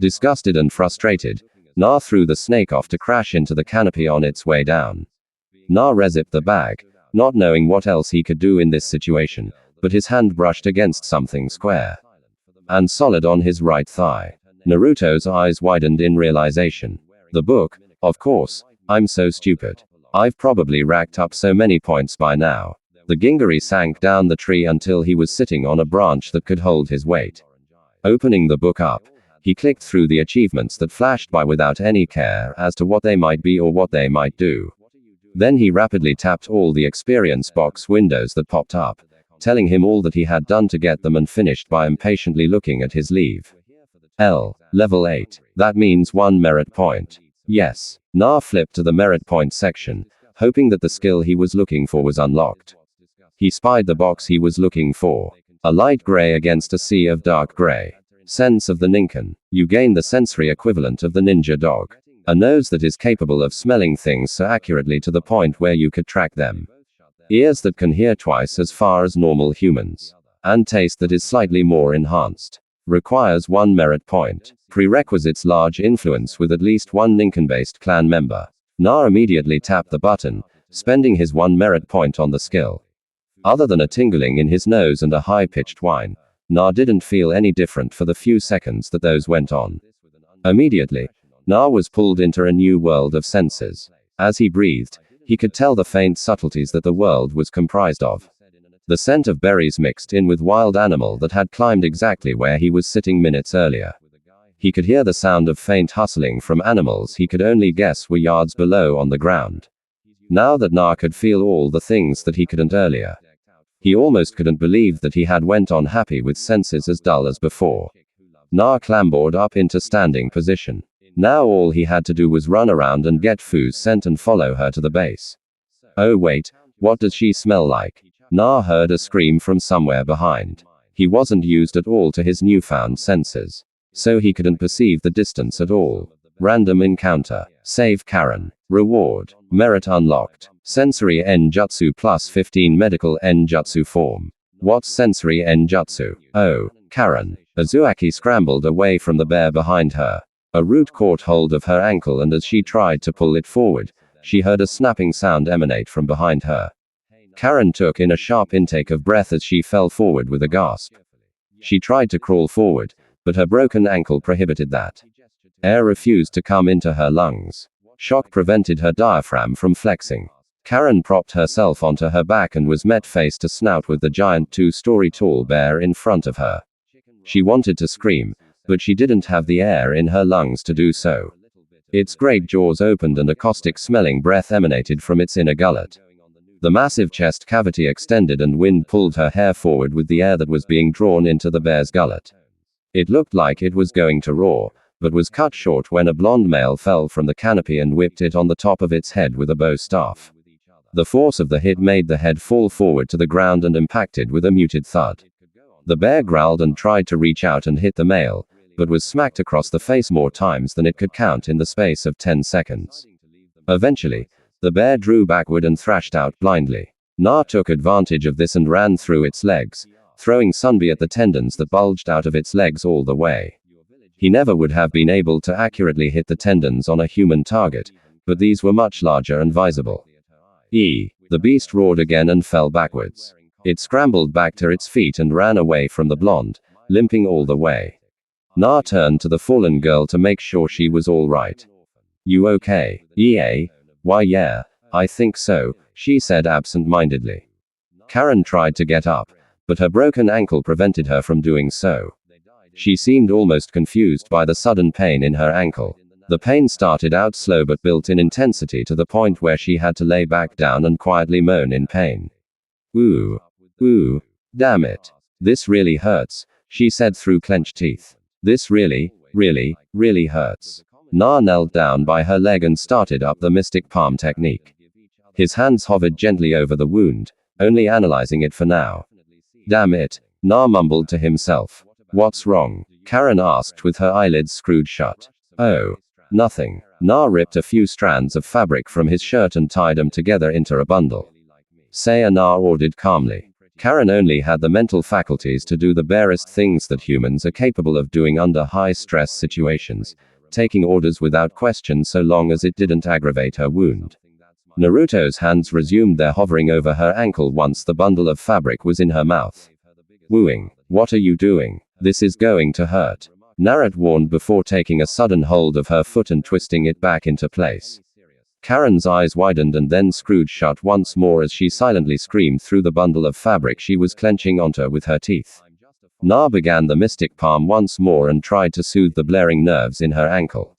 S1: Disgusted and frustrated, Na threw the snake off to crash into the canopy on its way down. Na rezipped the bag, not knowing what else he could do in this situation, but his hand brushed against something square and solid on his right thigh. Naruto's eyes widened in realization. The book, of course. I'm so stupid. I've probably racked up so many points by now. The Gingari sank down the tree until he was sitting on a branch that could hold his weight. Opening the book up, he clicked through the achievements that flashed by without any care as to what they might be or what they might do. Then he rapidly tapped all the experience box windows that popped up, telling him all that he had done to get them and finished by impatiently looking at his leave. Level 8. That means 1 merit point. Yes. Na flipped to the merit point section, hoping that the skill he was looking for was unlocked. He spied the box he was looking for. A light gray against a sea of dark gray. Sense of the Ninken. You gain the sensory equivalent of the ninja dog. A nose that is capable of smelling things so accurately to the point where you could track them. Ears that can hear twice as far as normal humans. And taste that is slightly more enhanced. Requires 1 merit point. Prerequisites: large influence with at least 1 Ninken-based clan member. Na immediately tapped the button, spending his 1 merit point on the skill. Other than a tingling in his nose and a high-pitched whine, Na didn't feel any different for the few seconds that those went on. Immediately, Na was pulled into a new world of senses. As he breathed, he could tell the faint subtleties that the world was comprised of. The scent of berries mixed in with wild animal that had climbed exactly where he was sitting minutes earlier. He could hear the sound of faint hustling from animals he could only guess were yards below on the ground. Now that Na could feel all the things that he couldn't earlier, he almost couldn't believe that he had went on happy with senses as dull as before. Na clambered up into standing position. Now all he had to do was run around and get Fu's scent and follow her to the base. Oh wait, what does she smell like? Na heard a scream from somewhere behind. He wasn't used at all to his newfound senses, so he couldn't perceive the distance at all. Random encounter. Save Karen. Reward. Merit unlocked. Sensory Enjutsu plus 15 medical Enjutsu form. What's sensory Enjutsu? Oh, Karen. Azuaki scrambled away from the bear behind her. A root caught hold of her ankle and as she tried to pull it forward, She heard a snapping sound emanate from behind her. Karen took in a sharp intake of breath as she fell forward with a gasp. She tried to crawl forward, but her broken ankle prohibited that. Air refused to come into her lungs. Shock prevented her diaphragm from flexing. Karen propped herself onto her back and was met face to snout with the giant 2-story tall bear in front of her. She wanted to scream, but she didn't have the air in her lungs to do so. Its great jaws opened and a caustic-smelling breath emanated from its inner gullet. The massive chest cavity extended and wind pulled her hair forward with the air that was being drawn into the bear's gullet. It looked like it was going to roar, but was cut short when a blonde male fell from the canopy and whipped it on the top of its head with a bow staff. The force of the hit made the head fall forward to the ground and impacted with a muted thud. The bear growled and tried to reach out and hit the male, but was smacked across the face more times than it could count in the space of 10 seconds. Eventually, the bear drew backward and thrashed out blindly. Na took advantage of this and ran through its legs, throwing Sunbi at the tendons that bulged out of its legs all the way. He never would have been able to accurately hit the tendons on a human target, but these were much larger and visible. The beast roared again and fell backwards. It scrambled back to its feet and ran away from the blonde, limping all the way. Na turned to the fallen girl to make sure she was all right. "You okay?" "Why yeah, I think so," she said absent-mindedly. Karen tried to get up, but her broken ankle prevented her from doing so. She seemed almost confused by the sudden pain in her ankle. The pain started out slow but built in intensity to the point where she had to lay back down and quietly moan in pain. Ooh, damn it. This really hurts," she said through clenched teeth. "This really hurts." Na knelt down by her leg and started up the mystic palm technique. His hands hovered gently over the wound, only analyzing it for now. "Damn it," Na mumbled to himself. "What's wrong?" Karen asked with her eyelids screwed shut. "Oh, nothing." Na ripped a few strands of fabric from his shirt and tied them together into a bundle. "Say," Na ordered calmly. Karen only had the mental faculties to do the barest things that humans are capable of doing under high-stress situations, taking orders without question so long as it didn't aggravate her wound. Naruto's hands resumed their hovering over her ankle once the bundle of fabric was in her mouth. "Wooing, what are you doing? This is going to hurt," Naruto warned before taking a sudden hold of her foot and twisting it back into place. Karen's eyes widened and then screwed shut once more as she silently screamed through the bundle of fabric she was clenching onto with her teeth. Na began the mystic palm once more and tried to soothe the blaring nerves in her ankle.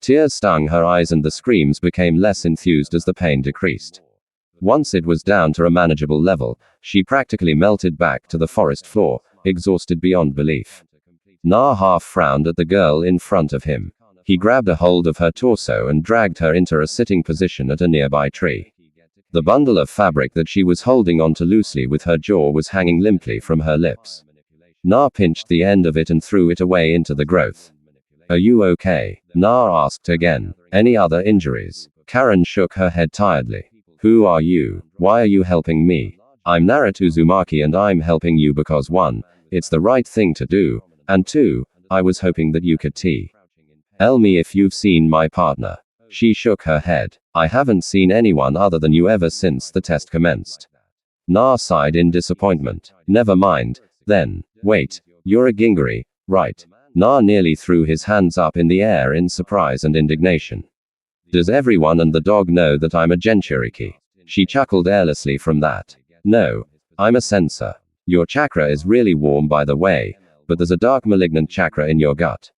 S1: Tears stung her eyes and the screams became less enthused as the pain decreased. Once it was down to a manageable level, she practically melted back to the forest floor, exhausted beyond belief. Na half frowned at the girl in front of him. He grabbed a hold of her torso and dragged her into a sitting position at a nearby tree. The bundle of fabric that she was holding onto loosely with her jaw was hanging limply from her lips. Na pinched the end of it and threw it away into the growth. "Are you okay?" Na asked again. "Any other injuries?" Karen shook her head tiredly. "Who are you? Why are you helping me?" "I'm Naruto Uzumaki and I'm helping you because 1, it's the right thing to do, and 2, I was hoping that you could tell me if you've seen my partner." She shook her head. "I haven't seen anyone other than you ever since the test commenced." Na sighed in disappointment. "Never mind, then. Wait, you're a Gingari, right?" Na nearly threw his hands up in the air in surprise and indignation. "Does everyone and the dog know that I'm a Jinchuriki?" She chuckled airlessly from that. "No, I'm a sensor. Your chakra is really warm by the way, but there's a dark malignant chakra in your gut."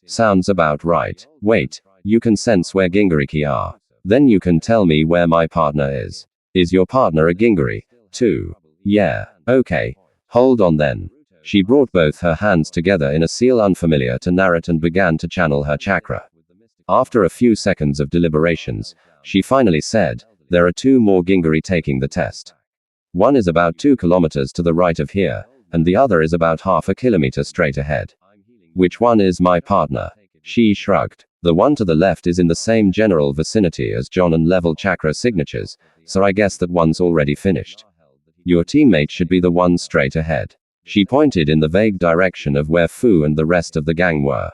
S1: "Sounds about right. Wait, you can sense where Gingariki are. Then you can tell me where my partner is. Is your partner a Gingari, too?" "Yeah, okay. Hold on then." She brought both her hands together in a seal unfamiliar to Naruto and began to channel her chakra. After a few seconds of deliberations, she finally said, "There are 2 more Gingari taking the test. One is about 2 kilometers to the right of here, and the other is about half a kilometer straight ahead." "Which one is my partner?" She shrugged. "The one to the left is in the same general vicinity as John and level chakra signatures, so I guess that one's already finished. Your teammate should be the one straight ahead." She pointed in the vague direction of where Fu and the rest of the gang were.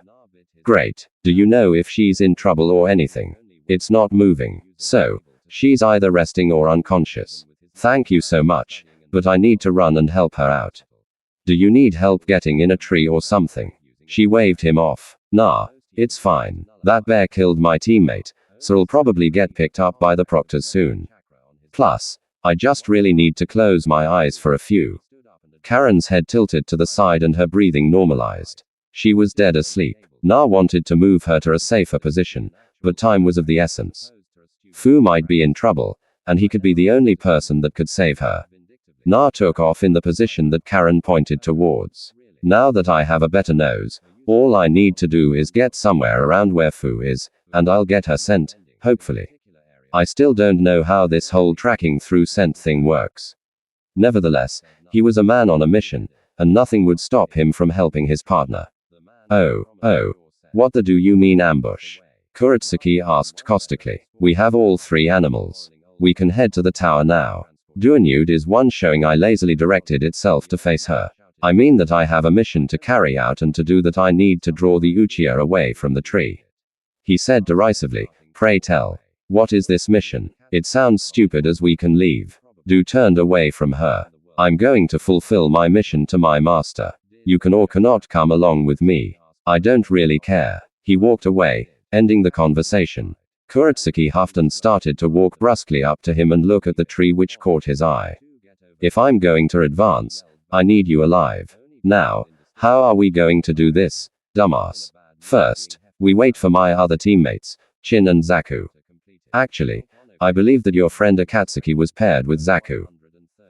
S1: "Great. Do you know if she's in trouble or anything?" "It's not moving," So, she's either resting or unconscious. Thank you so much, but I need to run and help her out. Do you need help getting in a tree or something? She waved him off. Nah, it's fine. That bear killed my teammate, so I'll probably get picked up by the proctors soon. Plus, I just really need to close my eyes for a few. Karen's head tilted to the side and her breathing normalized. She was dead asleep. Na wanted to move her to a safer position, but time was of the essence. Fu might be in trouble, and he could be the only person that could save her. Na took off in the position that Karen pointed towards. Now that I have a better nose, all I need to do is get somewhere around where Fu is, and I'll get her scent, hopefully. I still don't know how this whole tracking through scent thing works. Nevertheless, he was a man on a mission, and nothing would stop him from helping his partner. Oh, what the do you mean ambush? Kuretsuki asked caustically. We have all 3 animals. We can head to the tower now. Duenude is one showing I lazily directed itself to face her. I mean that I have a mission to carry out, and to do that I need to draw the Uchiha away from the tree. He said derisively, pray tell. What is this mission? It sounds stupid as we can leave. Du turned away from her. I'm going to fulfill my mission to my master. You can or cannot come along with me. I don't really care. He walked away, ending the conversation. Kuretsuki huffed and started to walk brusquely up to him and look at the tree which caught his eye. If I'm going to advance, I need you alive. Now, how are we going to do this, dumbass? First, we wait for my other teammates, Chin and Zaku. Actually, I believe that your friend Akatsuki was paired with Zaku.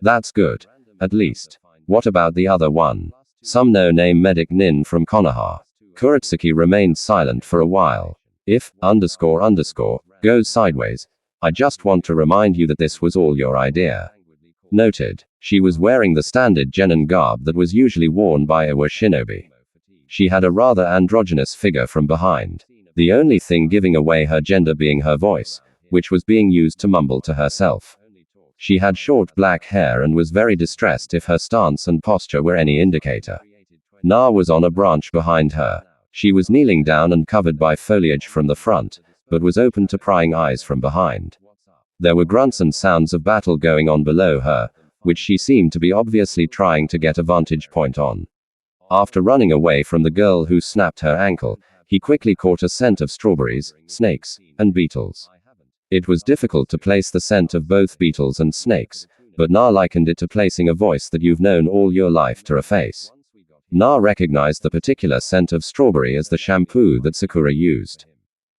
S1: That's good. At least. What about the other one? Some no-name medic Nin from Konoha. Kuretsuki remained silent for a while. If, goes sideways, I just want to remind you that this was all your idea. Noted. She was wearing the standard genin garb that was usually worn by Iwa shinobi. She had a rather androgynous figure from behind. The only thing giving away her gender being her voice, which was being used to mumble to herself. She had short black hair and was very distressed if her stance and posture were any indicator. Na was on a branch behind her. She was kneeling down and covered by foliage from the front, but was open to prying eyes from behind. There were grunts and sounds of battle going on below her, which she seemed to be obviously trying to get a vantage point on. After running away from the girl who snapped her ankle, he quickly caught a scent of strawberries, snakes, and beetles. It was difficult to place the scent of both beetles and snakes, but Na likened it to placing a voice that you've known all your life to a face. Na recognized the particular scent of strawberry as the shampoo that Sakura used.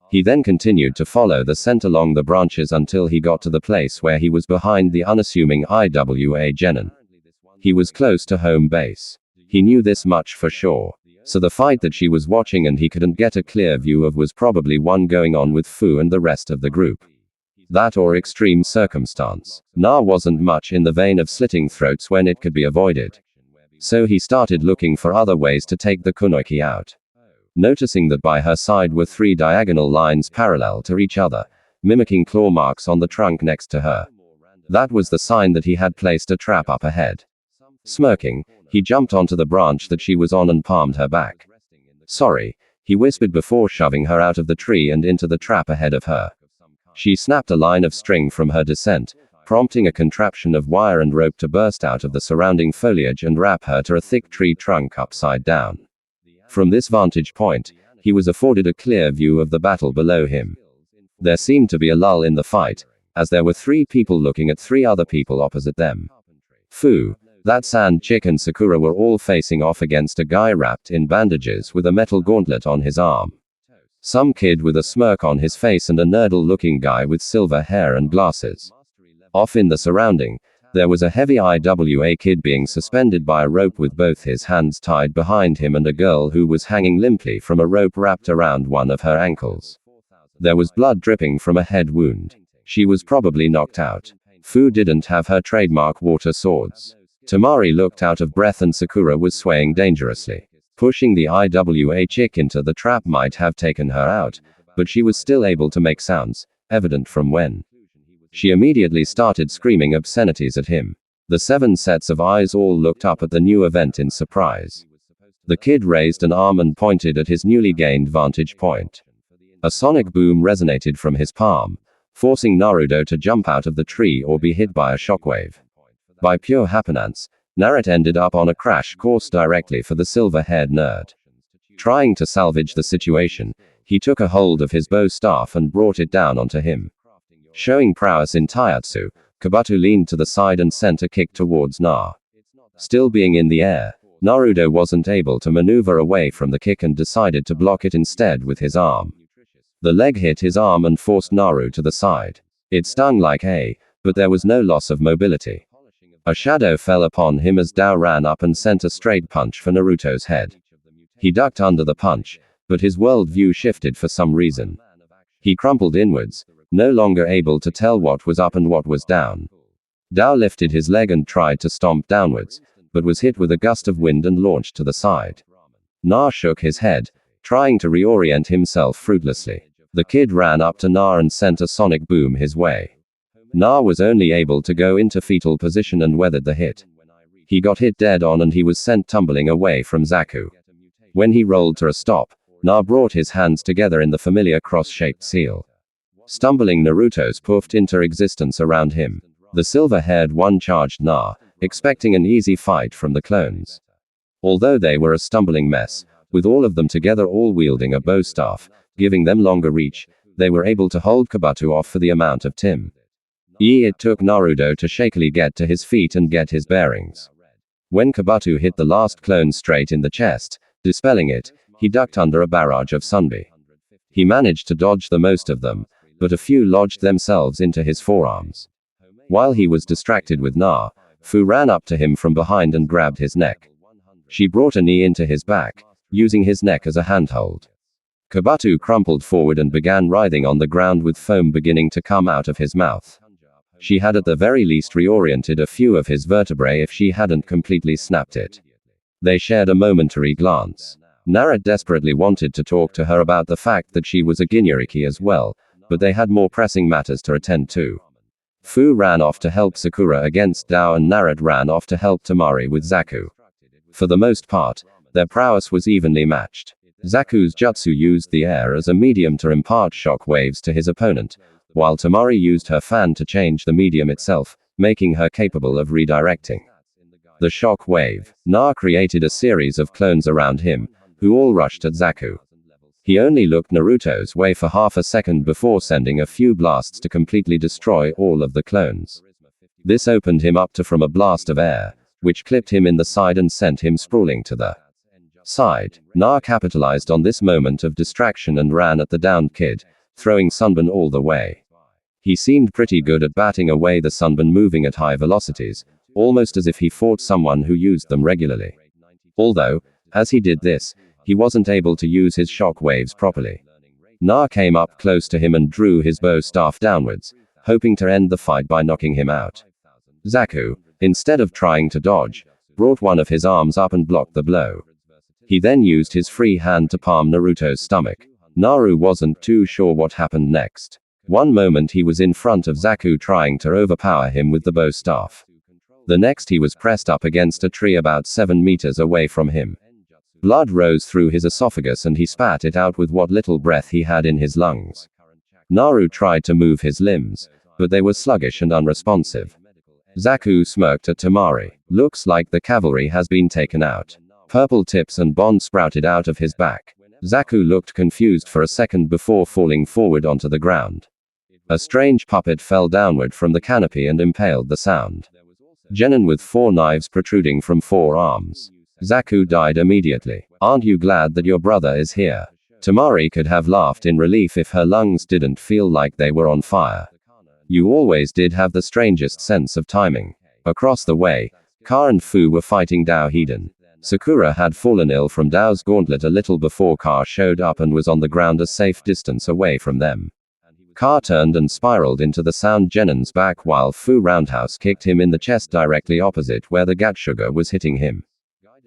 S1: He then continued to follow the scent along the branches until he got to the place where he was behind the unassuming Iwa genin. He was close to home base. He knew this much for sure. So the fight that she was watching and he couldn't get a clear view of was probably one going on with Fu and the rest of the group. That or extreme circumstance. Na wasn't much in the vein of slitting throats when it could be avoided. So he started looking for other ways to take the kunoichi out. Noticing that by her side were 3 diagonal lines parallel to each other, mimicking claw marks on the trunk next to her. That was the sign that he had placed a trap up ahead. Smirking, he jumped onto the branch that she was on and palmed her back. Sorry, he whispered before shoving her out of the tree and into the trap ahead of her. She snapped a line of string from her descent, prompting a contraption of wire and rope to burst out of the surrounding foliage and wrap her to a thick tree trunk upside down. From this vantage point, he was afforded a clear view of the battle below him. There seemed to be a lull in the fight, as there were 3 people looking at 3 other people opposite them. Fu, that sand chick and Sakura were all facing off against a guy wrapped in bandages with a metal gauntlet on his arm. Some kid with a smirk on his face and a nerdle-looking guy with silver hair and glasses. Off in the surrounding, there was a heavy IWA kid being suspended by a rope with both his hands tied behind him and a girl who was hanging limply from a rope wrapped around one of her ankles. There was blood dripping from a head wound. She was probably knocked out. Fu didn't have her trademark water swords. Temari looked out of breath and Sakura was swaying dangerously. Pushing the IWA chick into the trap might have taken her out, but she was still able to make sounds, evident from when. She immediately started screaming obscenities at him. The 7 sets of eyes all looked up at the new event in surprise. The kid raised an arm and pointed at his newly gained vantage point. A sonic boom resonated from his palm, forcing Naruto to jump out of the tree or be hit by a shockwave. By pure happenstance, Naruto ended up on a crash course directly for the silver-haired nerd. Trying to salvage the situation, he took a hold of his bow staff and brought it down onto him. Showing prowess in taijutsu, Kabuto leaned to the side and sent a kick towards Na. Still being in the air, Naruto wasn't able to maneuver away from the kick and decided to block it instead with his arm. The leg hit his arm and forced Naru to the side. It stung like but there was no loss of mobility. A shadow fell upon him as Dao ran up and sent a straight punch for Naruto's head. He ducked under the punch, but his worldview shifted for some reason. He crumpled inwards, no longer able to tell what was up and what was down. Dao lifted his leg and tried to stomp downwards, but was hit with a gust of wind and launched to the side. Na shook his head, trying to reorient himself fruitlessly. The kid ran up to Na and sent a sonic boom his way. Na was only able to go into fetal position and weathered the hit. He got hit dead on and he was sent tumbling away from Zaku. When he rolled to a stop, Na brought his hands together in the familiar cross-shaped seal. Stumbling Naruto's puffed into existence around him. The silver-haired one charged Na, expecting an easy fight from the clones. Although they were a stumbling mess, with all of them together all wielding a bow staff, giving them longer reach, they were able to hold Kabuto off for the amount of time. It took Naruto to shakily get to his feet and get his bearings. When Kabuto hit the last clone straight in the chest, dispelling it, he ducked under a barrage of sunbi. He managed to dodge the most of them, but a few lodged themselves into his forearms. While he was distracted with Na, Fu ran up to him from behind and grabbed his neck. She brought a knee into his back, using his neck as a handhold. Kabuto crumpled forward and began writhing on the ground with foam beginning to come out of his mouth. She had at the very least reoriented a few of his vertebrae if she hadn't completely snapped it. They shared a momentary glance. Naruto desperately wanted to talk to her about the fact that she was a Ginuriki as well, but they had more pressing matters to attend to. Fu ran off to help Sakura against Dao and Naruto ran off to help Temari with Zaku. For the most part, their prowess was evenly matched. Zaku's jutsu used the air as a medium to impart shock waves to his opponent, while Temari used her fan to change the medium itself, making her capable of redirecting. The shock wave. Na created a series of clones around him, who all rushed at Zaku. He only looked Naruto's way for half a second before sending a few blasts to completely destroy all of the clones. This opened him up to from a blast of air, which clipped him in the side and sent him sprawling to the side. Na capitalized on this moment of distraction and ran at the downed kid, throwing sunburn all the way. He seemed pretty good at batting away the sunburn moving at high velocities, almost as if he fought someone who used them regularly. Although, as he did this, he wasn't able to use his shock waves properly. Na came up close to him and drew his bow staff downwards, hoping to end the fight by knocking him out. Zaku, instead of trying to dodge, brought one of his arms up and blocked the blow. He then used his free hand to palm Naruto's stomach. Naru wasn't too sure what happened next. One moment he was in front of Zaku trying to overpower him with the bow staff. The next he was pressed up against a tree about 7 meters away from him. Blood rose through his esophagus and he spat it out with what little breath he had in his lungs. Naru tried to move his limbs, but they were sluggish and unresponsive. Zaku smirked at Temari. Looks like the cavalry has been taken out. Purple tips and bond sprouted out of his back. Zaku looked confused for a second before falling forward onto the ground. A strange puppet fell downward from the canopy and impaled the sound. Genin with 4 knives protruding from 4 arms. Zaku died immediately. Aren't you glad that your brother is here? Temari could have laughed in relief if her lungs didn't feel like they were on fire. You always did have the strangest sense of timing. Across the way, Ka and Fu were fighting Dao Hiden. Sakura had fallen ill from Dao's gauntlet a little before Ka showed up and was on the ground a safe distance away from them. Ka turned and spiraled into the sound Genin's back while Fu roundhouse kicked him in the chest directly opposite where the Gatsuga was hitting him.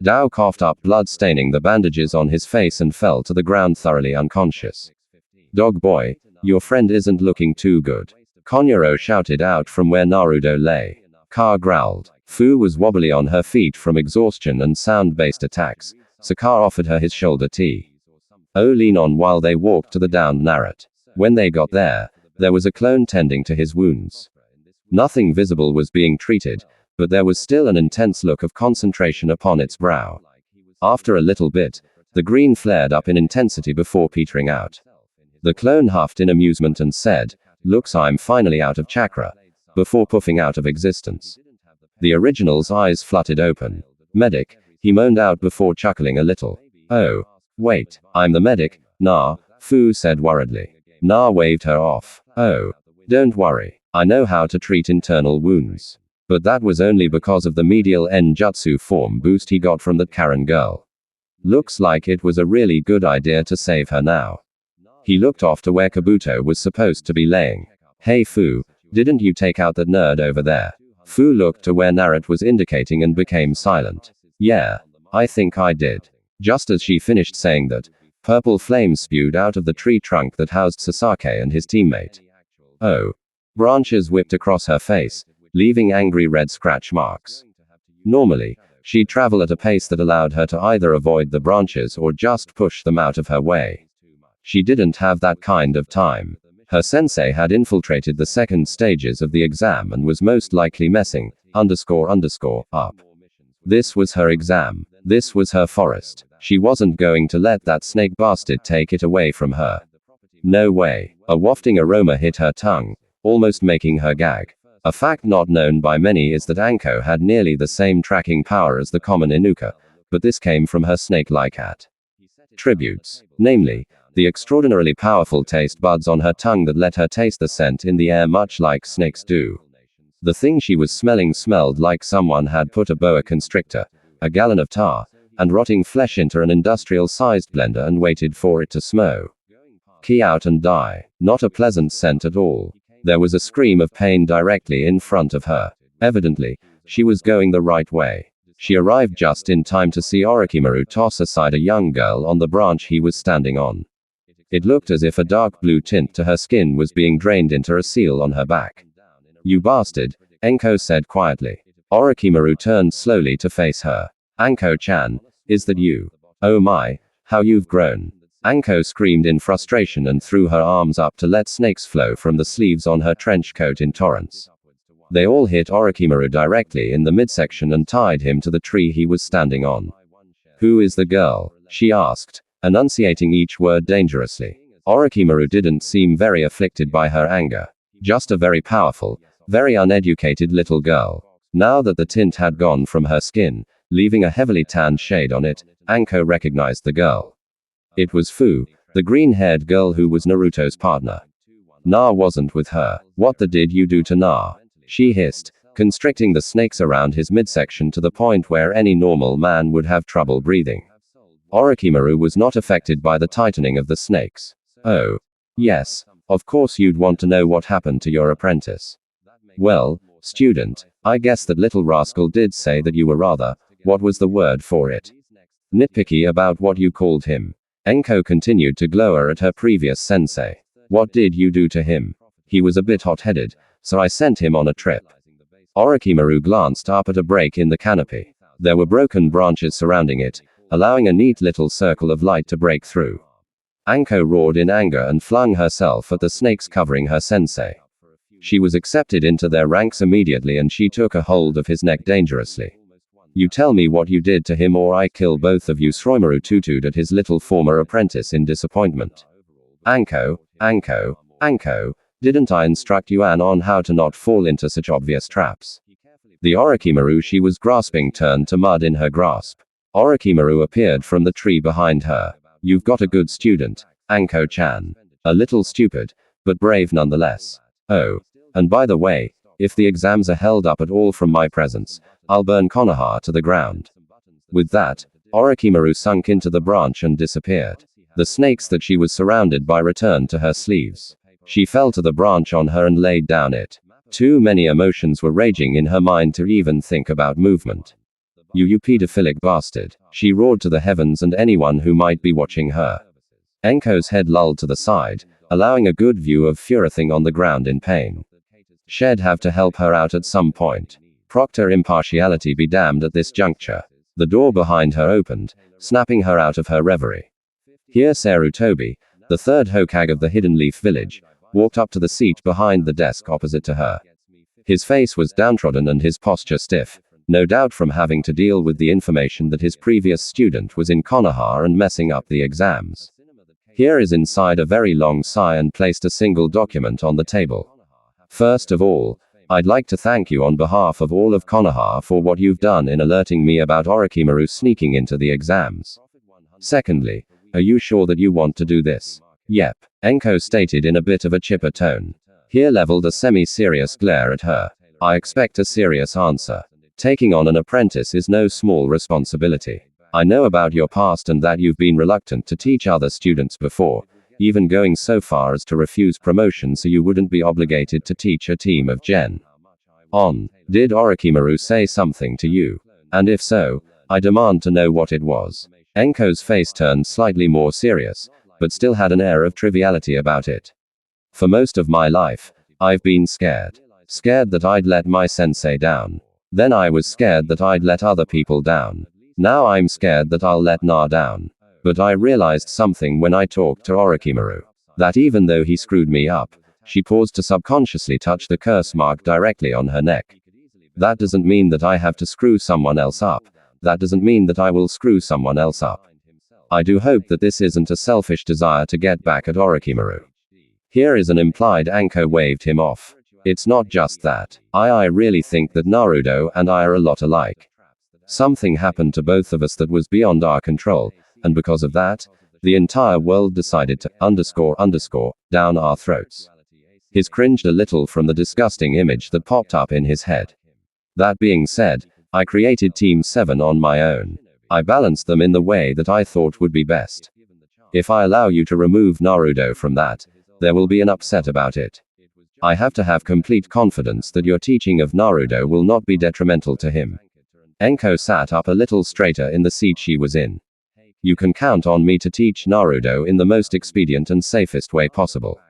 S1: Dao coughed up blood staining the bandages on his face and fell to the ground thoroughly unconscious. Dog boy, your friend isn't looking too good. Konyuro shouted out from where Naruto lay. Ka growled. Fu was wobbly on her feet from exhaustion and sound-based attacks, so Ka offered her his shoulder tea. Oh, lean on while they walked to the downed Naruto. When they got there, There was a clone tending to his wounds. Nothing visible was being treated, but there was still an intense look of concentration upon its brow. After a little bit, the green flared up in intensity before petering out. The clone huffed in amusement and said, "Looks I'm finally out of chakra," before puffing out of existence. The original's eyes fluttered open. "Medic," he moaned out before chuckling a little. "Oh. Wait, I'm the medic, nah," Fu said worriedly. Na waved her off. "Oh. Don't worry, I know how to treat internal wounds." But that was only because of the medial Enjutsu form boost he got from that Karen girl. Looks like it was a really good idea to save her now. He looked off to where Kabuto was supposed to be laying. "Hey Fu, didn't you take out that nerd over there?" Fu looked to where Naruto was indicating and became silent. "Yeah, I think I did." Just as she finished saying that, purple flames spewed out of the tree trunk that housed Sasaki and his teammate. "Oh." Branches whipped across her face, leaving angry red scratch marks. Normally, she'd travel at a pace that allowed her to either avoid the branches or just push them out of her way. She didn't have that kind of time. Her sensei had infiltrated the second stages of the exam and was most likely messing, up. This was her exam. This was her forest. She wasn't going to let that snake bastard take it away from her. No way. A wafting aroma hit her tongue, almost making her gag. A fact not known by many is that Anko had nearly the same tracking power as the common Inuka, but this came from her snake-like attributes. Namely, the extraordinarily powerful taste buds on her tongue that let her taste the scent in the air much like snakes do. The thing she was smelling smelled like someone had put a boa constrictor, a gallon of tar, and rotting flesh into an industrial-sized blender and waited for it to smoke out and die. Not a pleasant scent at all. There was a scream of pain directly in front of her. Evidently, she was going the right way. She arrived just in time to see Orochimaru toss aside a young girl on the branch he was standing on. It looked as if a dark blue tint to her skin was being drained into a seal on her back. "You bastard," Anko said quietly. Orochimaru turned slowly to face her. "Anko-chan, is that you? Oh my, how you've grown." Anko screamed in frustration and threw her arms up to let snakes flow from the sleeves on her trench coat in torrents. They all hit Orochimaru directly in the midsection and tied him to the tree he was standing on. "Who is the girl?" she asked, enunciating each word dangerously. Orochimaru didn't seem very afflicted by her anger. Just a very powerful, very uneducated little girl. Now that the tint had gone from her skin, leaving a heavily tanned shade on it, Anko recognized the girl. It was Fu, the green-haired girl who was Naruto's partner. Na wasn't with her. "What the did you do to Na?" she hissed, constricting the snakes around his midsection to the point where any normal man would have trouble breathing. Orochimaru was not affected by the tightening of the snakes. "Oh. Yes, of course you'd want to know what happened to your apprentice. Well, student, I guess that little rascal did say that you were rather, what was the word for it? Nitpicky about what you called him." Anko continued to glower at her previous sensei. "What did you do to him? He was a bit hot-headed, so I sent him on a trip." Orochimaru glanced up at a break in the canopy. There were broken branches surrounding it, allowing a neat little circle of light to break through. Anko roared in anger and flung herself at the snakes covering her sensei. She was accepted into their ranks immediately and she took a hold of his neck dangerously. "You tell me what you did to him or I kill both of you," Sroimaru tutued at his little former apprentice in disappointment. Anko, didn't I instruct you on how to not fall into such obvious traps?" The Orochimaru she was grasping turned to mud in her grasp. Orochimaru appeared from the tree behind her. "You've got a good student, Anko-chan. A little stupid, but brave nonetheless. Oh, and by the way, if the exams are held up at all from my presence, I'll burn Konoha to the ground." With that, Orochimaru sunk into the branch and disappeared. The snakes that she was surrounded by returned to her sleeves. She fell to the branch on her and laid down it. Too many emotions were raging in her mind to even think about movement. You pedophilic bastard," she roared to the heavens and anyone who might be watching her. Anko's head lolled to the side, allowing a good view of Furithing on the ground in pain. She'd have to help her out at some point. Proctor impartiality be damned at this juncture. The door behind her opened, snapping her out of her reverie. Here Sarutobi, the third Hokage of the Hidden Leaf Village, walked up to the seat behind the desk opposite to her. His face was downtrodden and his posture stiff, no doubt from having to deal with the information that his previous student was in Konoha and messing up the exams. Here is inside a very long sigh and placed a single document on the table. First of all, I'd like to thank you on behalf of all of Konoha for what you've done in alerting me about Orochimaru sneaking into the exams. Secondly, are you sure that you want to do this? Yep, Anko stated in a bit of a chipper tone. Here leveled a semi-serious glare at her. I expect a serious answer. Taking on an apprentice is no small responsibility. I know about your past and that you've been reluctant to teach other students before, even going so far as to refuse promotion so you wouldn't be obligated to teach a team of Gen. On. Did Orochimaru say something to you? And if so, I demand to know what it was. Anko's face turned slightly more serious, but still had an air of triviality about it. For most of my life, I've been scared. Scared that I'd let my sensei down. Then I was scared that I'd let other people down. Now I'm scared that I'll let Na down. But I realized something when I talked to Orochimaru. That even though he screwed me up, she paused to subconsciously touch the curse mark directly on her neck. That doesn't mean that I have to screw someone else up. That doesn't mean that I will screw someone else up. I do hope that this isn't a selfish desire to get back at Orochimaru. Here is an implied Anko waved him off. It's not just that. I really think that Naruto and I are a lot alike. Something happened to both of us that was beyond our control, and because of that, the entire world decided to down our throats. He cringed a little from the disgusting image that popped up in his head. That being said, I created Team 7 on my own. I balanced them in the way that I thought would be best. If I allow you to remove Naruto from that, there will be an upset about it. I have to have complete confidence that your teaching of Naruto will not be detrimental to him. Anko sat up a little straighter in the seat she was in. You can count on me to teach Naruto in the most expedient and safest way possible.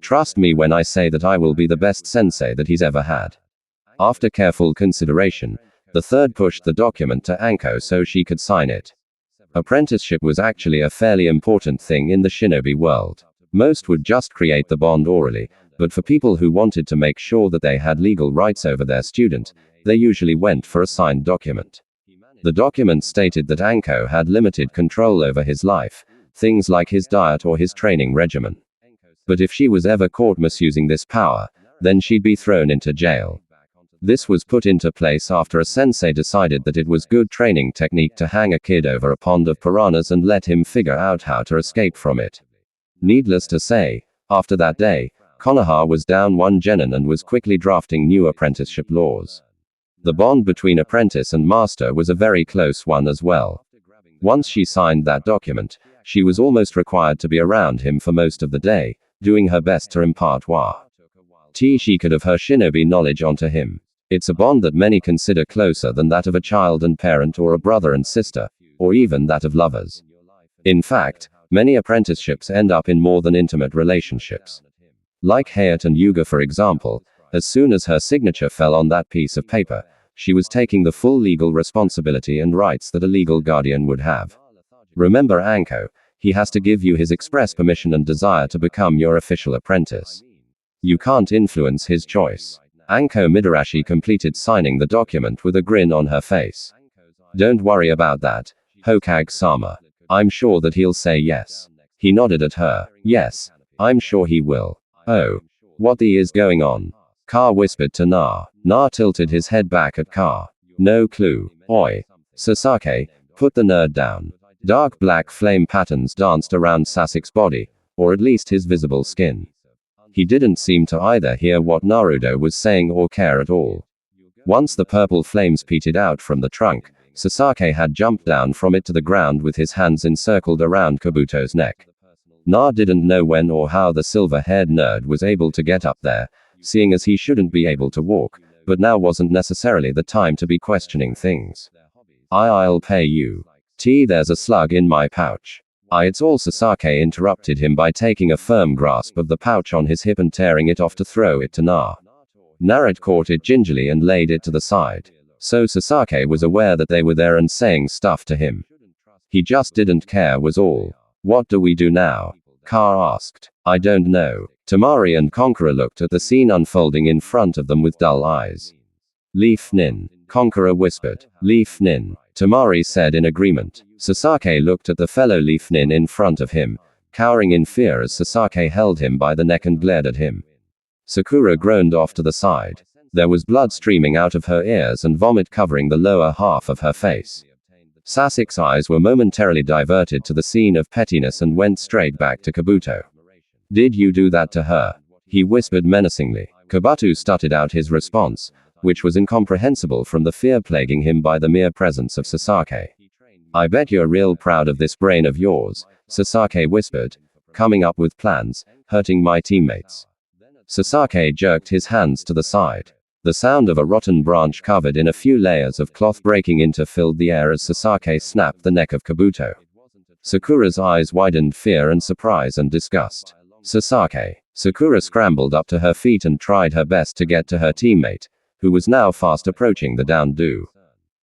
S1: Trust me when I say that I will be the best sensei that he's ever had. After careful consideration, the third pushed the document to Anko so she could sign it. Apprenticeship was actually a fairly important thing in the shinobi world. Most would just create the bond orally, but for people who wanted to make sure that they had legal rights over their student, they usually went for a signed document. The document stated that Anko had limited control over his life, things like his diet or his training regimen. But if she was ever caught misusing this power, then she'd be thrown into jail. This was put into place after a sensei decided that it was good training technique to hang a kid over a pond of piranhas and let him figure out how to escape from it. Needless to say, after that day, Konoha was down one genin and was quickly drafting new apprenticeship laws. The bond between apprentice and master was a very close one as well. Once she signed that document, she was almost required to be around him for most of the day, doing her best to impart she could of her shinobi knowledge onto him. It's a bond that many consider closer than that of a child and parent or a brother and sister, or even that of lovers. In fact, many apprenticeships end up in more than intimate relationships. Like Hayate and Yuga for example, as soon as her signature fell on that piece of paper, she was taking the full legal responsibility and rights that a legal guardian would have. Remember Anko, he has to give you his express permission and desire to become your official apprentice. You can't influence his choice. Anko Midarashi completed signing the document with a grin on her face. Don't worry about that, Hokage-sama. I'm sure that he'll say yes. He nodded at her. Yes, I'm sure he will. Oh. What the is going on? Ka whispered to Na. Na tilted his head back at Ka. No clue. Oi. Sasaki, put the nerd down. Dark black flame patterns danced around Sasuke's body, or at least his visible skin. He didn't seem to either hear what Naruto was saying or care at all. Once the purple flames petered out from the trunk, Sasaki had jumped down from it to the ground with his hands encircled around Kabuto's neck. Na didn't know when or how the silver-haired nerd was able to get up there, seeing as he shouldn't be able to walk, but now wasn't necessarily the time to be questioning things. I'll pay you. There's a slug in my pouch. It's all Sasaki interrupted him by taking a firm grasp of the pouch on his hip and tearing it off to throw it to Na. Naruto caught it gingerly and laid it to the side. So Sasaki was aware that they were there and saying stuff to him. He just didn't care was all. What do we do now? Ka asked. I don't know. Temari and Conqueror looked at the scene unfolding in front of them with dull eyes. Leaf Nin. Conqueror whispered. Leaf Nin. Temari said in agreement. Sasaki looked at the fellow Leaf Nin in front of him, cowering in fear as Sasaki held him by the neck and glared at him. Sakura groaned off to the side. There was blood streaming out of her ears and vomit covering the lower half of her face. Sasuke's eyes were momentarily diverted to the scene of pettiness and went straight back to Kabuto. Did you do that to her? He whispered menacingly. Kabuto stuttered out his response, which was incomprehensible from the fear plaguing him by the mere presence of Sasaki. I bet you're real proud of this brain of yours, Sasaki whispered, coming up with plans, hurting my teammates. Sasaki jerked his hands to the side. The sound of a rotten branch covered in a few layers of cloth breaking into filled the air as Sasaki snapped the neck of Kabuto. Sakura's eyes widened fear and surprise and disgust. Sasaki. Sakura scrambled up to her feet and tried her best to get to her teammate, who was now fast approaching the downed-do.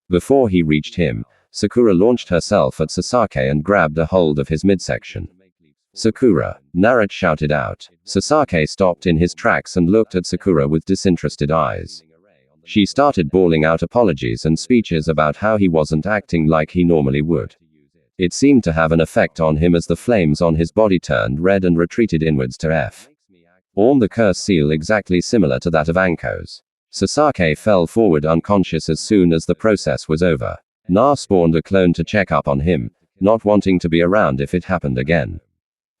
S1: Before he reached him, Sakura launched herself at Sasaki and grabbed a hold of his midsection. Sakura, Naruto shouted out. Sasaki stopped in his tracks and looked at Sakura with disinterested eyes. She started bawling out apologies and speeches about how he wasn't acting like he normally would. It seemed to have an effect on him as the flames on his body turned red and retreated inwards to the curse seal exactly similar to that of Anko's. Sasaki fell forward unconscious as soon as the process was over. Na spawned a clone to check up on him, not wanting to be around if it happened again.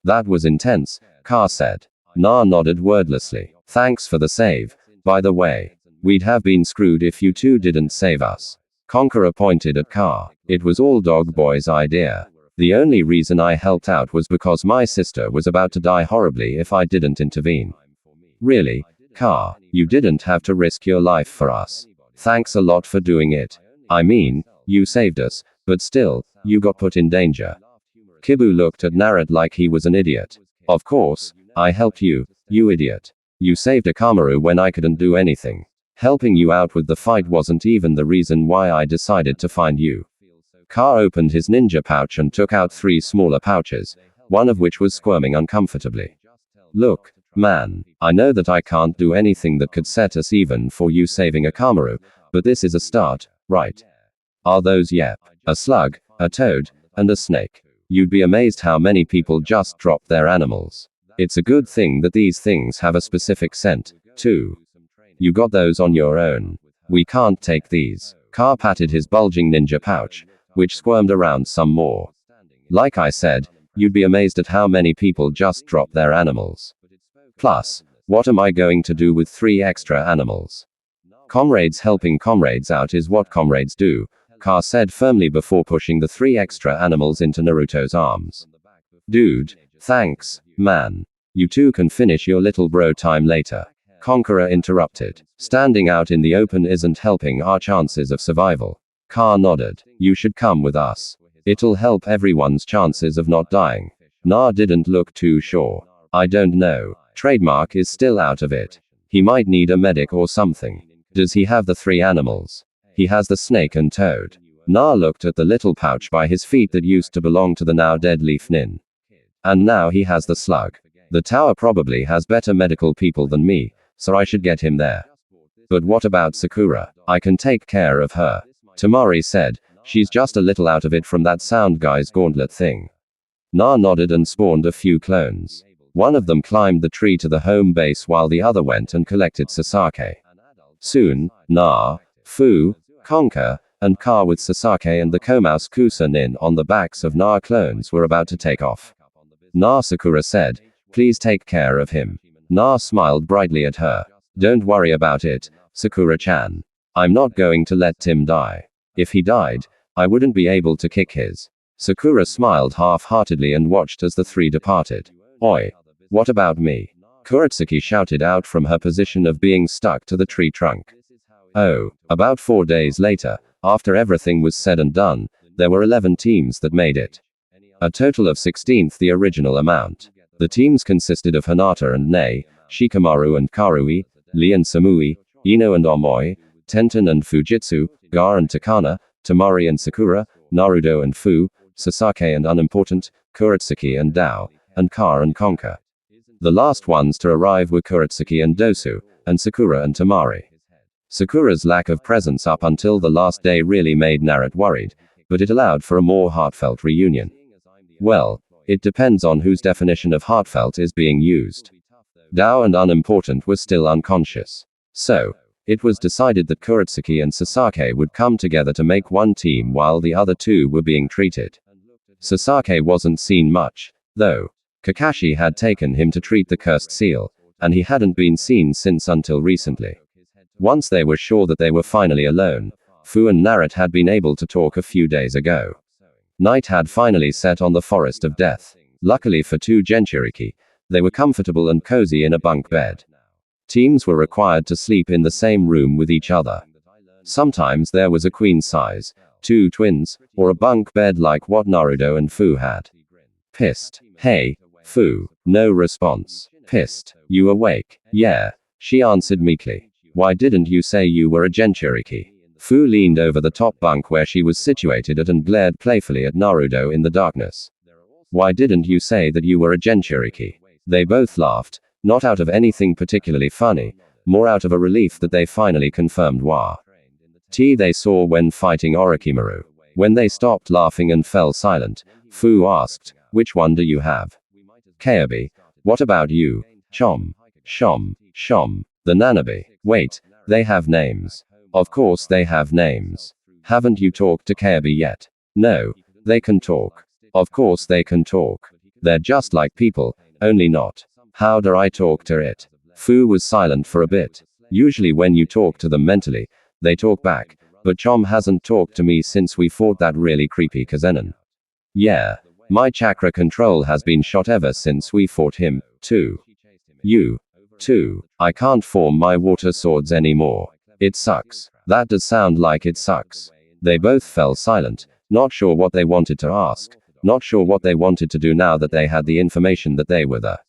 S1: That was intense, Ka said. Na nodded wordlessly. Thanks for the save. By the way, we'd have been screwed if you two didn't save us. Conqueror pointed at Ka. It was all Dog Boy's idea. The only reason I helped out was because my sister was about to die horribly if I didn't intervene. Really, Ka, you didn't have to risk your life for us. Thanks a lot for doing it. I mean, you saved us, but still, you got put in danger. Kibu looked at Naruto like he was an idiot. Of course, I helped you, you idiot. You saved Akamaru when I couldn't do anything. Helping you out with the fight wasn't even the reason why I decided to find you. Ka opened his ninja pouch and took out 3 smaller pouches, one of which was squirming uncomfortably. Look, man, I know that I can't do anything that could set us even for you saving Akamaru, but this is a start, right? Are those yep? A slug, a toad, and a snake. You'd be amazed how many people just drop their animals. It's a good thing that these things have a specific scent, too. You got those on your own. We can't take these. Ka patted his bulging ninja pouch, which squirmed around some more. Like I said, you'd be amazed at how many people just drop their animals. Plus, what am I going to do with 3 extra animals? Comrades helping comrades out is what comrades do, Ka said firmly before pushing the 3 extra animals into Naruto's arms. Dude, thanks, man. You two can finish your little bro time later. Conqueror interrupted. Standing out in the open isn't helping our chances of survival. Ka nodded. You should come with us. It'll help everyone's chances of not dying. Na didn't look too sure. I don't know. Trademark is still out of it. He might need a medic or something. Does he have the 3 animals? He has the snake and toad. Na looked at the little pouch by his feet that used to belong to the now dead Leaf Nin. And now he has the slug. The tower probably has better medical people than me, so I should get him there. But what about Sakura? I can take care of her. Temari said, she's just a little out of it from that sound guy's gauntlet thing. Na nodded and spawned a few clones. One of them climbed the tree to the home base while the other went and collected Sasaki. Soon, Na, Fu, Conker, and Ka with Sasaki and the Komouse Kusa Nin on the backs of Na clones were about to take off. Na Sakura said, please take care of him. Na smiled brightly at her. Don't worry about it, Sakura-chan. I'm not going to let Tim die. If he died, I wouldn't be able to kick his. Sakura smiled half-heartedly and watched as the 3 departed. Oi. What about me? Kuretsuki shouted out from her position of being stuck to the tree trunk. Oh, about 4 days later, after everything was said and done, there were 11 teams that made it. A total of 16th the original amount. The teams consisted of Hinata and Nei, Shikamaru and Karui, Lee and Samui, Ino and Omoi, Tenten and Fujitsu, Gar and Takana, Temari and Sakura, Naruto and Fu, Sasaki and Unimportant, Kuretsuki and Dao, and Car and Conquer. The last ones to arrive were Kuretsuki and Dosu, and Sakura and Temari. Sakura's lack of presence up until the last day really made Naruto worried, but it allowed for a more heartfelt reunion. Well, it depends on whose definition of heartfelt is being used. Dao and Unimportant were still unconscious. So, it was decided that Kuretsuki and Sasake would come together to make one team while the other two were being treated. Sasake wasn't seen much, though. Kakashi had taken him to treat the cursed seal, and he hadn't been seen since until recently. Once they were sure that they were finally alone, Fu and Naruto had been able to talk a few days ago. Night had finally set on the forest of death. Luckily for two Jinchuriki, they were comfortable and cozy in a bunk bed. Teams were required to sleep in the same room with each other. Sometimes there was a queen size, two twins, or a bunk bed like what Naruto and Fu had. Pissed. Hey, Fu. No response. Pissed. You awake? Yeah. She answered meekly. Why didn't you say you were a Jinchuriki? Fu leaned over the top bunk where she was situated at and glared playfully at Naruto in the darkness. Why didn't you say that you were a Jinchuriki? They both laughed, not out of anything particularly funny, more out of a relief that they finally confirmed they saw when fighting Orochimaru. When they stopped laughing and fell silent, Fu asked, which one do you have? Kaobi. What about you? Chom. Shom. The Nanabe. Wait, they have names. Of course they have names. Haven't you talked to Kaobi yet? No. They can talk. Of course they can talk. They're just like people, only not. How do I talk to it? Fu was silent for a bit. Usually when you talk to them mentally, they talk back, but Chom hasn't talked to me since we fought that really creepy Kazenin. Yeah. My chakra control has been shot ever since we fought him, too. You. Too. I can't form my water swords anymore. It sucks. That does sound like it sucks. They both fell silent, not sure what they wanted to ask, not sure what they wanted to do now that they had the information that they were the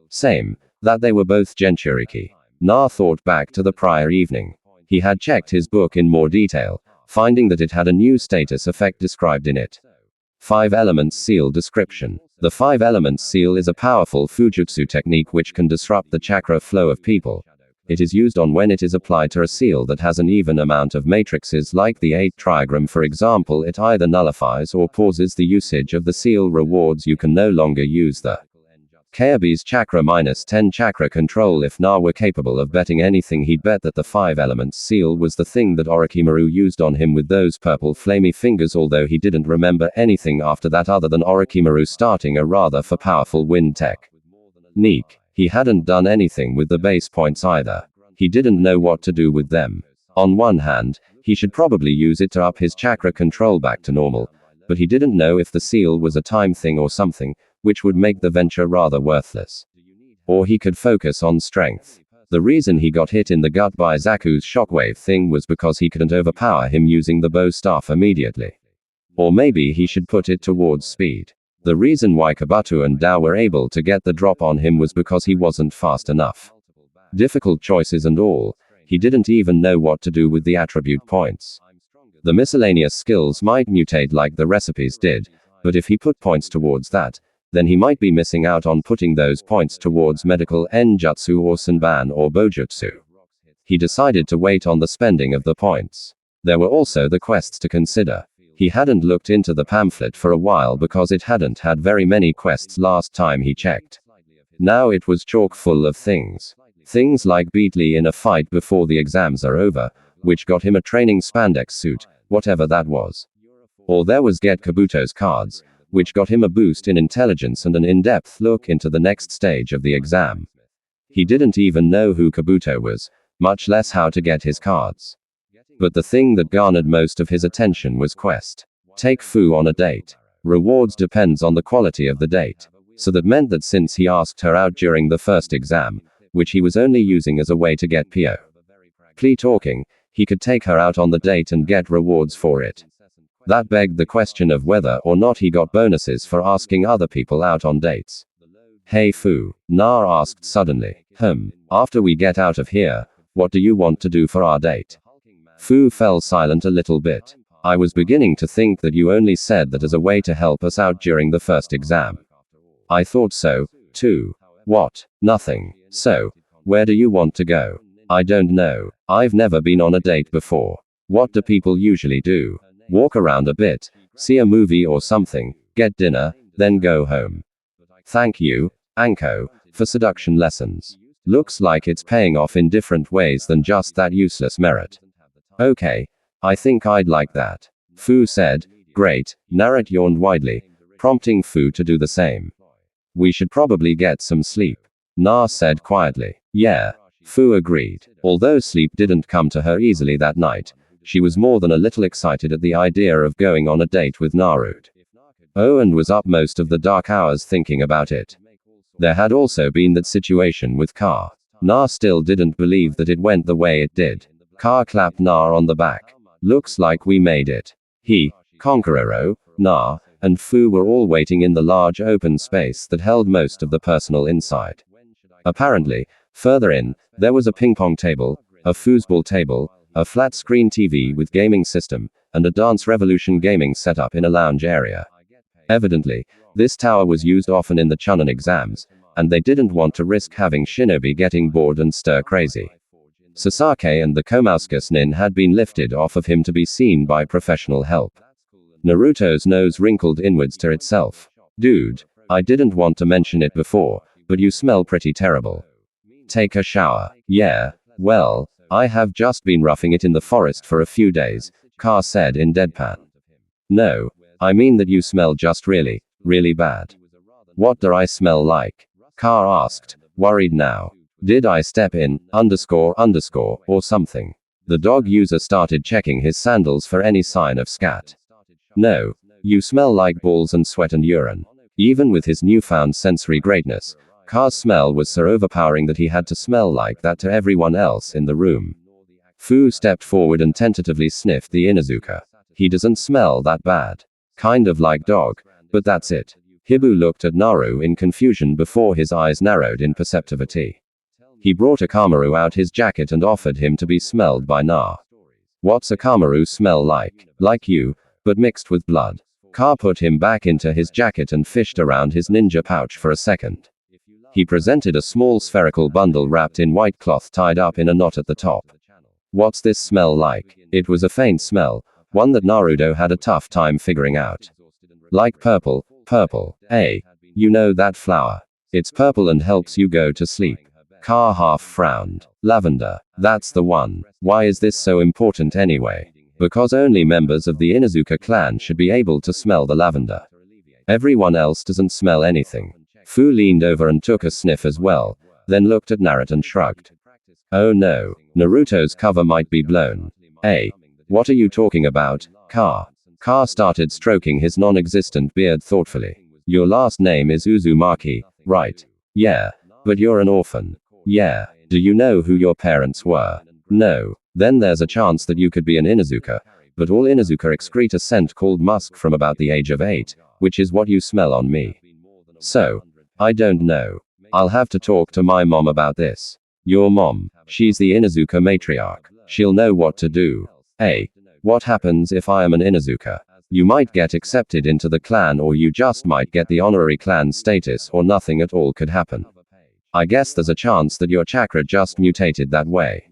S1: same, that they were both Jinchuriki. Na thought back to the prior evening. He had checked his book in more detail, finding that it had a new status effect described in it. 5 Elements Seal Description. The 5 Elements Seal is a powerful Fujutsu technique which can disrupt the chakra flow of people. It is used on when it is applied to a seal that has an even amount of matrices like the 8 trigram for example. It either nullifies or pauses the usage of the seal rewards. You can no longer use the Kaobi's chakra -10 chakra control. If Na were capable of betting anything, he'd bet that the 5 Elements seal was the thing that Orochimaru used on him with those purple flamey fingers, although he didn't remember anything after that other than Orochimaru starting a rather for powerful wind tech. Neek. He hadn't done anything with the base points either. He didn't know what to do with them. On one hand, he should probably use it to up his chakra control back to normal, but he didn't know if the seal was a time thing or something, which would make the venture rather worthless. Or he could focus on strength. The reason he got hit in the gut by Zaku's shockwave thing was because he couldn't overpower him using the bow staff immediately. Or maybe he should put it towards speed. The reason why Kabuto and Dao were able to get the drop on him was because he wasn't fast enough. Difficult choices and all, he didn't even know what to do with the attribute points. The miscellaneous skills might mutate like the recipes did, but if he put points towards that, then he might be missing out on putting those points towards medical enjutsu or senban or bojutsu. He decided to wait on the spending of the points. There were also the quests to consider. He hadn't looked into the pamphlet for a while because it hadn't had very many quests last time he checked. Now it was chock full of things. Things like beat Lee in a fight before the exams are over, which got him a training spandex suit, whatever that was. Or there was get Kabuto's cards, which got him a boost in intelligence and an in-depth look into the next stage of the exam. He didn't even know who Kabuto was, much less how to get his cards. But the thing that garnered most of his attention was quest. Take Fu on a date. Rewards depends on the quality of the date. So that meant that since he asked her out during the first exam, which he was only using as a way to get PO. Plea talking, he could take her out on the date and get rewards for it. That begged the question of whether or not he got bonuses for asking other people out on dates. Hey Fu, Na asked suddenly. After we get out of here, what do you want to do for our date? Fu fell silent a little bit. I was beginning to think that you only said that as a way to help us out during the first exam. I thought so, too. What? Nothing. So, where do you want to go? I don't know. I've never been on a date before. What do people usually do? Walk around a bit, see a movie or something, get dinner, then go home. Thank you, Anko, for seduction lessons. Looks like it's paying off in different ways than just that useless merit. Okay, I think I'd like that. Fu said. Great. Naruto yawned widely, prompting Fu to do the same. We should probably get some sleep. Na said quietly. Yeah. Fu agreed. Although sleep didn't come to her easily that night, she was more than a little excited at the idea of going on a date with Naruto. Oh, and was up most of the dark hours thinking about it. There had also been that situation with Ka. Na still didn't believe that it went the way it did. Ka clapped Na on the back. Looks like we made it. He, Conqueroro, Na, and Fu were all waiting in the large open space that held most of the personal inside. Apparently, further in, there was a ping-pong table, a foosball table, a flat-screen TV with gaming system, and a Dance Revolution gaming setup in a lounge area. Evidently, this tower was used often in the Chunin exams, and they didn't want to risk having Shinobi getting bored and stir crazy. Sasake and the Komauskas nin had been lifted off of him to be seen by professional help. Naruto's nose wrinkled inwards to itself. Dude, I didn't want to mention it before, but you smell pretty terrible. Take a shower. Yeah, well, I have just been roughing it in the forest for a few days, Ka said in deadpan. No, I mean that you smell just really, really bad. What do I smell like? Ka asked, worried now. Did I step in, or something? The dog user started checking his sandals for any sign of scat. No, you smell like balls and sweat and urine. Even with his newfound sensory greatness, Ka's smell was so overpowering that he had to smell like that to everyone else in the room. Fu stepped forward and tentatively sniffed the Inuzuka. He doesn't smell that bad. Kind of like dog, but that's it. Hibu looked at Naru in confusion before his eyes narrowed in perceptivity. He brought Akamaru out his jacket and offered him to be smelled by Na. What's Akamaru smell like? Like you, but mixed with blood. Ka put him back into his jacket and fished around his ninja pouch for a second. He presented a small spherical bundle wrapped in white cloth tied up in a knot at the top. What's this smell like? It was a faint smell, one that Naruto had a tough time figuring out. Like purple, you know that flower. It's purple and helps you go to sleep. Ka half frowned. Lavender. That's the one. Why is this so important anyway? Because only members of the Inuzuka clan should be able to smell the lavender. Everyone else doesn't smell anything. Fu leaned over and took a sniff as well, then looked at Naruto and shrugged. Oh no, Naruto's cover might be blown. Hey, what are you talking about, Ka? Ka started stroking his non-existent beard thoughtfully. Your last name is Uzumaki, right? Yeah, but you're an orphan. Yeah, do you know who your parents were? No. Then there's a chance that you could be an Inuzuka, but all Inuzuka excrete a scent called musk from about the age of 8, which is what you smell on me. So, I don't know. I'll have to talk to my mom about this. Your mom, she's the Inuzuka matriarch. She'll know what to do. Hey, what happens if I am an Inuzuka? You might get accepted into the clan, or you just might get the honorary clan status, or nothing at all could happen. I guess there's a chance that your chakra just mutated that way.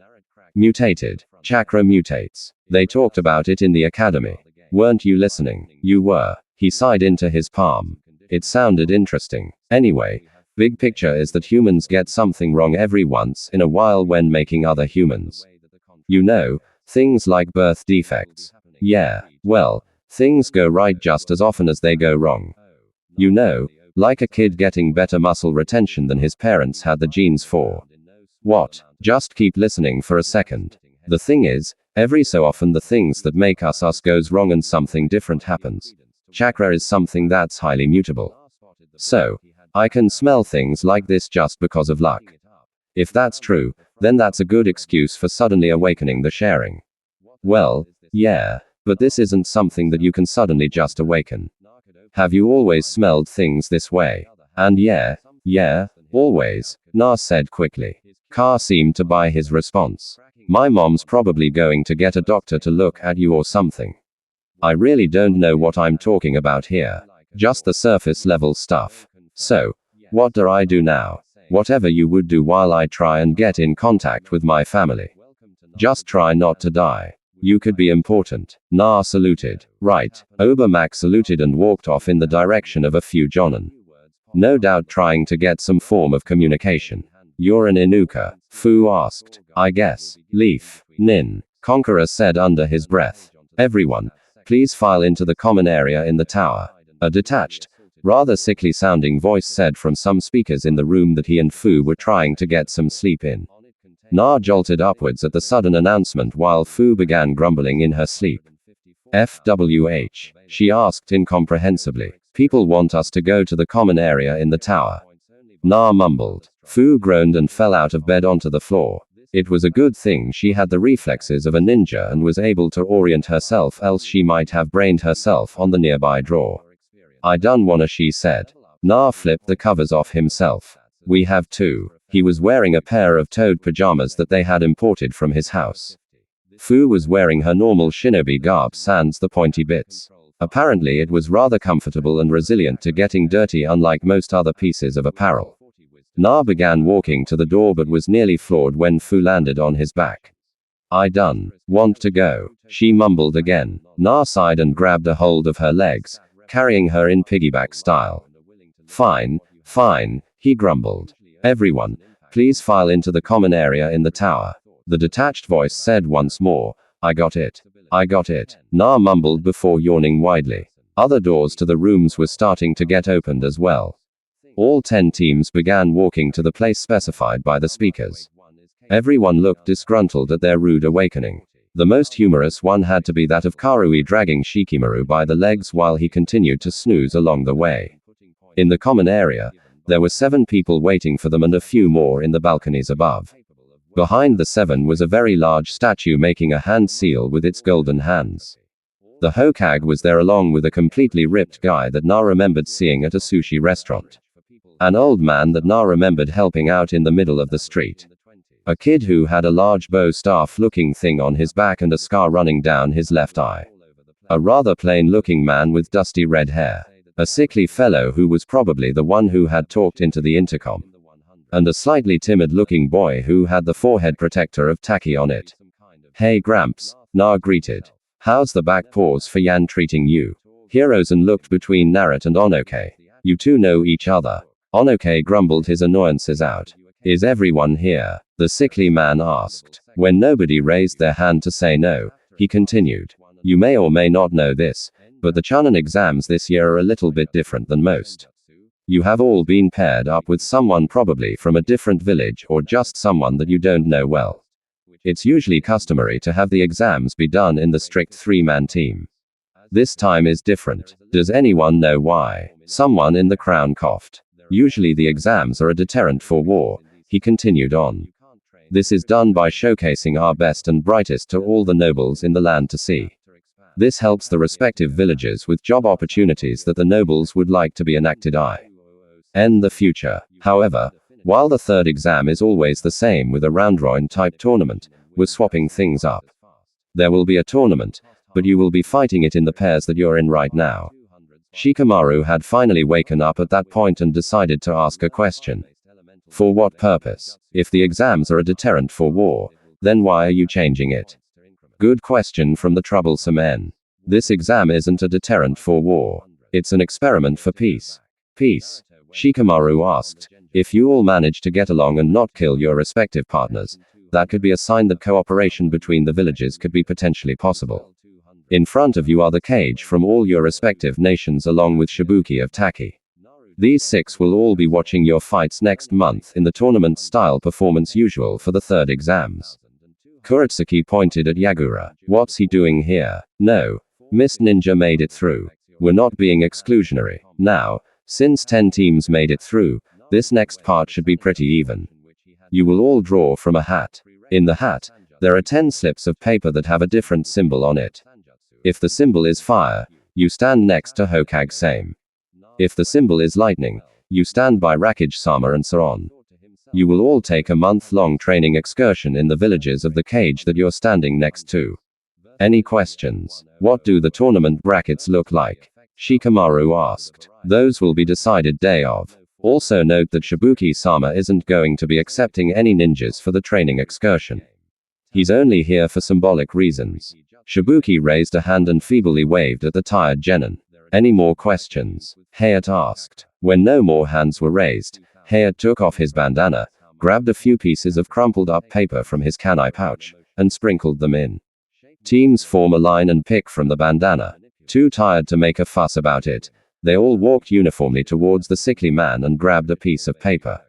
S1: Mutated. Chakra mutates. They talked about it in the academy. Weren't you listening? You were. He sighed into his palm. It sounded interesting. Anyway, big picture is that humans get something wrong every once in a while when making other humans. You know, things like birth defects. Yeah, well, things go right just as often as they go wrong. You know, like a kid getting better muscle retention than his parents had the genes for. What? Just keep listening for a second. The thing is, every so often the things that make us goes wrong and something different happens. Chakra is something that's highly mutable. So, I can smell things like this just because of luck. If that's true, then that's a good excuse for suddenly awakening the sharing. Well, yeah, but this isn't something that you can suddenly just awaken. Have you always smelled things this way? And yeah, always, Na said quickly. Ka seemed to buy his response. My mom's probably going to get a doctor to look at you or something. I really don't know what I'm talking about here. Just the surface level stuff. So, what do I do now? Whatever you would do while I try and get in contact with my family. Just try not to die. You could be important. Na saluted. Right. Obermac saluted and walked off in the direction of a few jonin. No doubt trying to get some form of communication. You're an Inuka? Fu asked. I guess. Leaf. Nin. Conqueror said under his breath. Everyone, please file into the common area in the tower. A detached, rather sickly sounding voice said from some speakers in the room that he and Fu were trying to get some sleep in. Na jolted upwards at the sudden announcement while Fu began grumbling in her sleep. FWH, she asked incomprehensibly. People want us to go to the common area in the tower. Na mumbled. Fu groaned and fell out of bed onto the floor. It was a good thing she had the reflexes of a ninja and was able to orient herself, else she might have brained herself on the nearby drawer. I done wanna, she said. Na flipped the covers off himself. We have two. He was wearing a pair of toad pajamas that they had imported from his house. Fu was wearing her normal shinobi garb sans the pointy bits. Apparently it was rather comfortable and resilient to getting dirty, unlike most other pieces of apparel. Na began walking to the door but was nearly floored when Fu landed on his back. I done want to go, she mumbled again. Na sighed and grabbed a hold of her legs, carrying her in piggyback style. Fine, fine, he grumbled. Everyone, please file into the common area in the tower. The detached voice said once more. I got it. I got it. Na mumbled before yawning widely. Other doors to the rooms were starting to get opened as well. All 10 teams began walking to the place specified by the speakers. Everyone looked disgruntled at their rude awakening. The most humorous one had to be that of Karui dragging Shikimaru by the legs while he continued to snooze along the way. In the common area, there were 7 people waiting for them and a few more in the balconies above. Behind the 7 was a very large statue making a hand seal with its golden hands. The Hokage was there along with a completely ripped guy that Na remembered seeing at a sushi restaurant. An old man that Na remembered helping out in the middle of the street. A kid who had a large bow staff looking thing on his back and a scar running down his left eye. A rather plain looking man with dusty red hair. A sickly fellow who was probably the one who had talked into the intercom. And a slightly timid looking boy who had the forehead protector of Taki on it. Hey Gramps, Na greeted. How's the back paws for Yan treating you? Hirozen looked between Naruto and Onoke. You two know each other. Onoke grumbled his annoyances out. Is everyone here? The sickly man asked. When nobody raised their hand to say no, he continued. You may or may not know this, but the Chunin exams this year are a little bit different than most. You have all been paired up with someone probably from a different village or just someone that you don't know well. It's usually customary to have the exams be done in the strict 3-man team. This time is different. Does anyone know why? Someone in the crown coughed. Usually the exams are a deterrent for war, he continued on. This is done by showcasing our best and brightest to all the nobles in the land to see. This helps the respective villages with job opportunities that the nobles would like to be enacted in the future. However, while the third exam is always the same with a round-robin type tournament, we're swapping things up. There will be a tournament, but you will be fighting it in the pairs that you're in right now. Shikamaru had finally waken up at that point and decided to ask a question. For what purpose? If the exams are a deterrent for war, then why are you changing it? Good question from the troublesome N. This exam isn't a deterrent for war. It's an experiment for peace. Peace? Shikamaru asked. If you all manage to get along and not kill your respective partners, that could be a sign that cooperation between the villages could be potentially possible. In front of you are the cage from all your respective nations along with Shibuki of Taki. These 6 will all be watching your fights next month in the tournament style performance usual for the third exams. Kuretsuki pointed at Yagura. What's he doing here? No. Miss Ninja made it through. We're not being exclusionary. Now, since 10 teams made it through, this next part should be pretty even. You will all draw from a hat. In the hat, there are 10 slips of paper that have a different symbol on it. If the symbol is fire, you stand next to Hokage Same. If the symbol is lightning, you stand by Rakage Sama and so on. You will all take a month-long training excursion in the villages of the cage that you're standing next to. Any questions? What do the tournament brackets look like? Shikamaru asked. Those will be decided day of. Also note that Shibuki-sama isn't going to be accepting any ninjas for the training excursion. He's only here for symbolic reasons. Shibuki raised a hand and feebly waved at the tired genin. Any more questions? Hayat asked. When no more hands were raised, Hayat took off his bandana, grabbed a few pieces of crumpled up paper from his kanai pouch, and sprinkled them in. Teams form a line and pick from the bandana. Too tired to make a fuss about it, they all walked uniformly towards the sickly man and grabbed a piece of paper.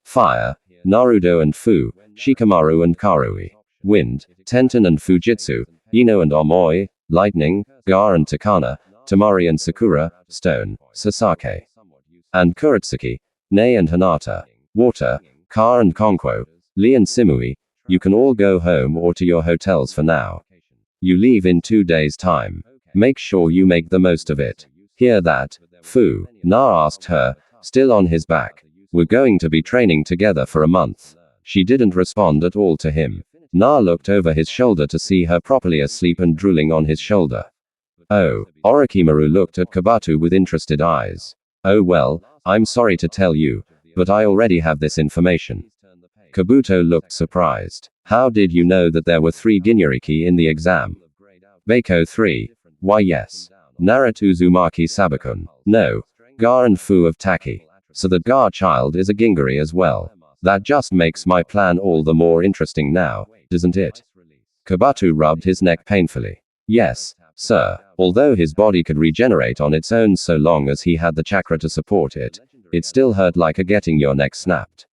S1: Fire, Naruto and Fu, Shikamaru and Karui. Wind, Tenten and Fujitsu, Ino and Omoi. Lightning, Gar and Takana, Temari and Sakura. Stone, Sasake. And Kuretsuki, Nei and Hinata. Water, Kar and Konkwo, Lee and Simui. You can all go home or to your hotels for now. You leave in 2 days' time. Make sure you make the most of it. Hear that, Fu? Na asked her, still on his back. We're going to be training together for a month. She didn't respond at all to him. Na looked over his shoulder to see her properly asleep and drooling on his shoulder. Oh, Orochimaru looked at Kabuto with interested eyes. Oh well, I'm sorry to tell you, but I already have this information. Kabuto looked surprised. How did you know that there were 3 Ginuriki in the exam? Beiko 3. Why yes. Naruto Uzumaki Sabakun. No. Gar and Fu of Taki. So that Gar child is a Gingari as well. That just makes my plan all the more interesting now, doesn't it? Kabuto rubbed his neck painfully. Yes, sir. Although his body could regenerate on its own so long as he had the chakra to support it, it still hurt like a getting your neck snapped.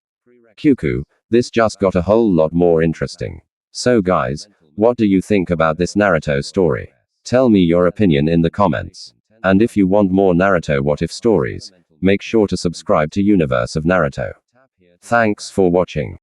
S1: Kyuku, this just got a whole lot more interesting. So guys, what do you think about this Naruto story? Tell me your opinion in the comments. And if you want more Naruto what if stories, make sure to subscribe to Universe of Naruto. Thanks for watching.